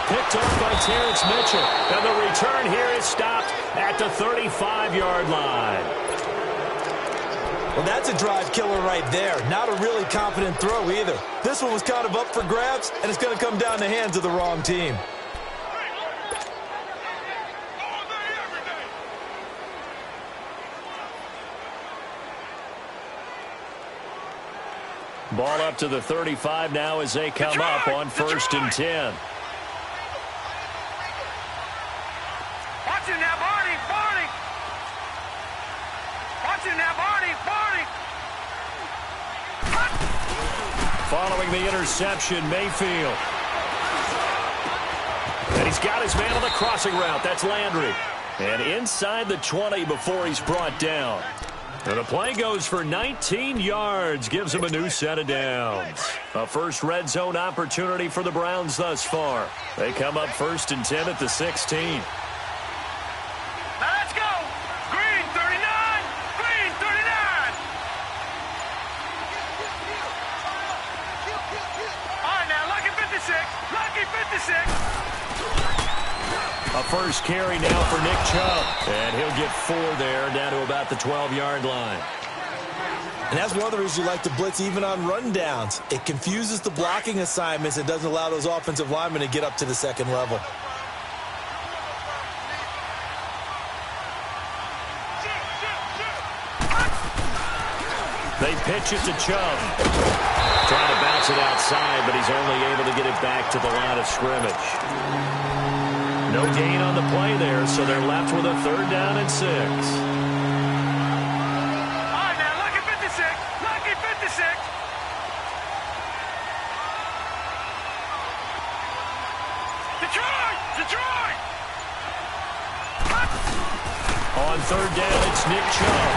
Picked up by Terrence Mitchell. And the return here is stopped at the 35-yard line. Well, that's a drive killer right there. Not a really confident throw either. This one was kind of up for grabs, and it's going to come down the hands of the wrong team. Ball up to the 35 now as they come up on 1st and 10. Watching now, Barney. Watching now, Barney. Following the interception, Mayfield. And he's got his man on the crossing route. That's Landry. And inside the 20 before he's brought down. And the play goes for 19 yards. Gives him a new set of downs. A first red zone opportunity for the Browns thus far. They come up 1st and 10 at the 16. Now let's go. Green 39. Green 39. All right, now Lucky 56. Lucky 56. A first carry now for Nick Chubb. And he'll get 4 there, down to about the 12-yard line. And that's one of the reasons you like to blitz even on rundowns. It confuses the blocking assignments and doesn't allow those offensive linemen to get up to the second level. They pitch it to Chubb. Trying to bounce it outside, but he's only able to get it back to the line of scrimmage. No gain on the play there, so they're left with a 3rd down and 6. All right, now Lucky 56. Lucky 56. Detroit. On 3rd down, it's Nick Chubb.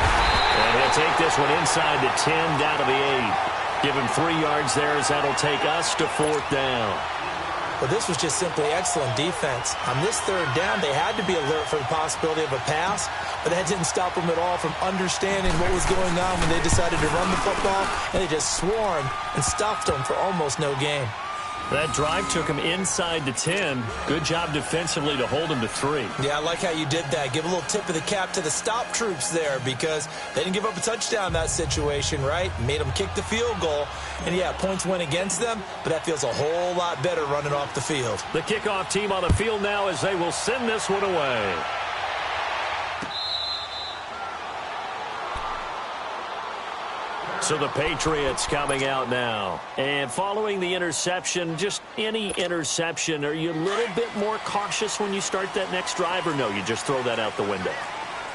And he'll take this one inside the 10, down to the 8. Give him 3 yards there as that'll take us to 4th down. Well, this was just simply excellent defense. On this 3rd down, they had to be alert for the possibility of a pass, but that didn't stop them at all from understanding what was going on when they decided to run the football, and they just swarmed and stopped them for almost no gain. That drive took him inside the 10. Good job defensively to hold him to 3. Yeah, I like how you did that. Give a little tip of the cap to the stop troops there because they didn't give up a touchdown in that situation, right? Made them kick the field goal. And, yeah, points went against them, but that feels a whole lot better running off the field. The kickoff team on the field now as they will send this one away. So the Patriots coming out now. And following the interception, just any interception, are you a little bit more cautious when you start that next drive, or no, you just throw that out the window?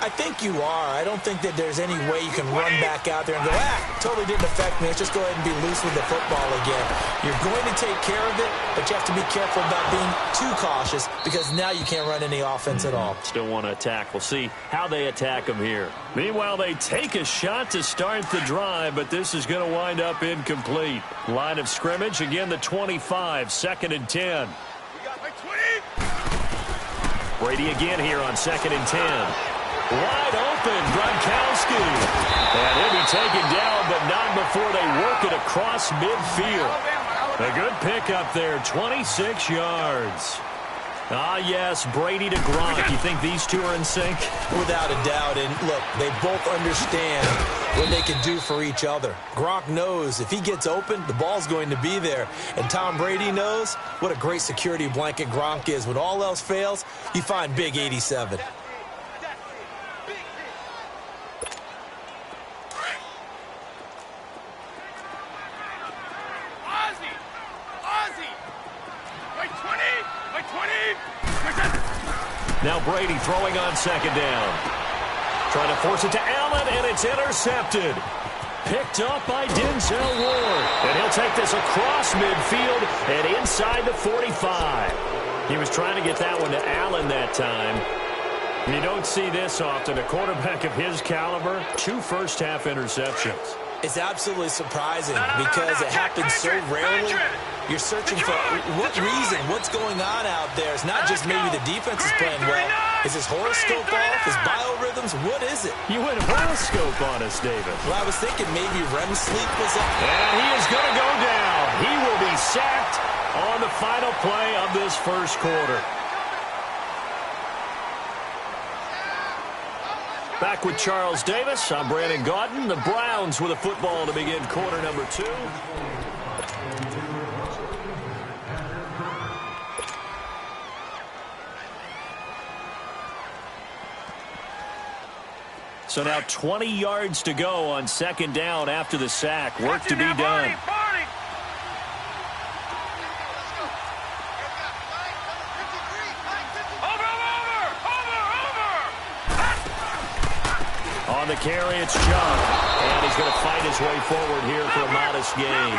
I think you are. I don't think that there's any way you can run back out there and go, totally didn't affect me. Let's just go ahead and be loose with the football again. You're going to take care of it, but you have to be careful about being too cautious because now you can't run any offense at all. Still want to attack. We'll see how they attack them here. Meanwhile, they take a shot to start the drive, but this is going to wind up incomplete. Line of scrimmage, again, the 25, 2nd and 10. Brady again here on 2nd and 10. Wide open, Gronkowski. And he'll be taken down, but not before they work it across midfield. A good pickup there, 26 yards. Ah, yes, Brady to Gronk. You think these two are in sync? Without a doubt. And look, they both understand what they can do for each other. Gronk knows if he gets open, the ball's going to be there. And Tom Brady knows what a great security blanket Gronk is. When all else fails, you find Big 87. Now Brady throwing on 2nd down. Trying to force it to Allen, and it's intercepted. Picked up by Denzel Ward. And he'll take this across midfield and inside the 45. He was trying to get that one to Allen that time. You don't see this often. A quarterback of his caliber, 2 first-half interceptions. It's absolutely surprising because it happens so rarely. You're searching for what reason, what's going on out there. It's not just maybe the defense is playing well. Is his horoscope off? His biorhythms? What is it? You went horoscope on us, David. Well, I was thinking maybe REM sleep was up. And he is going to go down. He will be sacked on the final play of this first quarter. Back with Charles Davis. I'm Brandon Gaudin. The Browns with a football to begin quarter number 2. So now 20 yards to go on second down after the sack. Work to be done. On the carry, it's Chubb. And he's going to fight his way forward here for a modest gain.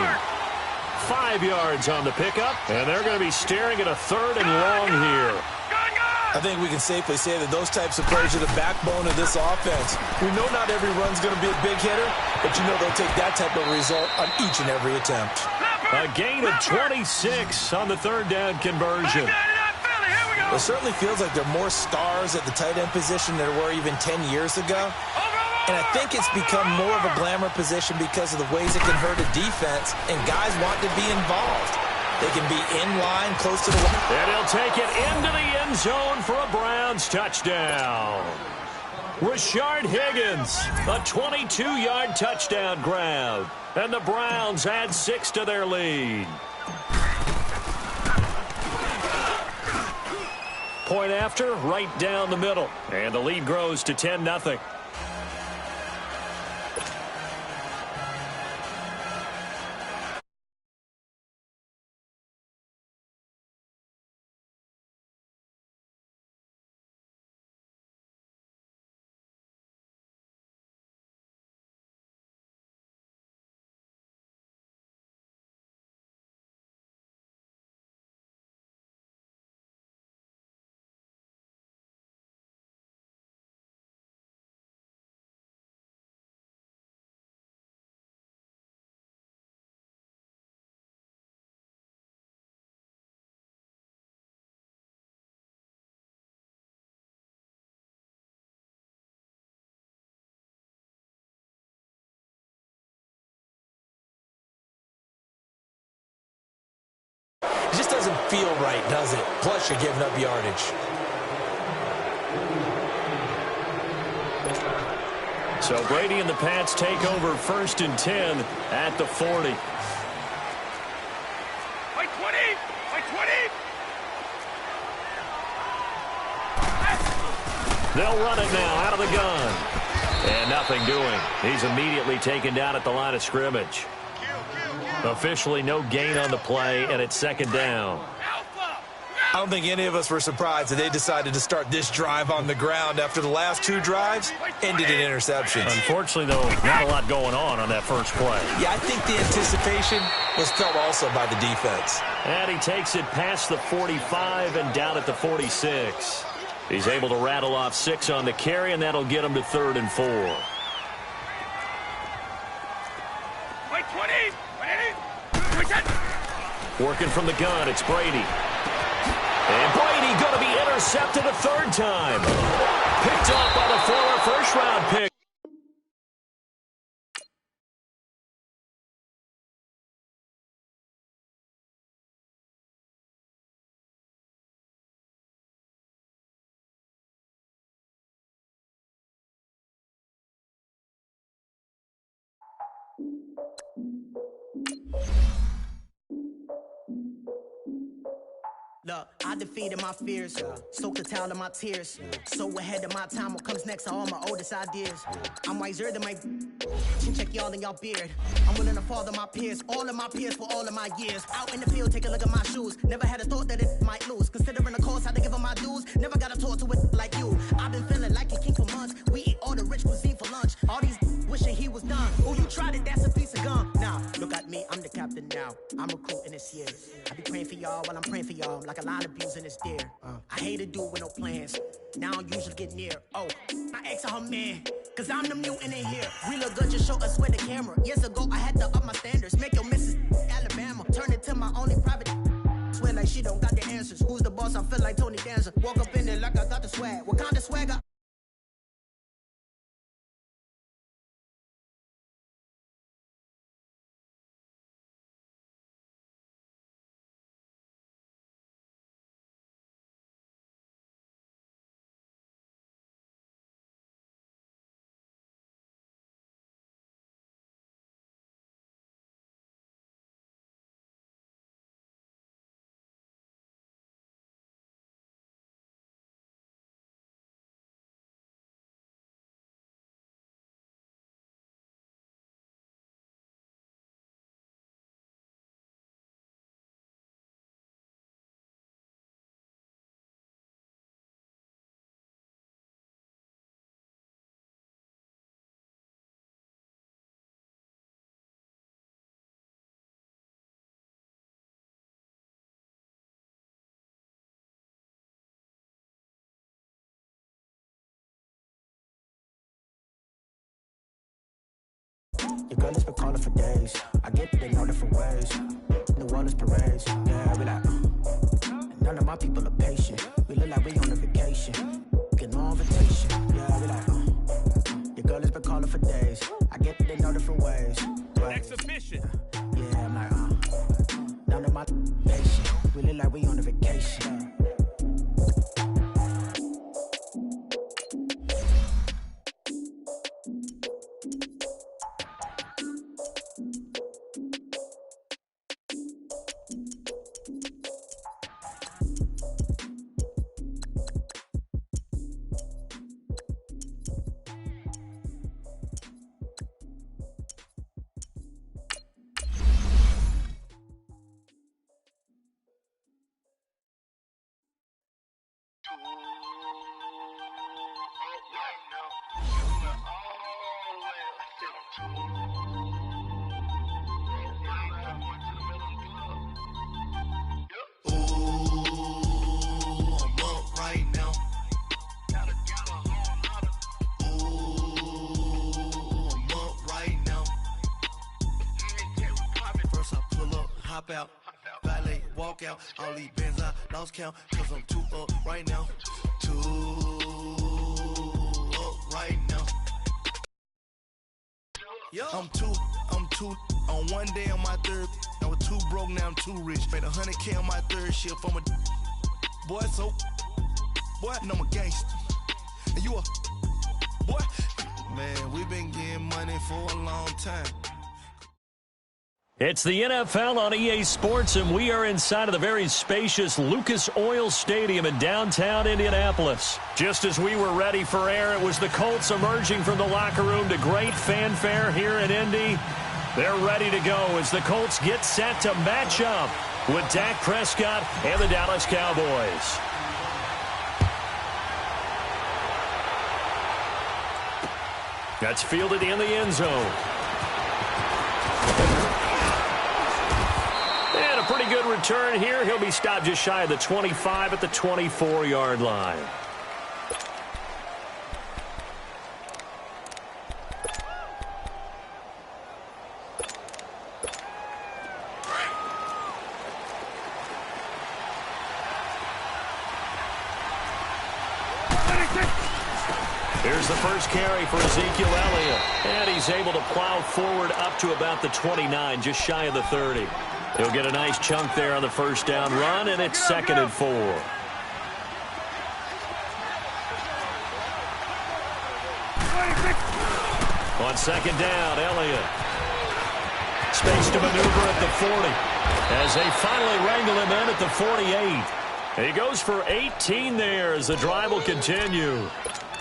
5 yards on the pickup. And they're going to be staring at a 3rd and long here. I think we can safely say that those types of plays are the backbone of this offense. We know not every run's going to be a big hitter, but you know they'll take that type of result on each and every attempt. A gain of 26 on the 3rd down conversion. It certainly feels like there are more stars at the tight end position than there were even 10 years ago. And I think it's become more of a glamour position because of the ways it can hurt a defense, and guys want to be involved. They can be in line, close to the line. And he'll take it into the end zone for a Browns touchdown. Rashard Higgins, a 22-yard touchdown grab. And the Browns add 6 to their lead. Point after, right down the middle. And the lead grows to 10-0. It just doesn't feel right, does it? Plus, you're giving up yardage. So Brady and the Pats take over 1st and 10 at the 40. By 20! By 20! They'll run it now out of the gun. And nothing doing. He's immediately taken down at the line of scrimmage. Officially no gain on the play, and it's 2nd down. I don't think any of us were surprised that they decided to start this drive on the ground after the last 2 drives ended in interceptions. Unfortunately, though, not a lot going on that first play. Yeah, I think the anticipation was felt also by the defense. And he takes it past the 45 and down at the 46. He's able to rattle off 6 on the carry, and that'll get him to 3rd and 4. Working from the gun, it's Brady. And Brady going to be intercepted a 3rd time. Picked up by the former first-round pick. Look, I defeated my fears, soaked the towel in my tears. So ahead of my time, what comes next are all my oldest ideas. I'm wiser than my check y'all in y'all beard. I'm willing to father my peers, all of my peers for all of my years. Out in the field, take a look at my shoes. Never had a thought that it might lose. Considering the cost, I had to give them my dues. Never got a talk to it like you. I've been feeling like a king for months. We eat all the rich cuisine for lunch. All these wishing he was done. Oh, you tried it, that's a piece of gum. Now, look at me, I'm the captain now. I'm recruiting this year. I be praying for y'all while I'm praying for y'all. like a lot of abusing is there. I hate a dude with no plans. Now I don't usually get near. Oh, my ex and her man. Cause I'm the mutant in here. We look good, just show us where the camera. Years ago, I had to up my standards. Make your missus Alabama. Turn it to my only private. Swear like she don't got the answers. Who's the boss? I feel like Tony Danza. Walk up in there like I got the swag. What kind of swag I... Your girl has been calling for days. I get it in all different ways. The world is parades. Yeah, we like, none of my people are patient. We look like we on a vacation. Get no invitation. Yeah, we like, your girl has been calling for days. I get it in all different ways. Exhibition. Yeah, I'm like, none of my patient. We look like we on a vacation. Out, valet, walk out, all these bands I lost count, cause I'm too up right now, too up right now. I'm too, on one day on my third, I was too broke, now I'm too rich, made 100K on my third shift, I'm a boy, so, boy, and I'm a gangster, and you a, boy, man, we been getting money for a long time. It's the NFL on EA Sports, and we are inside of the very spacious Lucas Oil Stadium in downtown Indianapolis. Just as we were ready for air, it was the Colts emerging from the locker room to great fanfare here in Indy. They're ready to go as the Colts get set to match up with Dak Prescott and the Dallas Cowboys. That's fielded in the end zone. And a pretty good return here. He'll be stopped just shy of the 25 at the 24-yard line. Here's the first carry for Ezekiel Elliott. And he's able to plow forward up to about the 29, just shy of the 30. He'll get a nice chunk there on the first down run, and it's 2nd and 4. On 2nd down, Elliott. Space to maneuver at the 40 as they finally wrangle him in at the 48. He goes for 18 there as the drive will continue.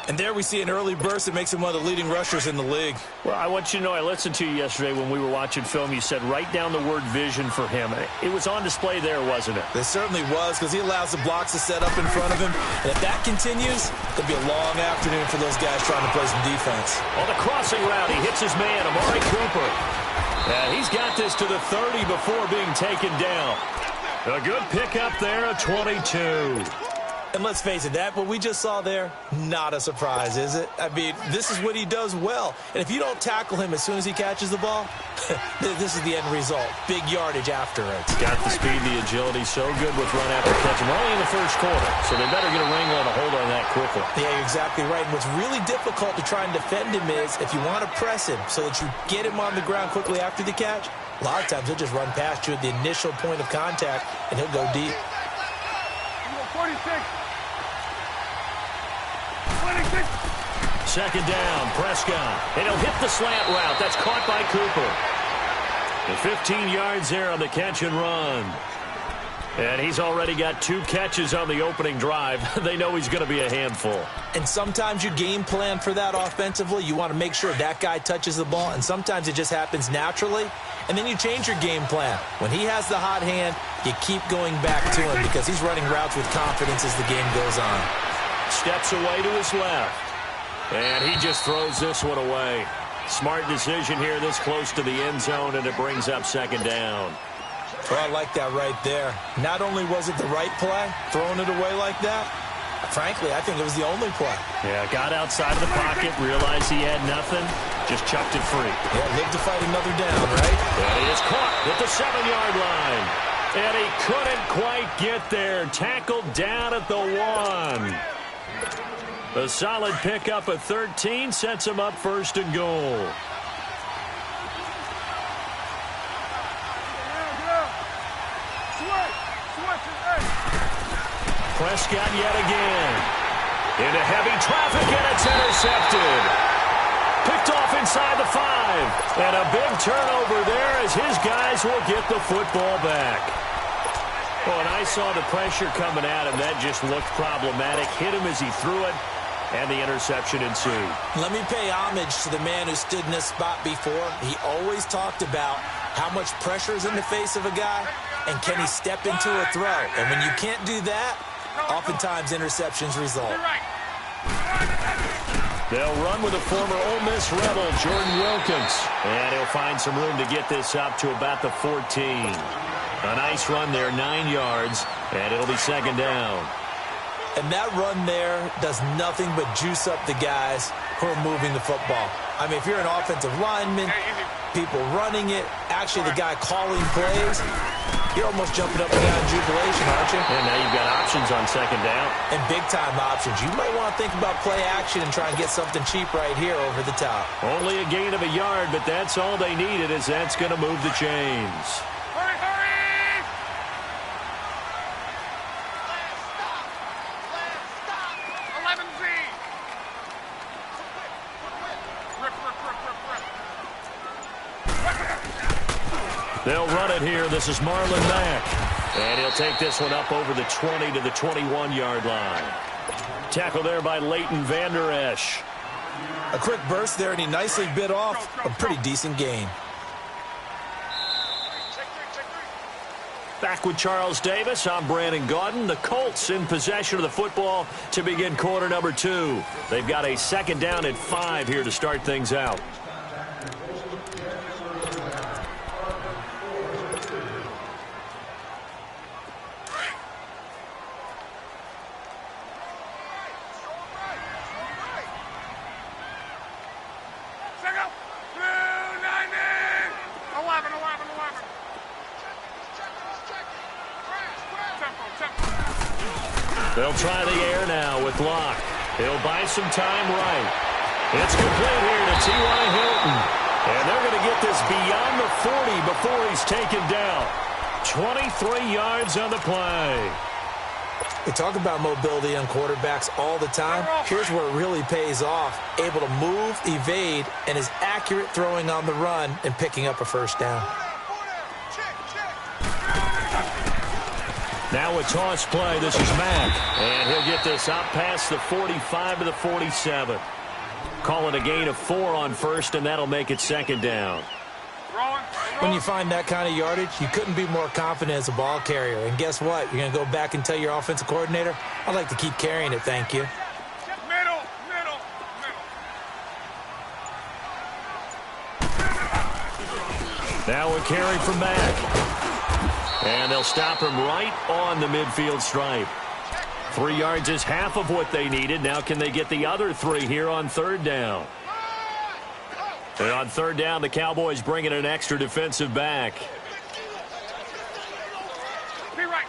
And there we see an early burst that makes him one of the leading rushers in the league. Well, I want you to know, I listened to you yesterday when we were watching film. You said write down the word vision for him. It was on display there, wasn't it? It certainly was, because he allows the blocks to set up in front of him. And if that continues, it'll be a long afternoon for those guys trying to play some defense. On the crossing route, he hits his man, Amari Cooper. And he's got this to the 30 before being taken down. A good pickup there, a 22. And let's face it, what we just saw there, not a surprise, is it? I mean, this is what he does well. And if you don't tackle him as soon as he catches the ball, this is the end result. Big yardage after it. Got the speed and the agility, so good with run after catch. We're only in the first quarter, so they better get a wrangle and a hold on that quickly. Yeah, you're exactly right. And what's really difficult to try and defend him is if you want to press him so that you get him on the ground quickly after the catch, a lot of times he'll just run past you at the initial point of contact, and he'll go deep. 46. Second down, Prescott. And he'll hit the slant route. That's caught by Cooper. And 15 yards there on the catch and run. And he's already got 2 catches on the opening drive. They know he's going to be a handful. And sometimes you game plan for that offensively. You want to make sure that guy touches the ball, and sometimes it just happens naturally. And then you change your game plan. When he has the hot hand, you keep going back to him because he's running routes with confidence as the game goes on. Steps away to his left. And he just throws this one away. Smart decision here this close to the end zone, and it brings up second down. Well, I like that right there. Not only was it the right play, throwing it away like that, frankly, I think it was the only play. Yeah, got outside of the pocket, realized he had nothing, just chucked it free. Yeah, live to fight another down, right? And he is caught at the 7-yard line. And he couldn't quite get there. Tackled down at the 1. A solid pickup at 13 sets him up first and goal. Prescott yet again. Into heavy traffic, and it's intercepted. Picked off inside the 5. And a big turnover there as his guys will get the football back. Well, and I saw the pressure coming at him. That just looked problematic. Hit him as he threw it, and the interception ensued. Let me pay homage to the man who stood in this spot before. He always talked about how much pressure is in the face of a guy, and can he step into a throw. And when you can't do that, oftentimes interceptions result. They'll run with a former Ole Miss Rebel, Jordan Wilkins. And he'll find some room to get this up to about the 14. A nice run there, 9 yards, and it'll be second down. And that run there does nothing but juice up the guys who are moving the football. I mean, if you're an offensive lineman, people running it, actually the guy calling plays, you're almost jumping up and down in jubilation, aren't you? And now you've got options on second down. And big-time options. You might want to think about play action and try and get something cheap right here over the top. Only a gain of a yard, but that's all they needed, as that's going to move the chains. Hurry, hurry! Stop! 11Z! Rip. They'll run it here. This is Marlon Mack. And he'll take this one up over the 20 to the 21-yard line. Tackle there by Leighton Vander Esch. A quick burst there, and he nicely bit off a pretty decent gain. Back with Charles Davis, I'm Brandon Gaudin. The Colts in possession of the football to begin quarter number 2. They've got a second down at 5 here to start things out. They'll try the air now with Locke. He'll buy some time right. It's complete here to T.Y. Hilton. And they're going to get this beyond the 40 before he's taken down. 23 yards on the play. We talk about mobility on quarterbacks all the time. Here's where it really pays off. Able to move, evade, and is accurate throwing on the run and picking up a first down. Now a toss play. This is Mack. And he'll get this out past the 45 to the 47. Call it a gain of 4 on first, and that'll make it second down. When you find that kind of yardage, you couldn't be more confident as a ball carrier. And guess what? You're going to go back and tell your offensive coordinator, I'd like to keep carrying it, thank you. Middle. Now a carry from Mack. And they'll stop him right on the midfield stripe. 3 yards is half of what they needed. Now can they get the other 3 here on third down? And on third down, the Cowboys bring in an extra defensive back. Be right.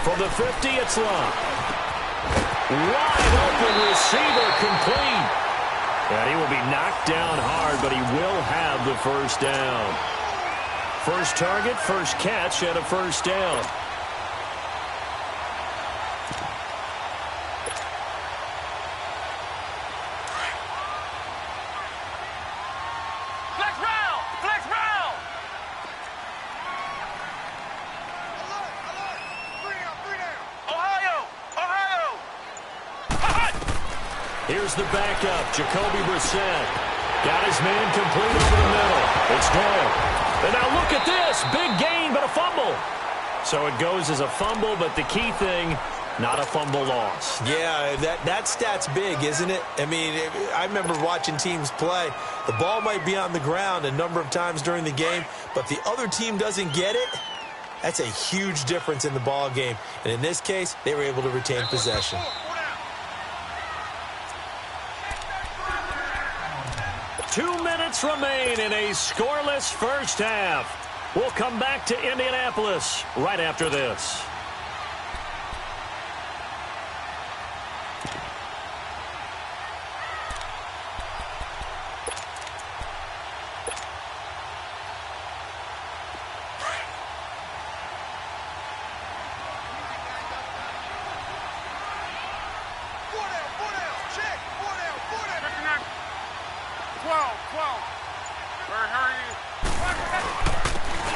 From the 50, it's Love. Wide open receiver complete. And he will be knocked down hard, but he will have the first down. First target, first catch, and a first down. Flex round. Ohio. Here's the backup, Jacoby Brissett. Got his man complete over the middle. It's Doyle. And now look at this. Big gain, but a fumble. So it goes as a fumble, but the key thing, not a fumble loss. Yeah, that stat's big, isn't it? I mean, I remember watching teams play. The ball might be on the ground a number of times during the game, but if the other team doesn't get it, that's a huge difference in the ball game. And in this case, they were able to retain possession. Two minutes remain in a scoreless first half. We'll come back to Indianapolis right after this.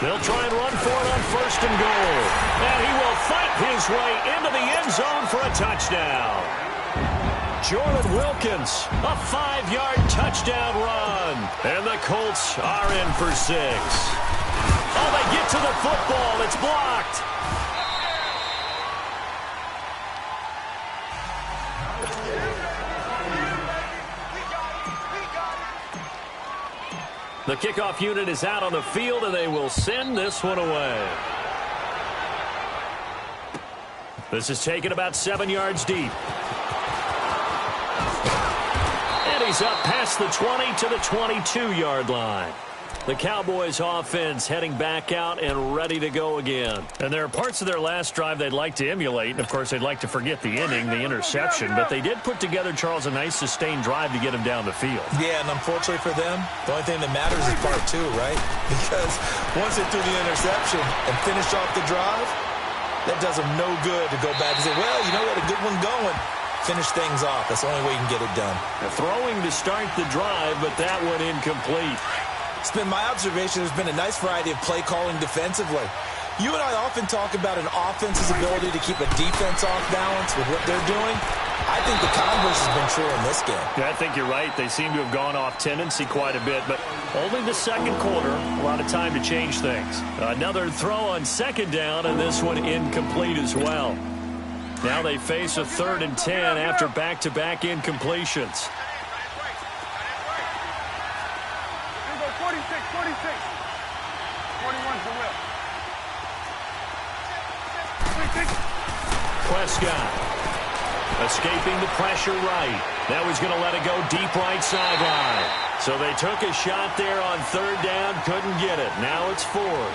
They'll try and run for it on first and goal. And he will fight his way into the end zone for a touchdown. Jordan Wilkins, a 5-yard touchdown run. And the Colts are in for 6. Oh, they get to the football. It's blocked. The kickoff unit is out on the field, and they will send this one away. This is taken about 7 yards deep. And he's up past the 20 to the 22-yard line. The Cowboys offense heading back out and ready to go again. And there are parts of their last drive they'd like to emulate. And, of course, they'd like to forget the inning, the interception. But they did put together, Charles, a nice sustained drive to get him down the field. Yeah, and unfortunately for them, the only thing that matters is part 2, right? Because once they threw the interception and finished off the drive, that does them no good to go back and say, well, you know what, a good one going. Finish things off. That's the only way you can get it done. Throwing to start the drive, but that one incomplete. It's been my observation there's been a nice variety of play calling defensively. You and I often talk about an offense's ability to keep a defense off balance with what they're doing. I think the converse has been true in this game. Yeah, I think you're right. They seem to have gone off tendency quite a bit, but only the second quarter, a lot of time to change things. Another throw on second down, and this one incomplete as well. Now they face a 3rd and 10 after back-to-back incompletions. 41's the whip. Prescott escaping the pressure right. Now he's going to let it go deep right sideline. So they took a shot there on 3rd down, couldn't get it. Now it's 4th.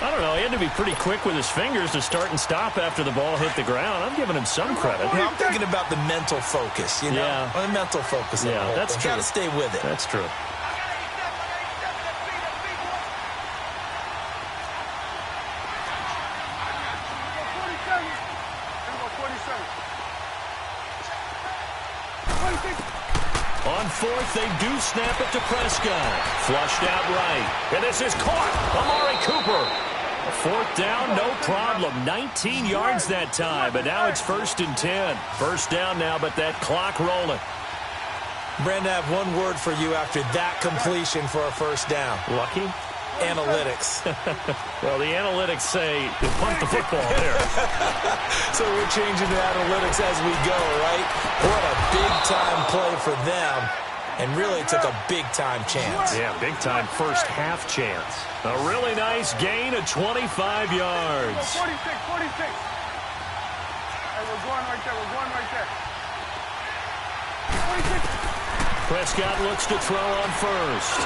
I don't know, he had to be pretty quick with his fingers to start and stop after the ball hit the ground. I'm giving him some credit. You know, I'm thinking about the mental focus, you know? Yeah. The mental focus. Yeah, that's true. Got to stay with it. That's true. On 4th, they do snap it to Prescott. Flushed out right. And this is caught. Amari Cooper. 4th down, no problem. 19 yards that time, but now it's 1st and 10. First down now, but that clock rolling. Brandon, I have one word for you after that completion for a first down. Lucky? Analytics. Well, the analytics say you punt the football there. So we're changing the analytics as we go, right? What a big-time play for them. and really took a big-time chance. Yeah, big-time first-half chance. A really nice gain of 25 yards. 46, 46. Hey, we're going right there. We're going right there. 46. Prescott looks to throw on first.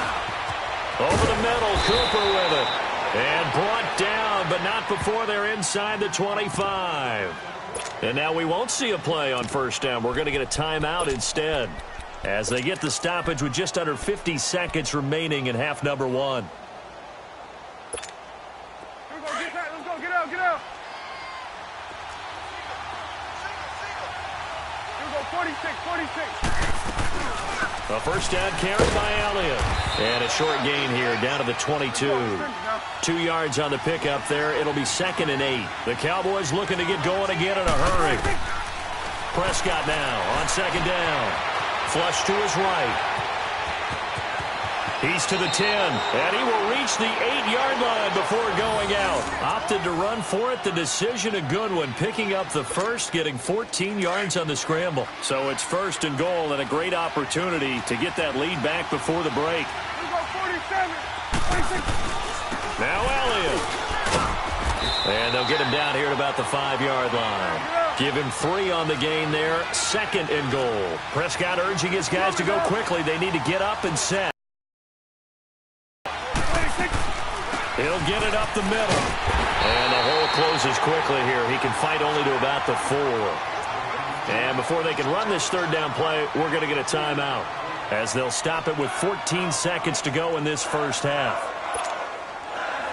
Over the middle, Cooper with it. And brought down, but not before they're inside the 25. And now we won't see a play on first down. We're going to get a timeout instead, as they get the stoppage with just under 50 seconds remaining in half number one. Here we go, let's go, get out. Here we go, 46, 46. A first down carry by Elliott. And a short gain here down to the 22. 2 yards on the pickup there. It'll be 2nd and 8. The Cowboys looking to get going again in a hurry. Prescott now on 2nd down. Flush to his right. He's to the 10, and he will reach the 8-yard line before going out. Opted to run for it. The decision a good one, picking up the first, getting 14 yards on the scramble. So it's 1st and goal, and a great opportunity to get that lead back before the break. We go 47, 46. Now Elliott. And they'll get him down here at about the 5-yard line. Give him 3 on the gain there. 2nd and goal. Prescott urging his guys to go quickly. They need to get up and set. He'll get it up the middle. And the hole closes quickly here. He can fight only to about the 4. And before they can run this 3rd down play, we're going to get a timeout, as they'll stop it with 14 seconds to go in this first half.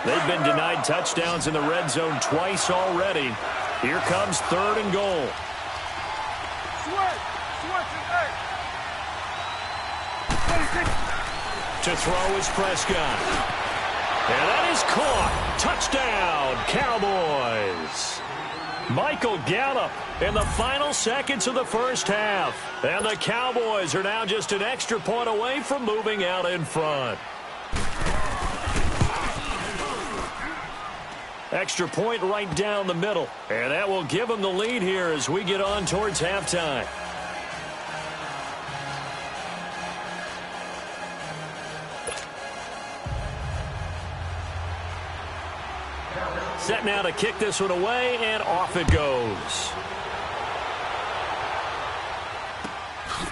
They've been denied touchdowns in the red zone twice already. Here comes 3rd and goal. To throw is Prescott. And that is caught. Touchdown, Cowboys. Michael Gallup in the final seconds of the first half. And the Cowboys are now just an extra point away from moving out in front. Extra point right down the middle. And that will give them the lead here as we get on towards halftime. Set now to kick this one away, and off it goes.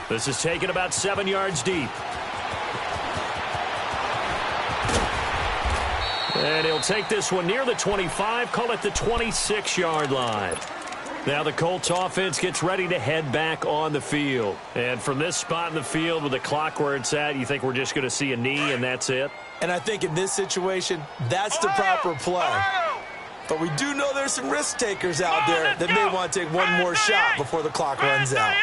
This is taken about 7 yards deep. And he'll take this one near the 25, call it the 26-yard line. Now the Colts offense gets ready to head back on the field. And from this spot in the field with the clock where it's at, you think we're just going to see a knee and that's it? And I think in this situation, that's the proper play. But we do know there's some risk takers out there that may want to take one more shot before the clock runs out.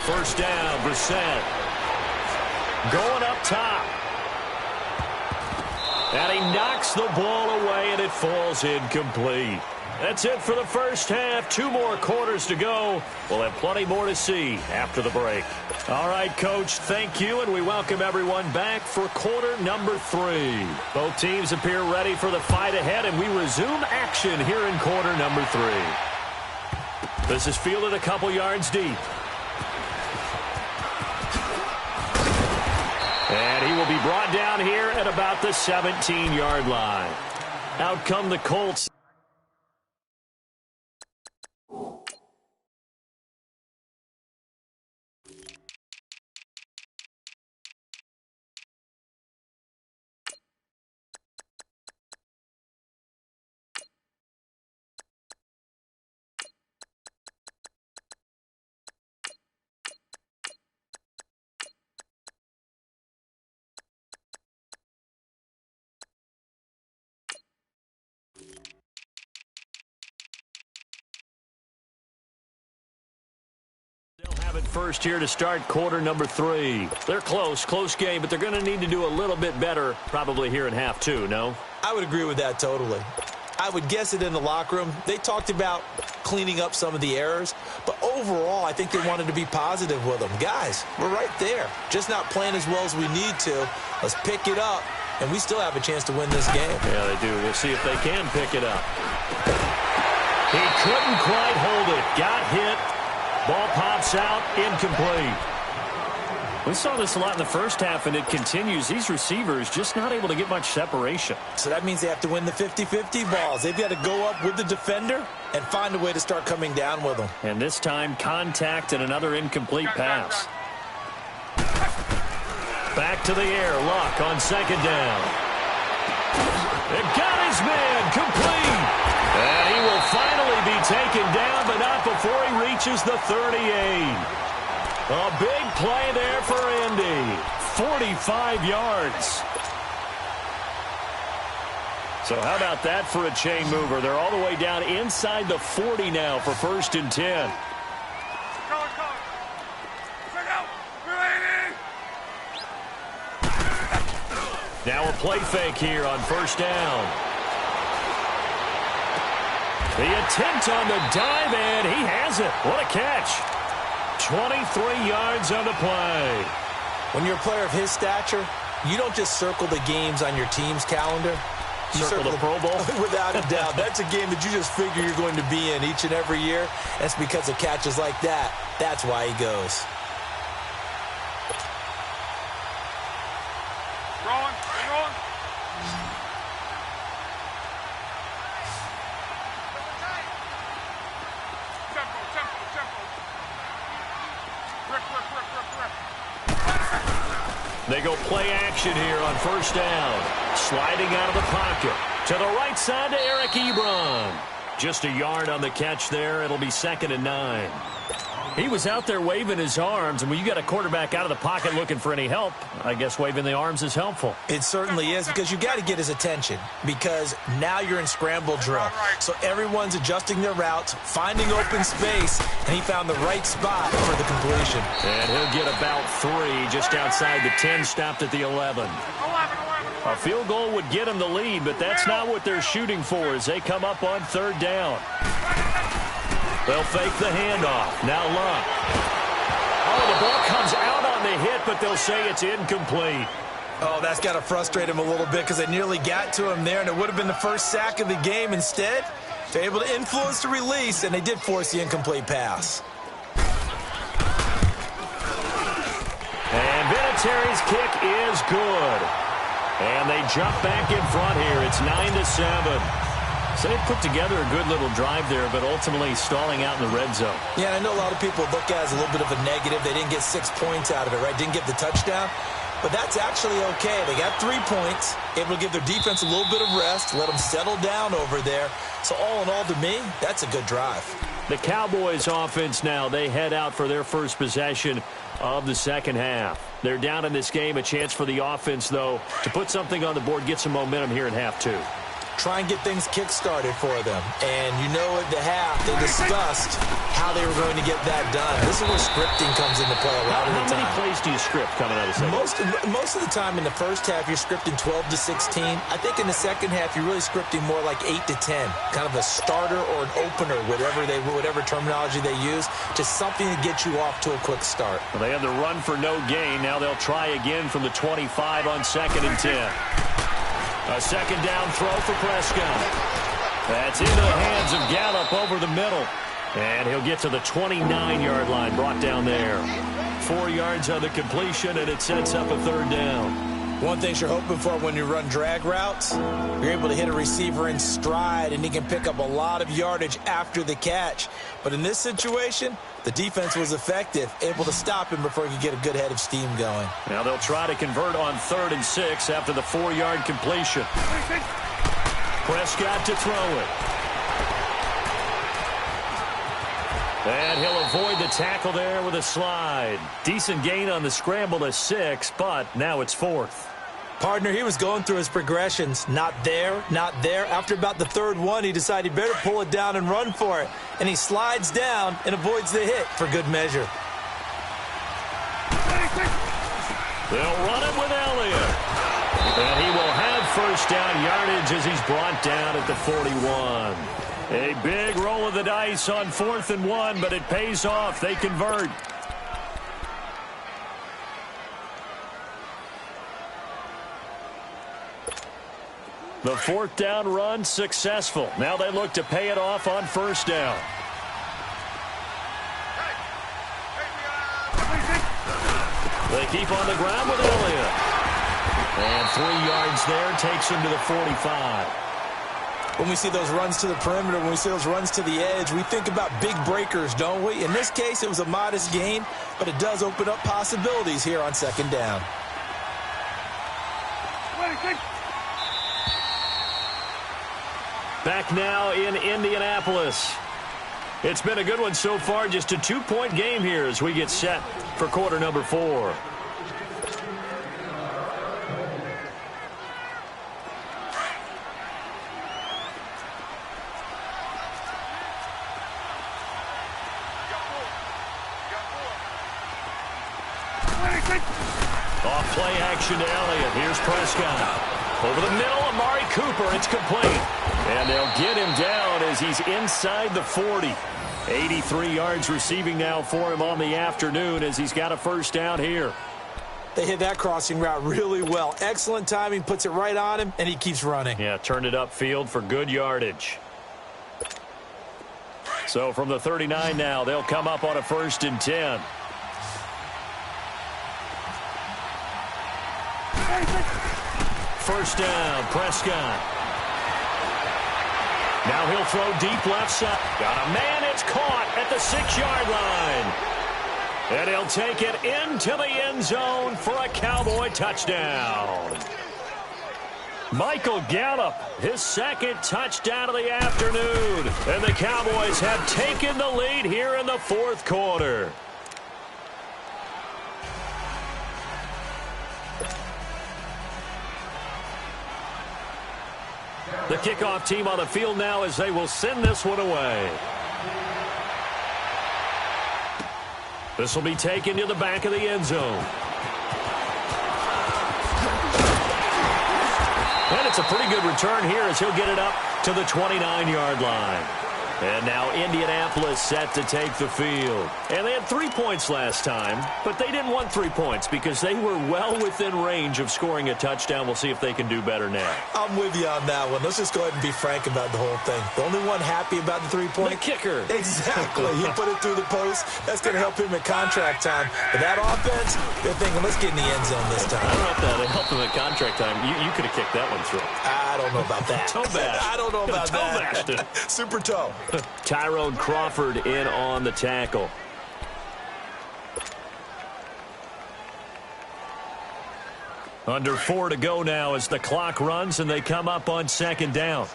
First down, Brissett. Going up top. And he knocks the ball away, and it falls incomplete. That's it for the first half. 2 more quarters to go. We'll have plenty more to see after the break. All right, Coach, thank you, and we welcome everyone back for quarter number 3. Both teams appear ready for the fight ahead, and we resume action here in quarter number 3. This is fielded a couple yards deep. And he will be brought down here at about the 17-yard line. Out come the Colts. First here to start quarter number 3. They're close game, but they're going to need to do a little bit better probably here in half 2, no? I would agree with that totally. I would guess it in the locker room. They talked about cleaning up some of the errors, but overall I think they wanted to be positive with them. Guys, we're right there, just not playing as well as we need to. Let's pick it up, and we still have a chance to win this game. Yeah, they do. We'll see if they can pick it up. He couldn't quite hold it. Got hit. Ball pops out, incomplete. We saw this a lot in the first half, and it continues. These receivers just not able to get much separation. So that means they have to win the 50-50 balls. They've got to go up with the defender and find a way to start coming down with them. And this time, contact and another incomplete pass. Back to the air. Luck on second down. It got his man complete. And he will finally be taken down, but not before he reaches the 38. A big play there for Indy. 45 yards. So how about that for a chain mover? They're all the way down inside the 40 now for 1st and 10. Now a play fake here on 1st down. The attempt on the dive, and he has it. What a catch. 23 yards on the play. When you're a player of his stature, you don't just circle the games on your team's calendar. You circle the Pro Bowl? Without a doubt. That's a game that you just figure you're going to be in each and every year. That's because of catches like that. That's why he goes. Rolling. They go play action here on 1st down. Sliding out of the pocket. To the right side to Eric Ebron. Just a yard on the catch there. It'll be 2nd and 9. He was out there waving his arms, and when you got a quarterback out of the pocket looking for any help, I guess waving the arms is helpful. It certainly is, because you got to get his attention, because now you're in scramble drill. So everyone's adjusting their routes, finding open space, and he found the right spot for the completion. And he'll get about 3 just outside the 10, stopped at the 11. A field goal would get him the lead, but that's not what they're shooting for as they come up on 3rd down. They'll fake the handoff. Now Luck. Oh, the ball comes out on the hit, but they'll say it's incomplete. Oh, that's got to frustrate him a little bit because they nearly got to him there, and it would have been the first sack of the game. Instead, they're able to influence the release, and they did force the incomplete pass. And Vinatieri's kick is good. And they jump back in front here. It's 9-7. So they put together a good little drive there, but ultimately stalling out in the red zone. Yeah, I know a lot of people look at it as a little bit of a negative. They didn't get 6 points out of it, right? Didn't get the touchdown. But that's actually okay. They got 3 points, able to give their defense a little bit of rest, let them settle down over there. So all in all, to me, that's a good drive. The Cowboys offense now, they head out for their first possession of the second half. They're down in this game. A chance for the offense, though, to put something on the board, get some momentum here in half 2. Try and get things kick-started for them. And you know at the half, they discussed how they were going to get that done. This is where scripting comes into play a lot of the time. How many plays do you script coming out of the second? Most of the time in the first half, you're scripting 12 to 16. I think in the second half, you're really scripting more like 8 to 10. Kind of a starter or an opener, whatever terminology they use. Just something to get you off to a quick start. Well, they had the run for no gain. Now they'll try again from the 25 on 2nd and 10. A second down throw for Prescott. That's into the hands of Gallup over the middle. And he'll get to the 29-yard line, brought down there. 4 yards on the completion, and it sets up a 3rd down. One thing you're hoping for when you run drag routes, you're able to hit a receiver in stride, and he can pick up a lot of yardage after the catch. But in this situation, the defense was effective, able to stop him before he could get a good head of steam going. Now they'll try to convert on 3rd and 6 after the 4-yard completion. Prescott to throw it. And he'll avoid the tackle there with a slide. Decent gain on the scramble to 6, but now it's 4th. Partner, he was going through his progressions. Not there, not there. After about the 3rd one, he decided he better pull it down and run for it. And he slides down and avoids the hit for good measure. They'll run it with Elliott. And he will have 1st down yardage as he's brought down at the 41. A big roll of the dice on 4th and 1, but it pays off. They convert. The 4th down run successful. Now they look to pay it off on 1st down. They keep on the ground with Elliott. And 3 yards there takes him to the 45. When we see those runs to the perimeter, when we see those runs to the edge, we think about big breakers, don't we? In this case, it was a modest gain, but it does open up possibilities here on second down. Back now in Indianapolis. It's been a good one so far, just a 2-point game here as we get set for quarter number 4. Off play action to Elliott. Here's Prescott. Over the middle, Amari Cooper. It's complete. And they'll get him down as he's inside the 40. 83 yards receiving now for him on the afternoon as he's got a first down here. They hit that crossing route really well. Excellent timing, puts it right on him, and he keeps running. Yeah, turned it upfield for good yardage. So from the 39 now, they'll come up on a 1st and 10. First down, Prescott. Now he'll throw deep left side. Got a man, it's caught at the 6-yard line. And he'll take it into the end zone for a Cowboy touchdown. Michael Gallup, his 2nd touchdown of the afternoon. And the Cowboys have taken the lead here in the 4th quarter. The kickoff team on the field now as they will send this one away. This will be taken to the back of the end zone. And it's a pretty good return here as he'll get it up to the 29-yard line. And now Indianapolis set to take the field. And they had 3 points last time, but they didn't want 3 points because they were well within range of scoring a touchdown. We'll see if they can do better now. I'm with you on that one. Let's just go ahead and be frank about the whole thing. The only one happy about the 3-point? The kicker. Exactly. He put it through the post. That's going to help him at contract time. But that offense, they're thinking, let's get in the end zone this time. I don't know if that helped him at contract time. You could have kicked that one through. I don't know about that. Toe bash. I don't know about that. Toe Super toe. Tyrone Crawford in on the tackle. Under 4 to go now as the clock runs and they come up on 2nd down.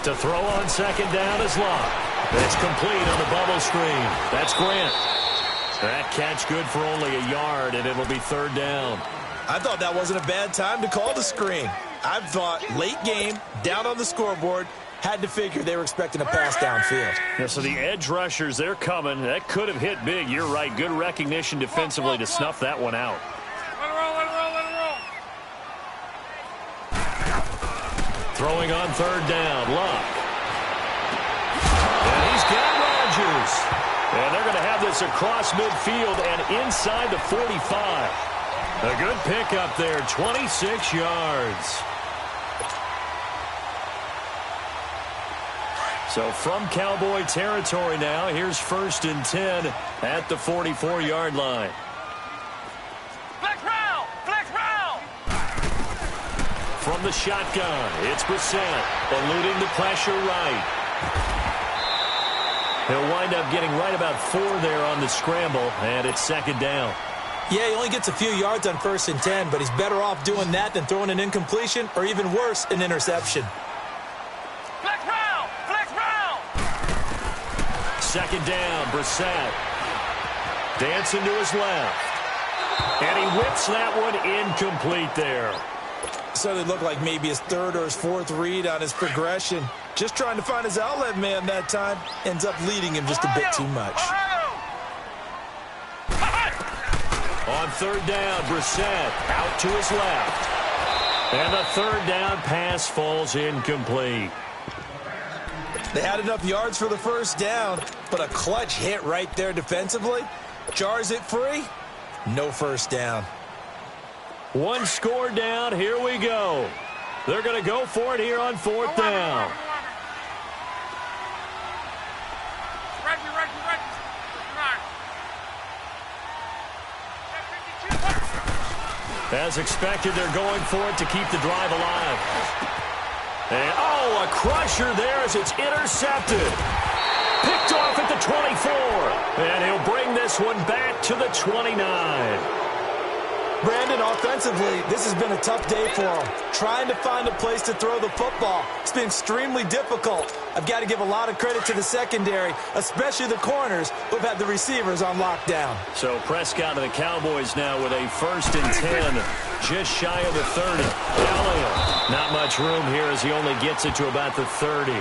To throw on 2nd down is Locke. It's complete on the bubble screen. That's Grant. That catch good for only a yard, and it'll be 3rd down. I thought that wasn't a bad time to call the screen. I thought late game, down on the scoreboard, had to figure they were expecting a pass downfield. Yeah, so the edge rushers, they're coming. That could have hit big. You're right. Good recognition defensively to snuff that one out. Let it roll, let it roll, let it roll. Throwing on 3rd down, Luck. And he's got Rodgers. And they're going to have this across midfield and inside the 45. A good pickup there, 26 yards. So from Cowboy territory now, here's 1st and 10 at the 44-yard line. Flex round, flex round. From the shotgun, it's Brissett, eluding the pressure right. He'll wind up getting right about 4 there on the scramble, and it's 2nd down. Yeah, he only gets a few yards on 1st and 10, but he's better off doing that than throwing an incompletion or even worse, an interception. Flex round, flex round. 2nd down, Brissett. Dancing to his left. And he whips that one incomplete there. So it looked like maybe his 3rd or his 4th read on his progression. Just trying to find his outlet man that time. Ends up leading him just a bit too much. On 3rd down, Brissett out to his left. And the 3rd down pass falls incomplete. They had enough yards for the 1st down, but a clutch hit right there defensively. Jars it free. No 1st down. 1 score down. Here we go. They're going to go for it here on 4th down. Reggie. As expected, they're going for it to keep the drive alive. And, oh, a crusher there as it's intercepted. Picked off at the 24. And he'll bring this one back to the 29. Brandon, offensively, this has been a tough day for him. Trying to find a place to throw the football. It's been extremely difficult. I've got to give a lot of credit to the secondary, especially the corners who've had the receivers on lockdown. So Prescott and the Cowboys now with a 1st and 10, just shy of the 30. Elliott, not much room here as he only gets it to about the 30.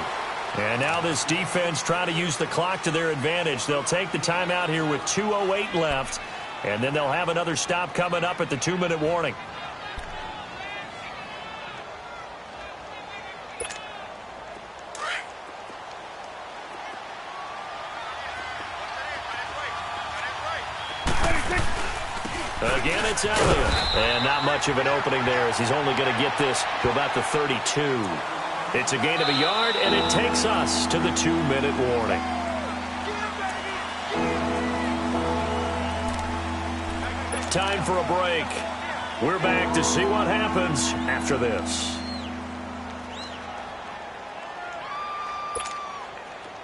And now this defense trying to use the clock to their advantage. They'll take the timeout here with 2:08 left. And then they'll have another stop coming up at the 2-minute warning. Again, it's Elliott. And not much of an opening there as he's only going to get this to about the 32. It's a gain of a yard, and it takes us to the 2-minute warning. Time for a break. We're back to see what happens after this.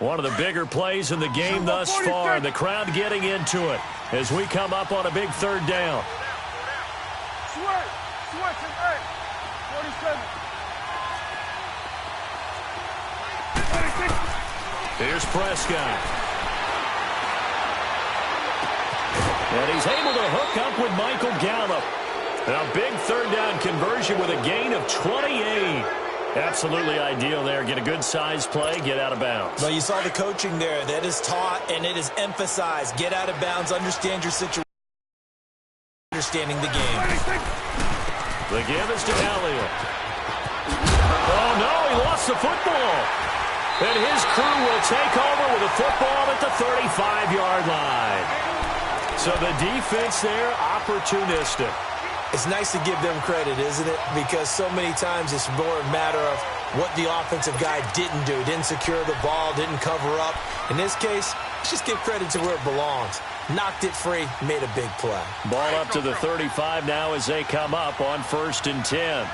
One of the bigger plays in the game thus far. The crowd getting into it as we come up on a big 3rd down. Here's Prescott. And he's able to hook up with Michael Gallup. A big 3rd down conversion with a gain of 28. Absolutely ideal there. Get a good size play, get out of bounds. Well, you saw the coaching there. That is taught and it is emphasized. Get out of bounds, understand your situation, understanding the game. The give is to Elliott. Oh, no, he lost the football. And his crew will take over with a football at the 35-yard line. So the defense there, opportunistic. It's nice to give them credit, isn't it? Because so many times it's more a matter of what the offensive guy didn't do. Didn't secure the ball, didn't cover up. In this case, let's just give credit to where it belongs. Knocked it free, made a big play. Ball up to the 35 now as they come up on 1st and 10.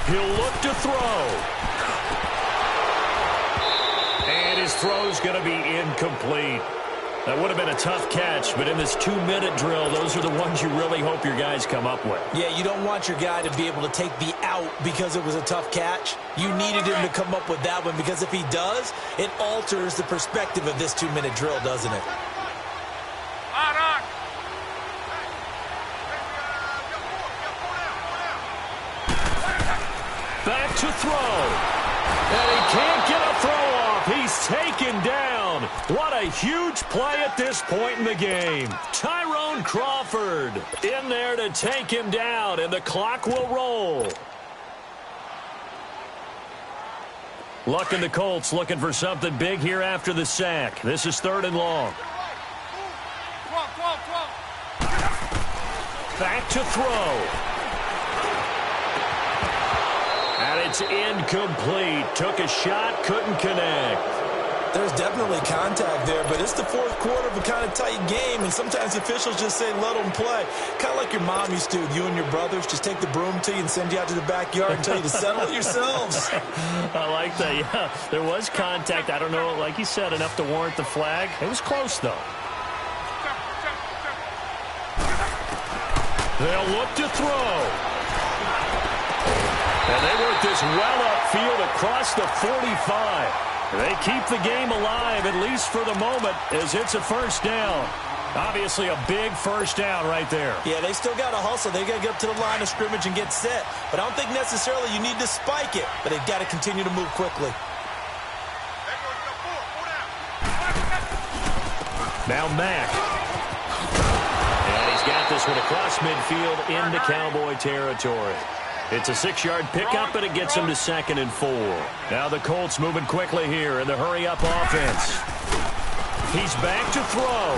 He'll look to throw. And his throw's going to be incomplete. That would have been a tough catch, but in this 2-minute drill, those are the ones you really hope your guys come up with. Yeah, you don't want your guy to be able to take the out because it was a tough catch. You needed him to come up with that one because if he does, it alters the perspective of this 2-minute drill, doesn't it? Back to throw. And he can't get a throw off. He's taken down. What a huge play at this point in the game. Tyrone Crawford in there to take him down, and the clock will roll. Luck in the Colts looking for something big here after the sack. This is 3rd and long. Back to throw. And it's incomplete. Took a shot, couldn't connect. There's definitely contact there, but it's the 4th quarter of a kind of tight game, and sometimes officials just say let them play. Kind of like your mom used to with you and your brothers. Just take the broom to you and send you out to the backyard and tell you to settle it yourselves. I like that, yeah. There was contact. I don't know, like you said, enough to warrant the flag. It was close, though. They'll look to throw. And they work this well upfield across the 45. They keep the game alive, at least for the moment, as it's a 1st down. Obviously a big 1st down right there. Yeah, they still got to hustle. They got to get up to the line of scrimmage and get set. But I don't think necessarily you need to spike it, but they've got to continue to move quickly. Now Mack. And he's got this one across midfield into Cowboy territory. It's a 6-yard pickup, and it gets him to 2nd and 4. Now the Colts moving quickly here in the hurry-up offense. He's back to throw.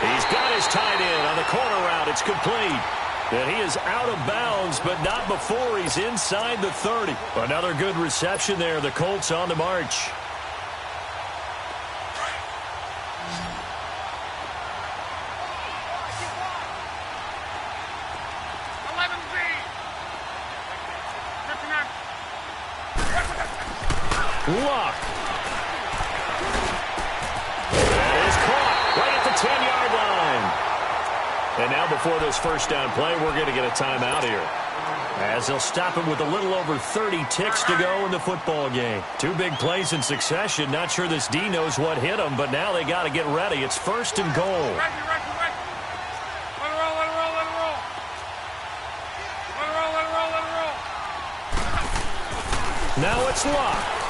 He's got his tight end on the corner route. It's complete. And he is out of bounds, but not before he's inside the 30. Another good reception there. The Colts on the march. Luck. That is caught right at the 10-yard line. And now before this first down play, we're going to get a timeout here, as they'll stop him with a little over 30 ticks to go in the football game. Two big plays in succession. Not sure this D knows what hit him, but now they got to get ready. It's first and goal. Let it roll. Now it's Luck.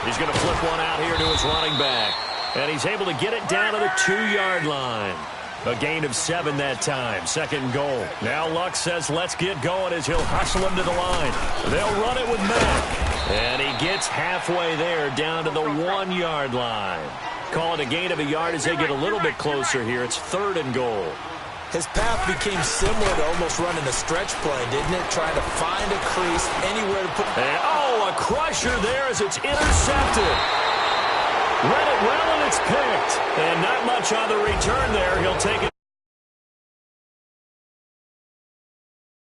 He's going to flip one out here to his running back. And he's able to get it down to the 2-yard line. A gain of 7 that time. Second goal. Now Luck says let's get going as he'll hustle him to the line. They'll run it with Mack. And he gets halfway there down to the 1-yard line. Call it a gain of a yard as they get a little bit closer here. It's third and goal. His path became similar to almost running a stretch play, didn't it? Trying to find a crease, anywhere to put... And, a crusher there as it's intercepted. Read it well, and it's picked. And not much on the return there. He'll take it.